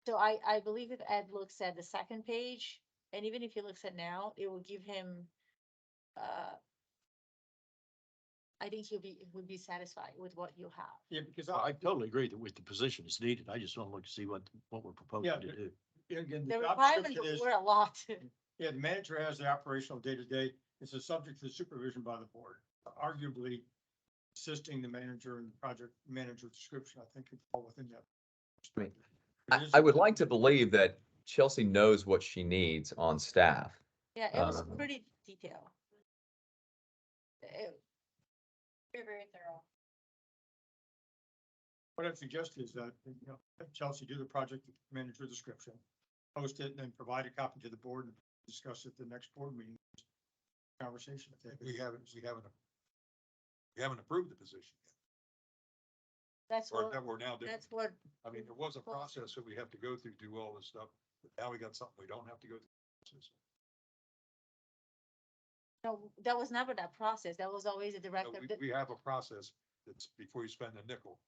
So I believe if Ed looks at the second page, and even if he looks at now, it will give him, I think would be satisfied with what you have. Yeah, because I totally agree that with the position is needed. I just want to look to see what we're proposing Yeah, to do. again, The the job requirements description is, were a lot. yeah, the manager has the operational day-to-day. It's a subject to supervision by the board. Arguably, assisting the manager and the project manager description, I think could fall within that. I mean, It is- I would like to believe that Chelsea knows what she needs on staff. Yeah, it was Um, pretty detailed. Very, very thorough. What I'd suggest is that, have Chelsea do the project manager description, post it, and then provide a copy to the board and discuss it at the next board meeting. Conversation. We haven't approved the position That's yet. Or what, that we're now doing. that's what, I mean, there was a process that we have to go through, do all this stuff, but now we got something we don't have to go through. no, that was never that process. That was always a So director. we have a process that's before you spend a nickel.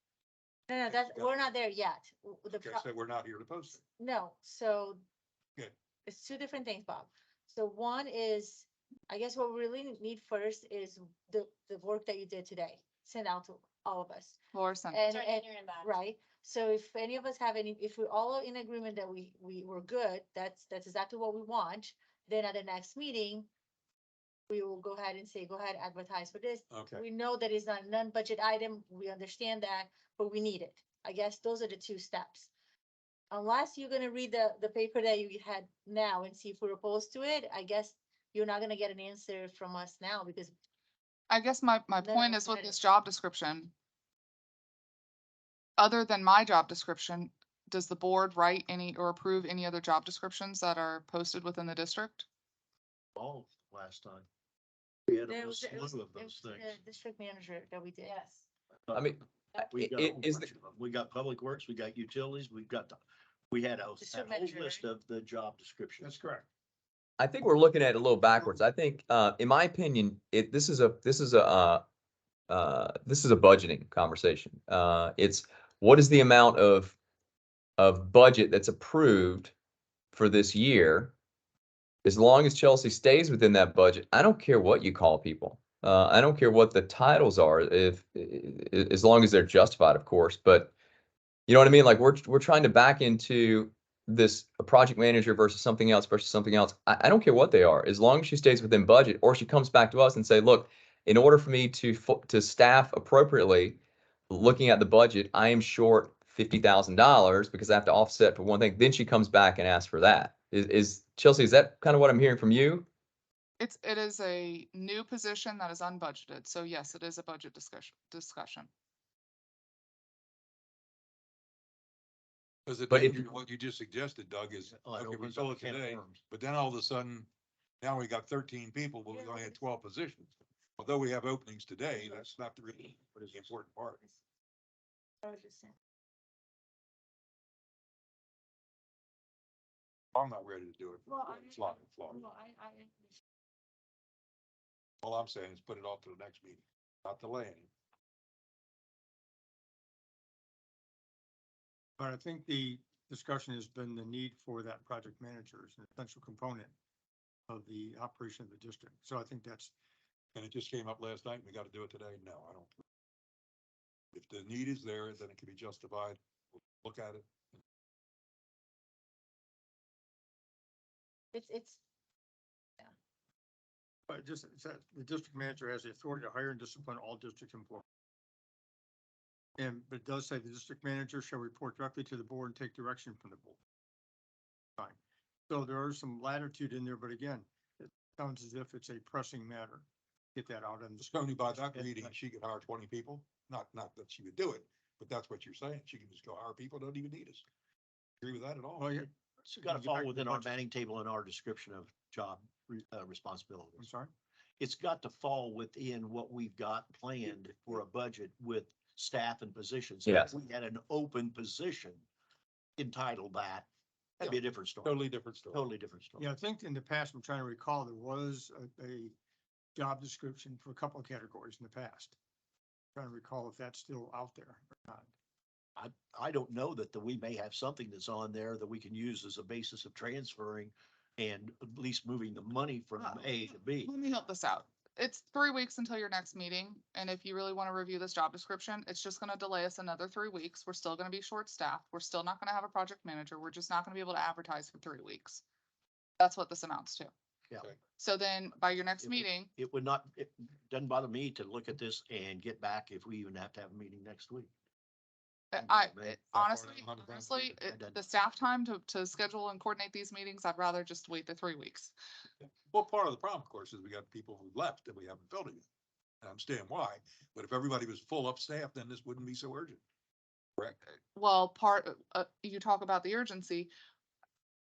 No, that's, we're not there yet. The Okay, pro- so we're not here to post it. No, so. Good. It's two different things, Bob. So one is, I guess what we really need first is the work that you did today, send out to all of us. Laura sent, And, Sorry, and, in your inbox. right, so if any of us have any, if we're all in agreement that we were good, that's exactly what we want. Then at the next meeting, we will go ahead and say, go ahead, advertise for this. Okay. We know that it's not a non-budget item, we understand that, but we need it. I guess those are the two steps. Unless you're gonna read the paper that you had now and see if we're opposed to it, I guess you're not gonna get an answer from us now because I guess my None of point us is with read this it. job description. Other than my job description, does the board write any or approve any other job descriptions that are posted within the district? All last time. We had a there whole was, it was, slew it of those was things. the district manager that we did. Yes. I mean, We got i- a whole is bunch of them. We got public works, we got utilities, we had a District whole manager, list of the job descriptions. That's correct. I think we're looking at it a little backwards. I think, in my opinion, this is a budgeting conversation. It's what is the amount of budget that's approved for this year? As long as Chelsea stays within that budget, I don't care what you call people. I don't care what the titles are, as long as they're justified, of course. But you know what I mean? Like we're trying to back into this a project manager versus something else. I don't care what they are, as long as she stays within budget, or she comes back to us and say, look, in order for me to staff appropriately, looking at the budget, I am short $50,000 because I have to offset for one thing. Then she comes back and asks for that. Is Chelsea, is that kind of what I'm hearing from you? It is a new position that is unbudgeted. So yes, it is a budget discussion. Because the But if danger, what you just suggested, Doug, is, Oh, it okay, we opens fill up it a can of today, worms. but then all of a sudden, now we got 13 people, but we only had 12 positions. Although we have openings today, that's not the really, what is the important part. I'm not ready to do it. Flop. All I'm saying is put it off to the next meeting, not delay it. But I think the discussion has been the need for that project manager as an essential component of the operation of the district. So I think that's, And it just came up last night, and we gotta do it today. No, I don't. If the need is there, then it can be justified. We'll look at it. It's, but just, it says the district manager has the authority to hire and discipline all district employees. And, but it does say the district manager shall report directly to the board and take direction from the board. Fine. So there is some latitude in there, but again, it sounds as if it's a pressing matter. Get that out and Just only by that reading, she could hire 20 people. Not that she would do it, but that's what you're saying. She can just go hire people, don't even need us. Agree with that at all? Well, yeah, It's gotta Get fall back to the within our budget. manning table and our description of job I'm responsibilities. sorry. It's got to fall within what we've got planned for a budget with staff and positions. If Yes. we had an open position entitled that, that'd be a different story. Totally different story. Totally different story. Yeah, I think in the past, I'm trying to recall, there was a job description for a couple of categories in the past. Trying to recall if that's still out there or not. I don't know that we may have something that's on there that we can use as a basis of transferring and at least moving the money from A to B. Let me help this out. It's 3 weeks until your next meeting, and if you really want to review this job description, it's just gonna delay us another 3 weeks. We're still gonna be short-staffed. We're still not gonna have a project manager. We're just not gonna be able to advertise for 3 weeks. That's what this amounts to. Yeah. Okay. So then by your next It would- meeting, It would not, it doesn't bother me to look at this and get back if we even have to have a meeting next week. honestly, part I'm the staff time to schedule and coordinate these meetings, I'd rather just wait the 3 weeks. Well, part of the problem, of course, is we got people who left and we haven't filled it yet. I understand why, but if everybody was full up staff, then this wouldn't be so urgent. Correct. Well, you talk about the urgency.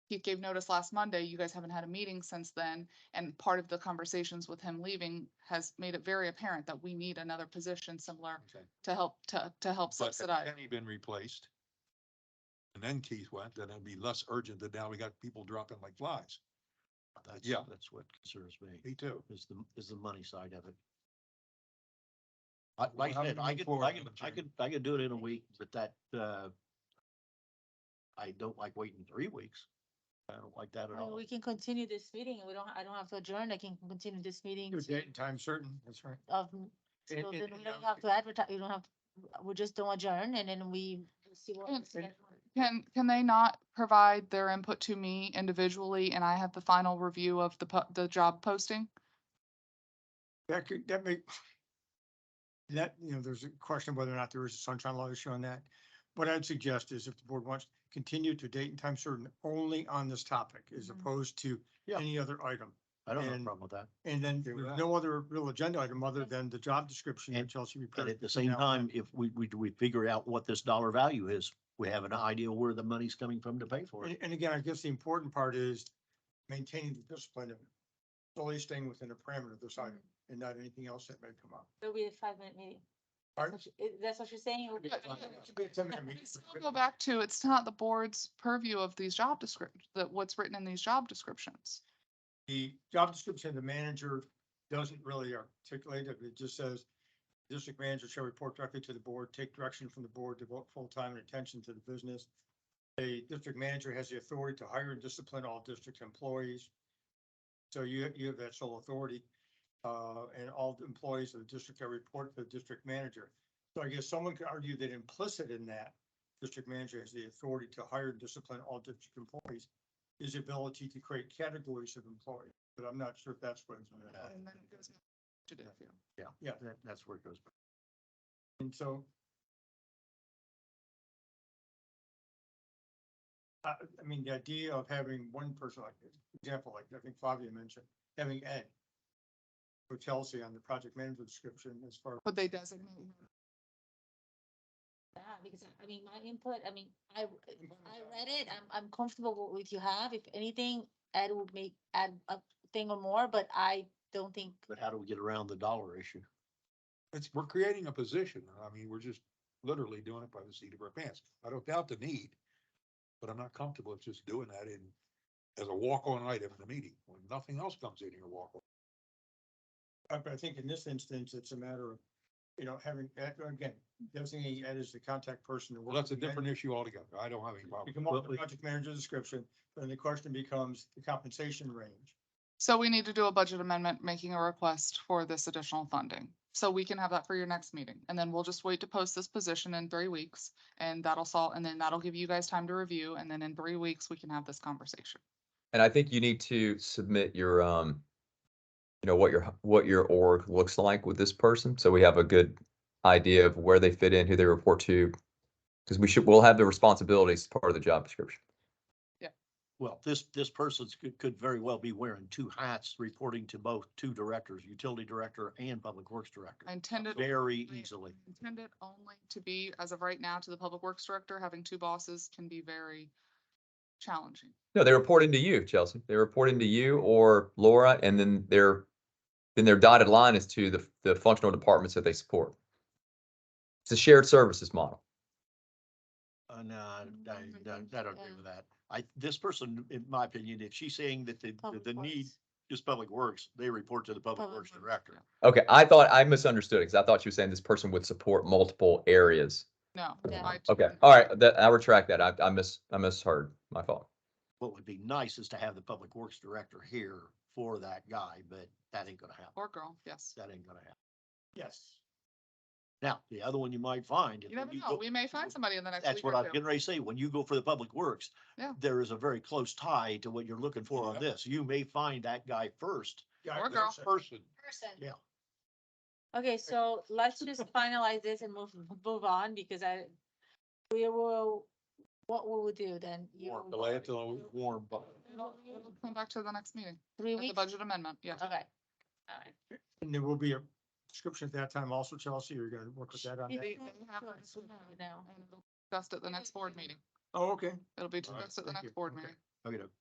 Keith gave notice last Monday. You guys haven't had a meeting since then. And part of the conversations with him leaving has made it very apparent that we need another position similar Okay. to help But subsidize. had Penny been replaced, and then Keith went, then it'd be less urgent than now we got people dropping like flies. Yeah. That's what concerns me, Me too. is the money side of it. Well, Like how I do said, we I move could, forward I on could, the I change? could, I could do it in a week, but that, I don't like waiting 3 weeks. I don't like that at all. we can continue this meeting. I don't have to adjourn. I can continue this meeting Do a date and time certain, that's right. of, And- so and- then we and don't I- have to advertise, we don't have, we just don't adjourn and then we see what. Can they not provide their input to me individually and I have the final review of the job posting? That may, that, there's a question whether or not there is a sunshine law issue on that. What I'd suggest is if the board wants to continue to date and time certain only on this topic as Mhm. opposed to Yeah. any other item. I don't have a and- problem with that. And then Agree with there's that. no other real agenda item other than the job description that And- Chelsea And prepared. at the same time, if we figure out what this dollar value is, we have an idea where the money's coming from to pay for it. And again, I guess the important part is maintaining the discipline of solely staying within the parameter of this item and not anything else that may come up. It'll be a 5-minute meeting. Pardon? That's what you're saying? It'll be- Yeah, It could be a 10-minute meeting. Still go back to, it's not the board's purview of these job descriptions, what's written in these job descriptions. The job description of the manager doesn't really articulate it. It just says, district manager shall report directly to the board, take direction from the board, devote full time and attention to the business. A district manager has the authority to hire and discipline all district employees. So you have that sole authority. And all the employees of the district are report to the district manager. So I guess someone could argue that implicit in that, district manager has the authority to hire and discipline all district employees, is the ability to create categories of employees, but I'm not sure if that's what it's. And then it goes back to the field. Yeah. That's where it goes. And so I mean, the idea of having one person, like, example, like I think Flavia mentioned, having Ed or Chelsea on the project manager description as far. Would they designate? that, because I mean, my input, I mean, I read it, I'm comfortable with you have, if anything, Ed would add a thing or more, but I don't think. But how do we get around the dollar issue? We're creating a position. I mean, we're just literally doing it by the seat of our pants. I don't doubt the need, but I'm not comfortable with just doing that as a walk-on item in the meeting, when nothing else comes in here walk-on. I think in this instance, it's a matter of, having, again, designating Ed as the contact person. to work Well, that's a with Ed. different issue altogether. I don't have any You problem. come up with the project manager description, then the question becomes the compensation range. So we need to do a budget amendment, making a request for this additional funding. So we can have that for your next meeting. And then we'll just wait to post this position in 3 weeks and that'll solve, and then that'll give you guys time to review. And then in 3 weeks, we can have this conversation. And I think you need to submit your, what your org looks like with this person. So we have a good idea of where they fit in, who they report to. Because we'll have the responsibilities as part of the job description. Well, this person's could very well be wearing two hats, reporting to both two directors, utility director and public works director. I intended. Very easily. Intended only to be, as of right now, to the public works director. Having two bosses can be very challenging. No, they report into you, Chelsea. They report into you or Laura, and then their dotted line is to the functional departments that they support. It's a shared services model. No, I don't agree with that. This person, in my opinion, if she's saying that the need Works. is public works, they report to the public Public works Works, director. Okay, I misunderstood it because I thought you were saying this person would support multiple areas. No. Yeah. Okay, all right, I retract that. I misheard. My fault. What would be nice is to have the public works director here for that guy, but that ain't gonna happen. Or girl, yes. That ain't gonna happen. Yes. Now, the other one you might find. You never know. We may find somebody in the next That's week what or I'm two. getting ready to say. When you go for the public works, Yeah. there is a very close tie to what you're looking for on this. You may find that guy first. Or girl. Person. Yeah. Okay, so let's just finalize this and move on, because what will we do then? Delay it till it's warm, but. It'll come back to the next meeting. 3 With the weeks? budget amendment, yes. Okay. All right. And there will be a description at that time also, Chelsea, or you're gonna work with that on that? They have Sure, it sure, now. and it'll be discussed at the next board meeting. Oh, okay. It'll be All right, discussed at the thank next you. board Okay. meeting. Okay.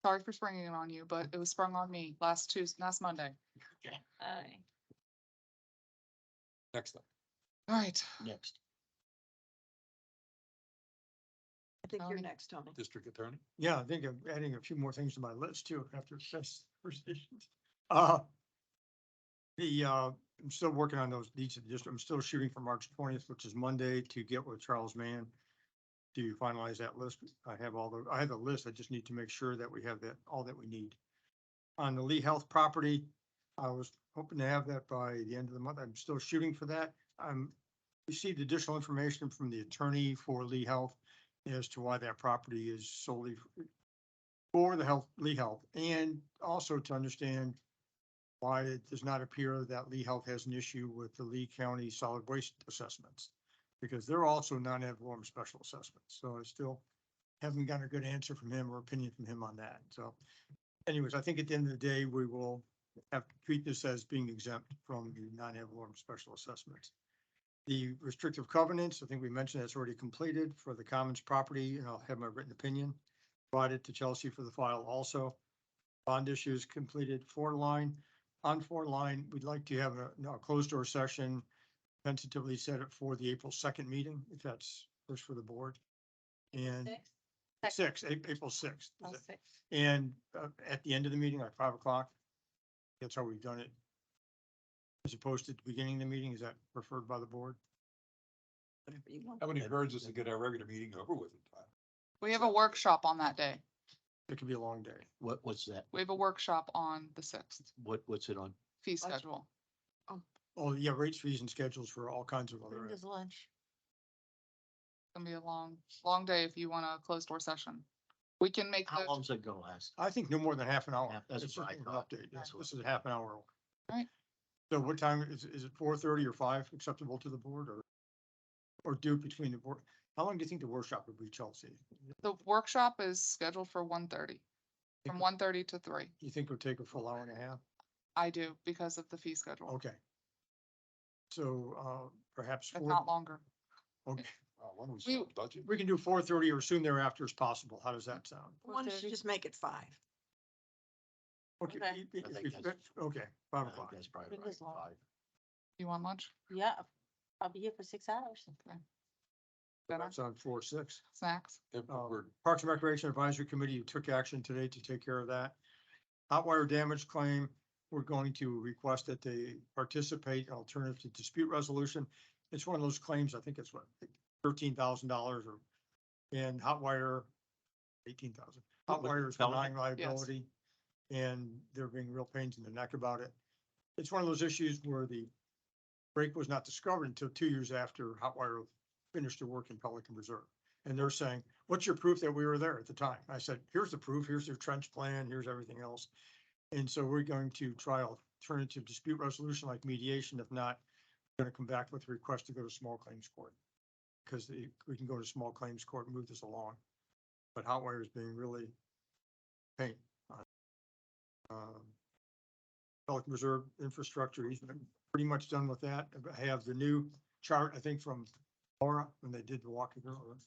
Sorry for springing it on you, but it was sprung on me last Monday. All right. Next time. All right. Next. I think you're Tony. next, Tony. District attorney. Yeah, I think I'm adding a few more things to my list too, after this conversation. I'm still working on those deeds of the district. I'm still shooting for March 20th, which is Monday, to get with Charles Mann to finalize that list. I have the list. I just need to make sure that we have all that we need. On the Lee Health property, I was hoping to have that by the end of the month. I'm still shooting for that. Received additional information from the attorney for Lee Health as to why that property is solely for the Lee Health, and also to understand why it does not appear that Lee Health has an issue with the Lee County solid waste assessments, because they're also non-ad valorem special assessments. So I still haven't gotten a good answer from him or opinion from him on that. So anyways, I think at the end of the day, we will have to treat this as being exempt from the non-ad valorem special assessments. The restrictive covenants, I think we mentioned that's already completed for the Commons property, and I'll have my written opinion provided to Chelsea for the file also. Bond issues completed. On 4 line, we'd like to have a closed door session, tentatively set it for the April 2nd meeting, if that's first for the board. And April 6th. Oh, 6. And at the end of the meeting, like 5 o'clock. That's how we've done it. As opposed to the beginning of the meeting, is that preferred by the board? Whatever you want. How many encourages us to get our regular meeting over with in time? We have a workshop on that day. It could be a long day. What's that? We have a workshop on the 6th, What's it on? fee schedule. Oh, yeah, rates, fees and schedules for all kinds of other. There's lunch. It's gonna be a long day if you want a closed door session. We can make How the, long's it gonna last? I think no more than half an hour. Yeah, that's It's what I just an thought. update. That's what- This is a half an hour. Right. So what time is it 4:30 or 5 acceptable to the board, or do it between the board? How long do you think the workshop would be, Chelsea? The workshop is scheduled for 1:30, from 1:30 to 3. You think it'll take a full hour and a half? I do because of the fee schedule, Okay. So, perhaps, if not longer. okay, When we We- start budget. we can do 4:30 or soon thereafter as possible. How does that sound? Why don't you just make it 5? Okay, Okay. I think that's- okay, I 5 think o'clock. that's probably Bring right, this long. 5. You want lunch? Yeah, I'll be here for 6 hours. Dinner? That's on 4/6. Snacks? If we're Parks and Recreation Advisory Committee took action today to take care of that. Hot wire damage claim, we're going to request that they participate in alternative to dispute resolution. It's one of those claims, I think it's what, $13,000 or, and hot wire, 18,000. Hot With wire is Pelican? denying liability, and they're being real pains in the neck about it. It's one of those issues where the break was not discovered until 2 years after hot wire finished their work in Pelican Reserve. And they're saying, what's your proof that we were there at the time? I said, here's the proof, here's their trench plan, here's everything else. And so we're going to try alternative dispute resolution like mediation. If not, we're gonna come back with a request to go to small claims court. Because we can go to small claims court and move this along. But hot wire is being really pain. Pelican Reserve infrastructure, he's been pretty much done with that. I have the new chart, I think, from Laura, when they did the walking through.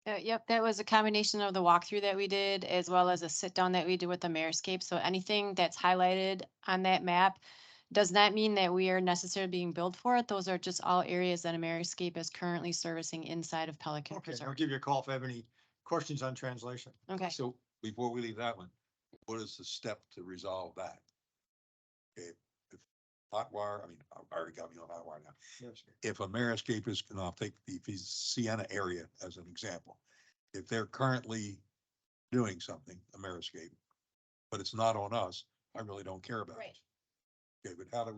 Yep, that was a combination of the walkthrough that we did as well as a sit down that we did with the Mayorscape. So anything that's highlighted on that map does not mean that we are necessarily being billed for it. Those are just all areas that Mayorscape is currently servicing inside of Pelican Okay, I'll Reserve. give you a call if I have any questions on translation. Okay. So before we leave that one, what is the step to resolve that? Okay, if hot wire, I mean, I already got me on hot wire now. Yes. If Ameriscape is, and I'll take the Sienna area as an example. If they're currently doing something, Ameriscape, but it's not on us, I really don't care about it. Okay, but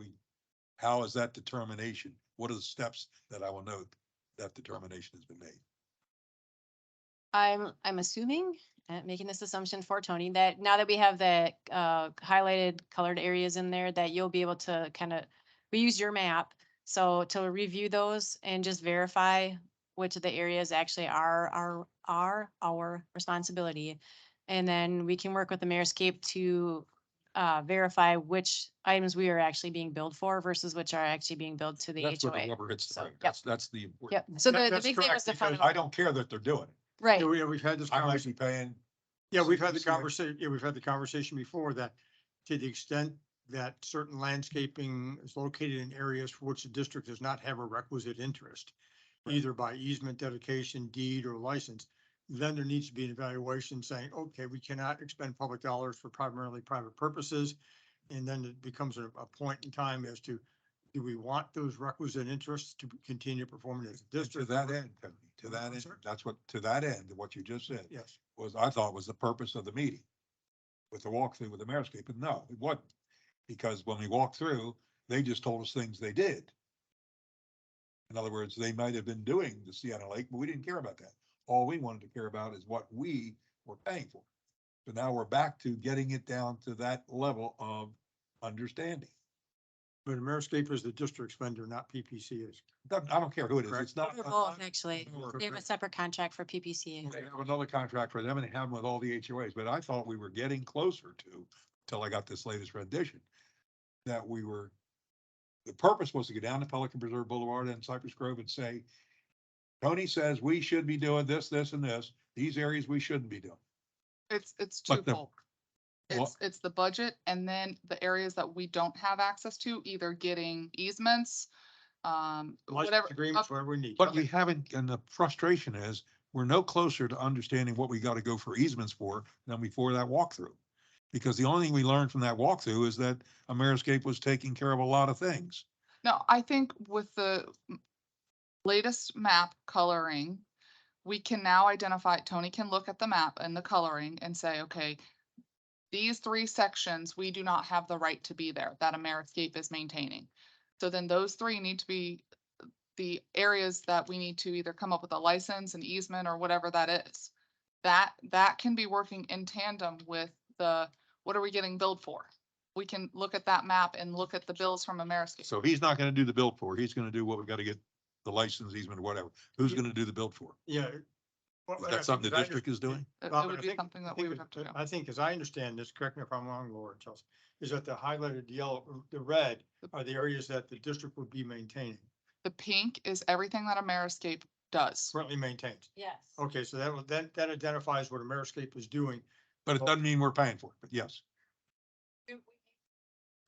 how is that determination? What are the steps that I will note that determination has been made? I'm assuming, making this assumption for Tony, that now that we have the highlighted colored areas in there, that you'll be able to we use your map. So to review those and just verify which of the areas actually are our responsibility. And then we can work with the Mayorscape to verify which items we are actually being billed for versus which are actually being billed to the That's where the HOA. rubber hits the So, road. yep. That's the important. Yep. So the That's big thing correct, was the because fundamental. I don't care that they're doing it. Right. Yeah, we've had this I might conversation. be paying. Yeah, we've had the CPC. conversation, we've had the conversation before that to the extent that certain landscaping is located in areas for which the district does not have a requisite interest, either by easement, dedication, deed, or license, then there needs to be an evaluation saying, okay, we cannot expend public dollars for primarily private purposes. And then it becomes a point in time as to, do we want those requisite interests to continue performing as a To district? that end, Tony, to that I'm end, sorry? that's what, to that end, what you just said Yes. was, I thought was the purpose of the meeting. With the walkthrough with the Mayorscape, but no, it wasn't. Because when we walked through, they just told us things they did. In other words, they might have been doing the Sienna Lake, but we didn't care about that. All we wanted to care about is what we were paying for. So now we're back to getting it down to that level of understanding. But Ameriscape is the district spender, not PPC is. I don't care who it is, it's not. They're both, actually. They have a separate contract for PPCA. They have another contract for them and they have them with all the HOAs, but I thought we were getting closer to, till I got this latest rendition. That we were, the purpose was to get down to Pelican Preserve Boulevard and Cypress Grove and say, Tony says we should be doing this, this, and this, these areas we shouldn't be doing. It's But the- twofold. It's the budget and then the areas that we don't have access to, either getting easements, whatever. License agreements, wherever we need. But we haven't, and the frustration is, we're no closer to understanding what we gotta go for easements for than before that walkthrough. Because the only thing we learned from that walkthrough is that Ameriscape was taking care of a lot of things. No, I think with the latest map coloring, we can now identify, Tony can look at the map and the coloring and say, okay, these 3 sections, we do not have the right to be there, that Ameriscape is maintaining. So then those 3 need to be the areas that we need to either come up with a license, an easement, or whatever that is. That can be working in tandem with what are we getting billed for? We can look at that map and look at the bills from Ameriscape. So he's not gonna do the bill for, he's gonna do what we gotta get the license easement or whatever, who's gonna do the build for? Yeah. Well, Is I that think something the as I district is doing? It Bob, it would I be think- something I that we think would it- have to do. I think, as I understand this, correct me if I'm wrong, Laura, Chelsea, is that the highlighted yellow, the red are the areas that the district would be maintaining, The pink is everything that Ameriscape does. currently maintains. Yes. Okay, so that identifies what Ameriscape is doing. But it doesn't mean we're paying for it, but yes,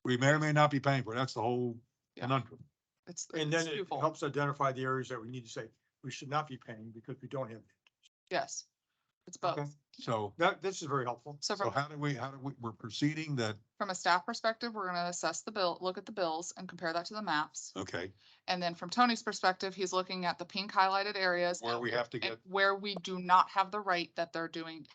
we may or may not be paying for it. That's the whole Yeah. conundrum. It's And it's then it twofold. helps identify the areas that we need to say, we should not be paying because we don't have. it. Yes, it's Okay. both. So, This is very helpful. So so from, we're proceeding that, from a staff perspective, we're gonna assess the bill, look at the bills and compare that to the maps. okay, And then from Tony's perspective, he's looking at the pink highlighted areas. where we have to and get, where we do not have the right that they're doing,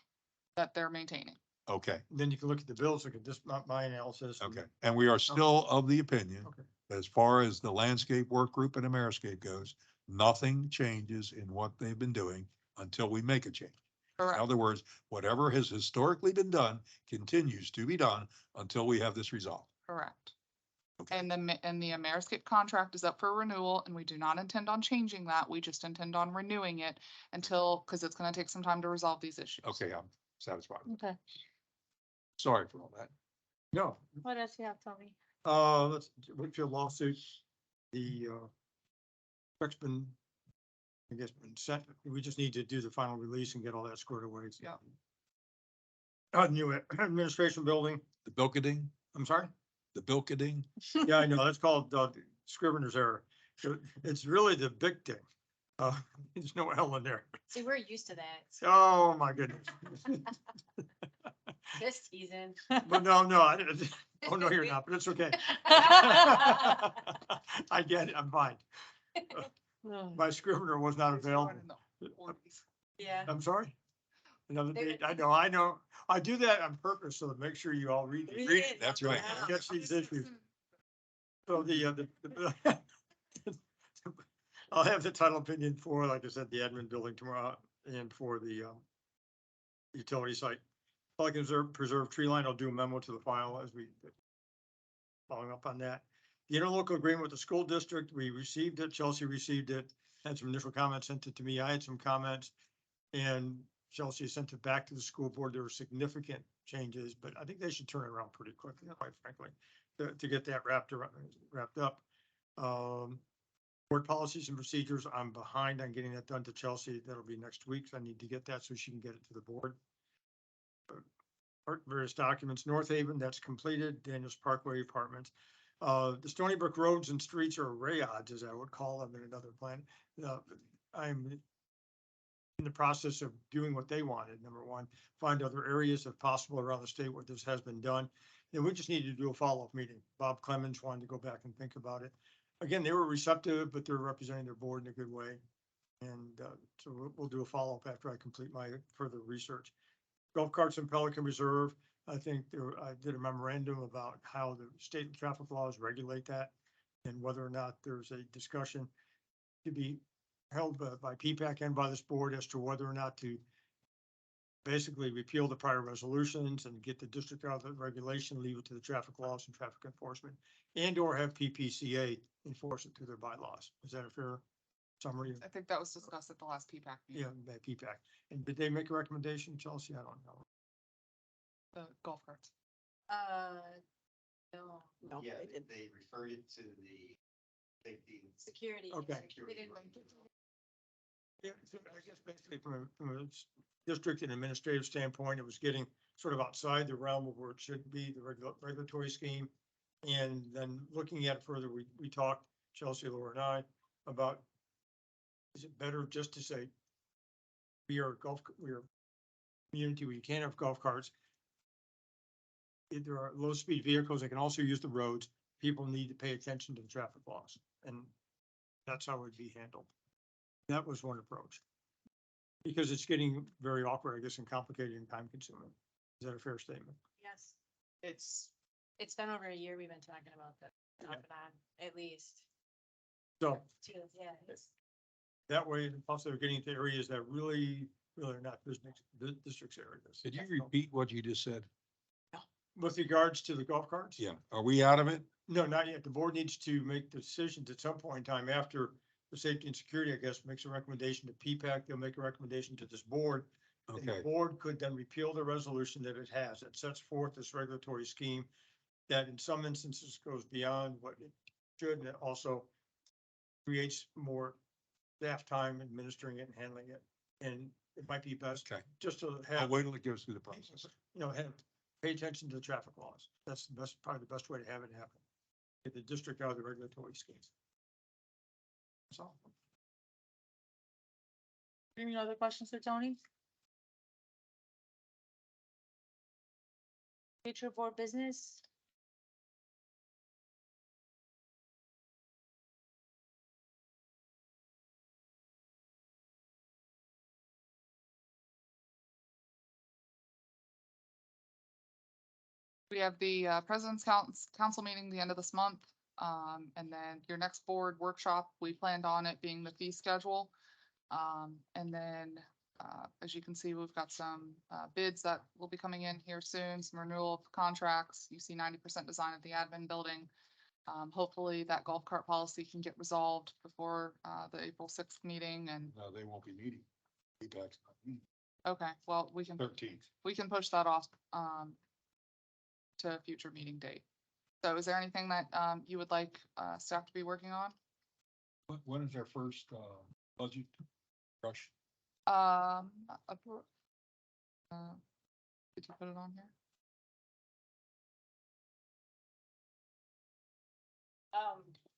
that they're maintaining. okay, Then you can look at the bills, look at this, my analysis. okay. And we are still of the opinion, Okay. as far as the landscape work group and Ameriscape goes, nothing changes in what they've been doing until we make a change. In Correct. other words, whatever has historically been done continues to be done until we have this resolved. Correct. Okay. And the Ameriscape contract is up for renewal and we do not intend on changing that. We just intend on renewing it until, because it's gonna take some time to resolve these issues. Okay, I'm satisfied. Okay. Sorry for all that. No, What else you have, Tommy? let's, Whitfield lawsuit, the, check's been, I guess, been sent, we just need to do the final release and get all that squared away. Yeah. New administration building, The Bilkeding, I'm sorry? the Bilkeding, Yeah, I know, that's called, Scrivener's error. It's really the big thing. There's no L in there. See, we're used to that. Oh, my goodness. This season. But no, I didn't. Oh, no, you're not, but it's okay. I get it, I'm fine. My Scrivener was not available. Yeah. I'm sorry? Another date, I know. I do that on purpose, so to make sure you all read it. Read it, that's right. Catch these issues. So I'll have the title opinion for, like I said, the admin building tomorrow and for the, utility site. Pelican Preserve tree line, I'll do a memo to the file as we, following up on that. The interlocal agreement with the school district, we received it, Chelsea received it, had some initial comments, sent it to me, I had some comments. And Chelsea sent it back to the school board, there were significant changes, but I think they should turn it around pretty quickly, quite frankly, to get that wrapped up. Board policies and procedures, I'm behind on getting that done to Chelsea, that'll be next week, so I need to get that so she can get it to the board. Various documents, North Haven, that's completed, Daniels Parkway Apartments. The Stony Brook roads and streets are rayons, as I would call them in another plan. I'm in the process of doing what they wanted. Number one, find other areas if possible around the state where this has been done. And we just need to do a follow-up meeting. Bob Clemens wanted to go back and think about it. Again, they were receptive, but they're representing their board in a good way. And so we'll do a follow-up after I complete my further research. Golf carts and Pelican Reserve, I think I did a memorandum about how the state traffic laws regulate that and whether or not there's a discussion to be held by PPAC and by this board as to whether or not to basically repeal the prior resolutions and get the district out of the regulation, leave it to the traffic laws and traffic enforcement, and or have PPCA enforce it through their bylaws. Is that a fair summary? I think that was discussed at the last PPAC meeting. Yeah, by PPAC. And did they make a recommendation, Chelsea? I don't know. The golf carts. No. No, Yeah, they didn't. they referred it to the safety. Security. Okay. They didn't- Yeah, so I guess basically from a district and administrative standpoint, it was getting sort of outside the realm of where it should be, the regulatory scheme. And then looking at it further, we talked, Chelsea, Laura and I, about, is it better just to say, we are a community where you can't have golf carts. If there are low-speed vehicles, they can also use the roads. People need to pay attention to the traffic laws, and that's how it would be handled. That was one approach. Because it's getting very awkward, I guess, and complicated and time consuming. Is that a fair statement? Yes. It's been over a year we've been talking about that, off and on, at least. So Yeah. that way, and plus they're getting to areas that really are not districts areas. Did you repeat what you just said? With regards to the golf carts? Yeah, are we out of it? No, not yet. The board needs to make decisions at some point in time after for Safety and Security, I guess, makes a recommendation to P-PAC, they'll make a recommendation to this board. And the Okay, board could then repeal the resolution that it has. It sets forth this regulatory scheme that in some instances goes beyond what it should, and it also creates more staff time administering it and handling it. And it might be best okay. just to I'll have, wait till it goes through the process. pay attention to the traffic laws. That's the best, probably the best way to have it happen. Get the district out of the regulatory schemes. That's all. Any other questions for Tony? Future board business? We have the President's Council meeting the end of this month. And then your next board workshop, we planned on it being the fee schedule. And then, as you can see, we've got some bids that will be coming in here soon, some renewal of contracts. You see 90% design of the admin building. Hopefully that golf cart policy can get resolved before the April 6th meeting and, No, they won't be meeting. Feedback's not meeting. okay, well, we can 13th. push that off to a future meeting date. So is there anything that you would like staff to be working on? When is our first, budget rush? Did you put it on here?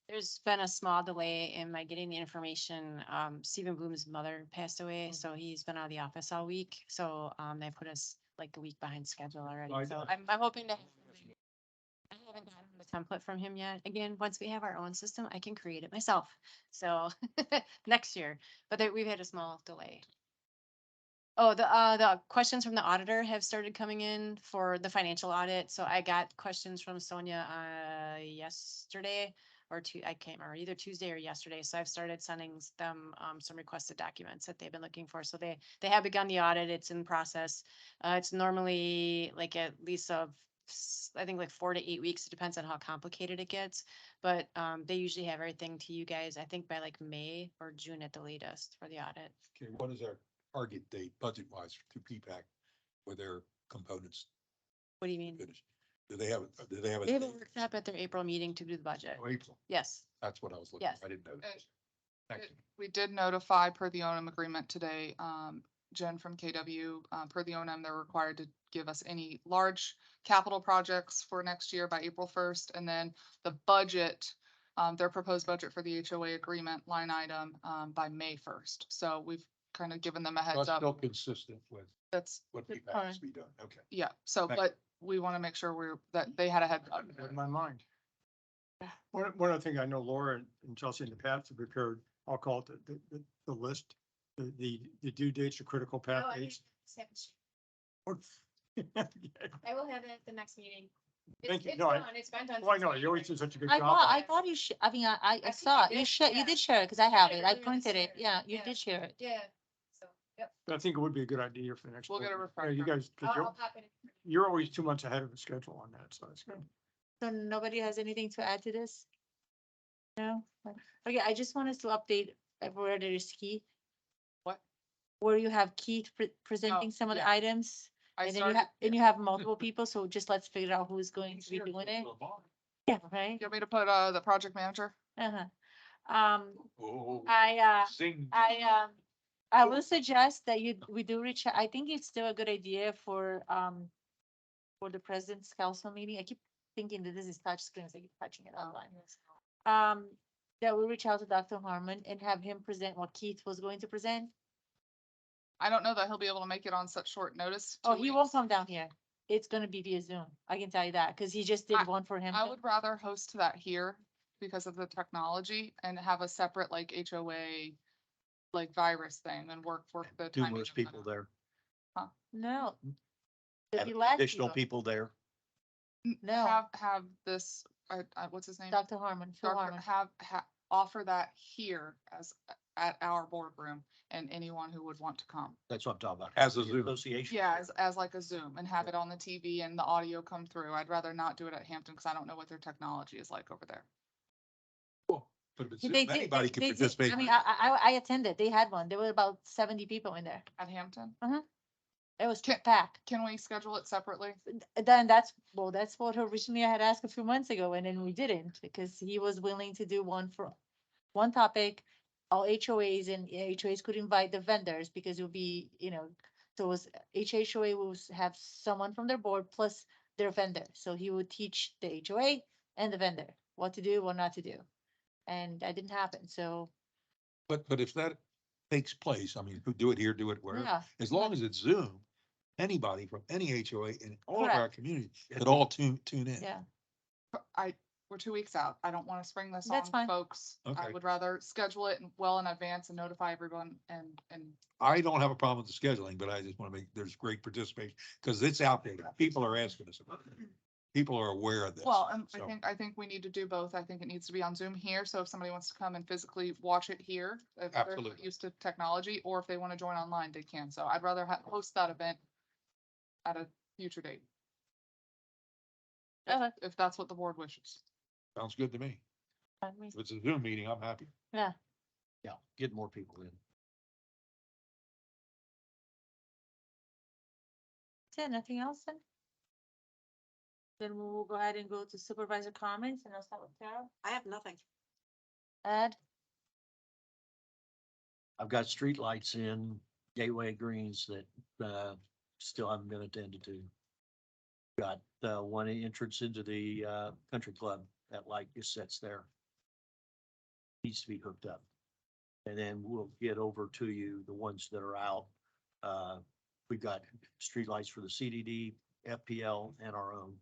There's been a small delay in my getting the information. Stephen Bloom's mother passed away, so he's been out of the office all week. So, they put us like a week behind schedule already. I- So I'm hoping to. I haven't gotten the template from him yet. Again, once we have our own system, I can create it myself. So next year, but we've had a small delay. Oh, the questions from the auditor have started coming in for the financial audit. So I got questions from Sonia, yesterday or I can't remember, either Tuesday or yesterday. So I've started sending them, some requested documents that they've been looking for. So they have begun the audit. It's in process. It's normally like at least I think like 4 to 8 weeks. It depends on how complicated it gets. But, they usually have everything to you guys, I think by like May or June at the latest for the audit. Okay, what is our target date budget wise to P-PAC for their components What do you mean? finished? Do they have a They have a date? workshop at their April meeting to do the budget. Oh, April. Yes. That's what I was looking. Yes. I didn't know. that. Thank you. We did notify per the O&M agreement today, Jen from KW, per the O&M, they're required to give us any large capital projects for next year by April 1st. And then the budget, their proposed budget for the HOA agreement line item, by May 1st. So we've kind of given them a heads That's up. still consistent with That's, what Good P-PAC has point. to be done. Okay. yeah, so, Thank but we want to make sure that they had a heads up. In my mind. One other thing, I know Laura and Chelsea in the past have prepared, I'll call it the list, the due dates, the critical path Oh, I dates. I will have it at the next meeting. Thank you. It's No, done. It's been done. Well, I since know, you always do January. such a good I job. thought, on I it. thought you I mean, I think saw, you you did, shared, you yeah. did share it, cause I have Yeah, it. I earlier this printed it. year. Yeah, you Yeah. did share it. Yeah, so, yep, But I think it would be a good idea for the next. We'll get a board. Yeah, you refresher. guys, 'cause I'll pop it. you're always 2 months ahead of the schedule on that, so that's good. So nobody has anything to add to this? No? Okay, I just want us to update where there is Keith. What? Where you have Keith presenting some of the yeah. items. I And then started, you have multiple people, so just let's figure out who's going to be doing it. Yeah, right? you want me to put, the project manager? Uh-huh. Oh, I I will suggest that we do reach, I think it's still a good idea for the president's council meeting. I keep thinking that this is touch screens, I keep touching it online. That we reach out to Dr. Harmon and have him present what Keith was going to present. I don't know that he'll be able to make it on such short notice. Oh, 2 he won't weeks. come down here. It's gonna be via Zoom. I can tell you that, cause he just did one for him. I would rather host that here because of the technology and have a separate like HOA, like virus thing and work the timing. Numerous of people that. there, No. There'll have be less additional people there. No, Have this, what's his name? Dr. Harmon, Phil Doctor, Harmon. offer that here at our boardroom and anyone who would want to come. That's what I'm talking about. As a The Zoom. Association. Yeah, as like a Zoom and have it on the TV and the audio come through. I'd rather not do it at Hampton because I don't know what their technology is like over there. But if it's They- Zoom, they- anybody they- can they- participate. I mean, I attended. They had one. There were about 70 people in there. At Hampton. It was Can- packed. Can we schedule it separately? Then that's what originally I had asked a few months ago, and then we didn't, because he was willing to do one for one topic. All HOAs, and HOAs could invite the vendors, because it would be, so it was, each HOA will have someone from their board plus their vendor. So he would teach the HOA and the vendor what to do, what not to do. And that didn't happen, so, But if that takes place, I mean, who do it here, do it wherever, yeah. as long as it's Zoom, anybody from any HOA in all of our Correct. communities could all tune in. Yeah, We're 2 weeks out. I don't want to spring this That's on fine. folks. I Okay. would rather schedule it well in advance and notify everyone and I don't have a problem with the scheduling, but I just want to make, there's great participation, because it's out there. People are asking us about it. People are aware of this. well, and so. I think we need to do both. I think it needs to be on Zoom here. So if somebody wants to come and physically watch it here, if they're not Absolutely. used to technology, or if they want to join online, they can. So I'd rather host that event at a future date. Okay. If that's what the board wishes. Sounds good to me. I mean, If it's a Zoom meeting, I'm happy. Yeah, get more people in. yeah, nothing else then? Then we'll go ahead and go to supervisor comments, and I'll start with Tara. I have nothing. Ed, I've got streetlights in Gateway Greens that, still haven't been attended to. Got, one entrance into the, country club, that light just sits there. Needs to be hooked up. And then we'll get over to you, the ones that are out. We've got streetlights for the CDD, FPL, and our own.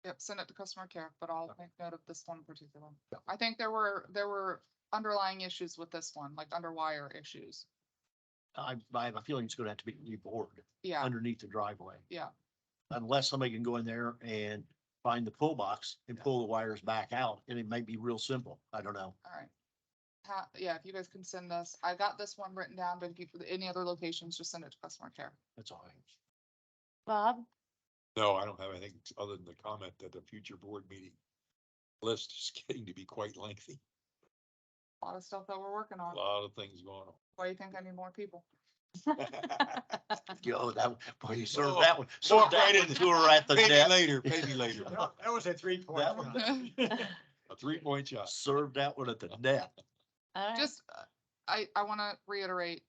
Yep, send it to customer care, but I'll make note of this one in particular. I think there were underlying issues with this one, like underwire issues. I have a feeling it's gonna have to be bored Yeah, underneath the driveway. yeah. Unless somebody can go in there and find the pull box and pull the wires back out, and it may be real simple. I don't know. All right. Yeah, if you guys can send us, I got this one written down, but if you, any other locations, just send it to customer care. That's all. Bob, No, I don't have anything other than the comment that the future board meeting list is getting to be quite lengthy. A lot of stuff that we're working A on. lot of things going Why do you think I need more people? on. Yo, that, boy, you served Oh, that one. walk Served that right one in. to her at the Pay me net. later, pay me later. That was a 3-point. That one- A 3-point shot. Served that one at the net. all right. Just, I want to reiterate,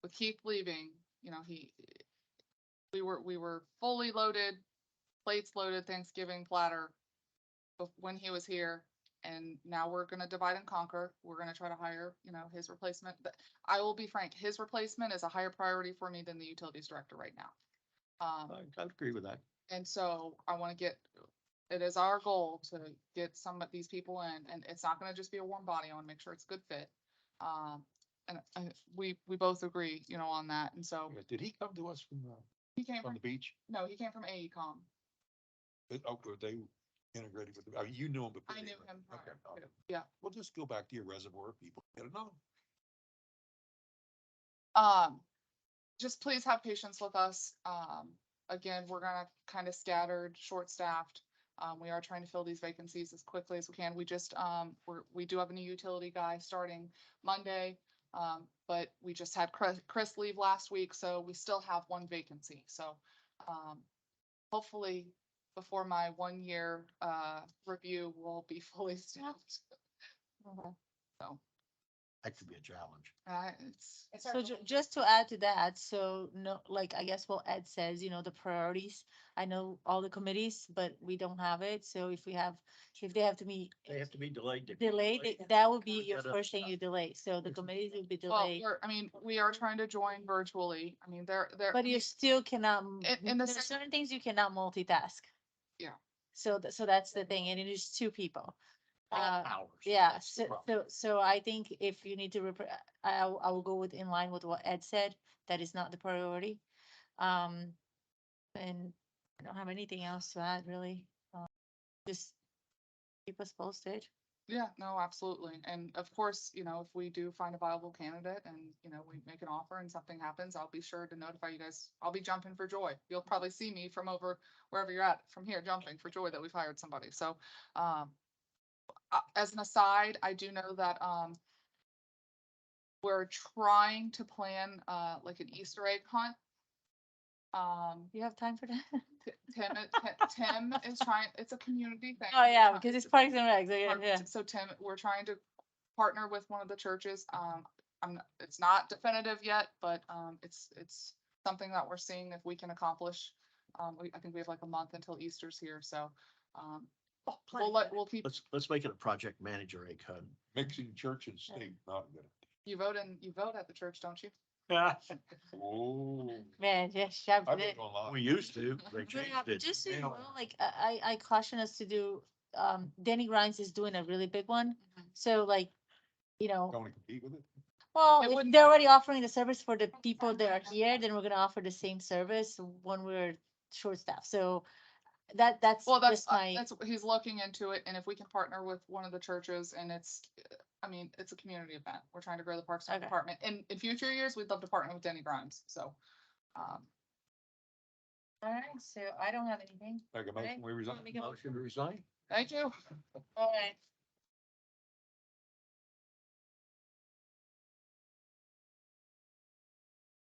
with Keith leaving, we were fully loaded, plates loaded, Thanksgiving platter when he was here. And now we're gonna divide and conquer. We're gonna try to hire, his replacement. But I will be frank, his replacement is a higher priority for me than the utilities director right now. I agree with that. And so I want to it is our goal to get some of these people in, and it's not gonna just be a warm body. I want to make sure it's a good fit. And we both agree, on that. And so Did he come to us he came from from, the beach? no, he came from AECom. Oh, were they integrated with, I mean, you knew him before. I they knew were- him prior Okay. to, yeah. We'll just go back to your reservoir people. Get it on. Just please have patience with us. Again, we're gonna kind of scattered, short-staffed. We are trying to fill these vacancies as quickly as we can. We just, we do have a new utility guy starting Monday. But we just had Chris leave last week, so we still have one vacancy. So, hopefully before my 1-year, review, we'll be fully staffed. Okay. So, That could be a challenge. it's. So just to add to that, so no, like, I guess what Ed says, the priorities, I know all the committees, but we don't have it. So if they have to be They have to be delayed. delayed, that would be your Gotta- first thing you delay. So the committees will be Well, delayed. we are trying to join virtually. I mean, But you still cannot, in the there's same- certain things you cannot multitask. Yeah. So, so that's the thing, and it is 2 people. Hours. Yeah, That's the so, problem. so I think if you need to, I will go with in line with what Ed said, that is not the priority. And I don't have anything else to add, really. Just keep us posted. Yeah, no, absolutely. And of course, if we do find a viable candidate and, we make an offer and something happens, I'll be sure to notify you guys. I'll be jumping for joy. You'll probably see me from over wherever you're at from here, jumping for joy that we've hired somebody. So, as an aside, I do know that, we're trying to plan, like an Easter egg hunt. You have time for that? Tim is trying, it's a community thing. Oh, yeah, We're because it's trying- Parks and Recs, yeah, Part- yeah. So Tim, we're trying to partner with one of the churches. It's not definitive yet, but, it's something that we're seeing if we can accomplish. I think we have like a month until Easter's here, so, we'll keep, Let's make it a project manager egg hunt. Mixing church and state, not good. you vote at the church, don't you? Oh. Man, yes, yeah. I've been online. We used to, they But, changed it. just so you know, like, I caution us to do, Danny Grimes is doing a really big one. So like, you know, Don't wanna compete with it? well, It if wouldn't- they're already offering the service for the people that are here, then we're gonna offer the same service when we're short staffed. So that's Well, just my, he's looking into it, and if we can partner with one of the churches, and it's a community event. We're trying to grow the Parks and Rec Okay. Department. In future years, we'd love to partner with Denny Grimes, so. all right, so I don't have anything. Make a motion, we resign. Make a Motion to resign? Thank you. All right.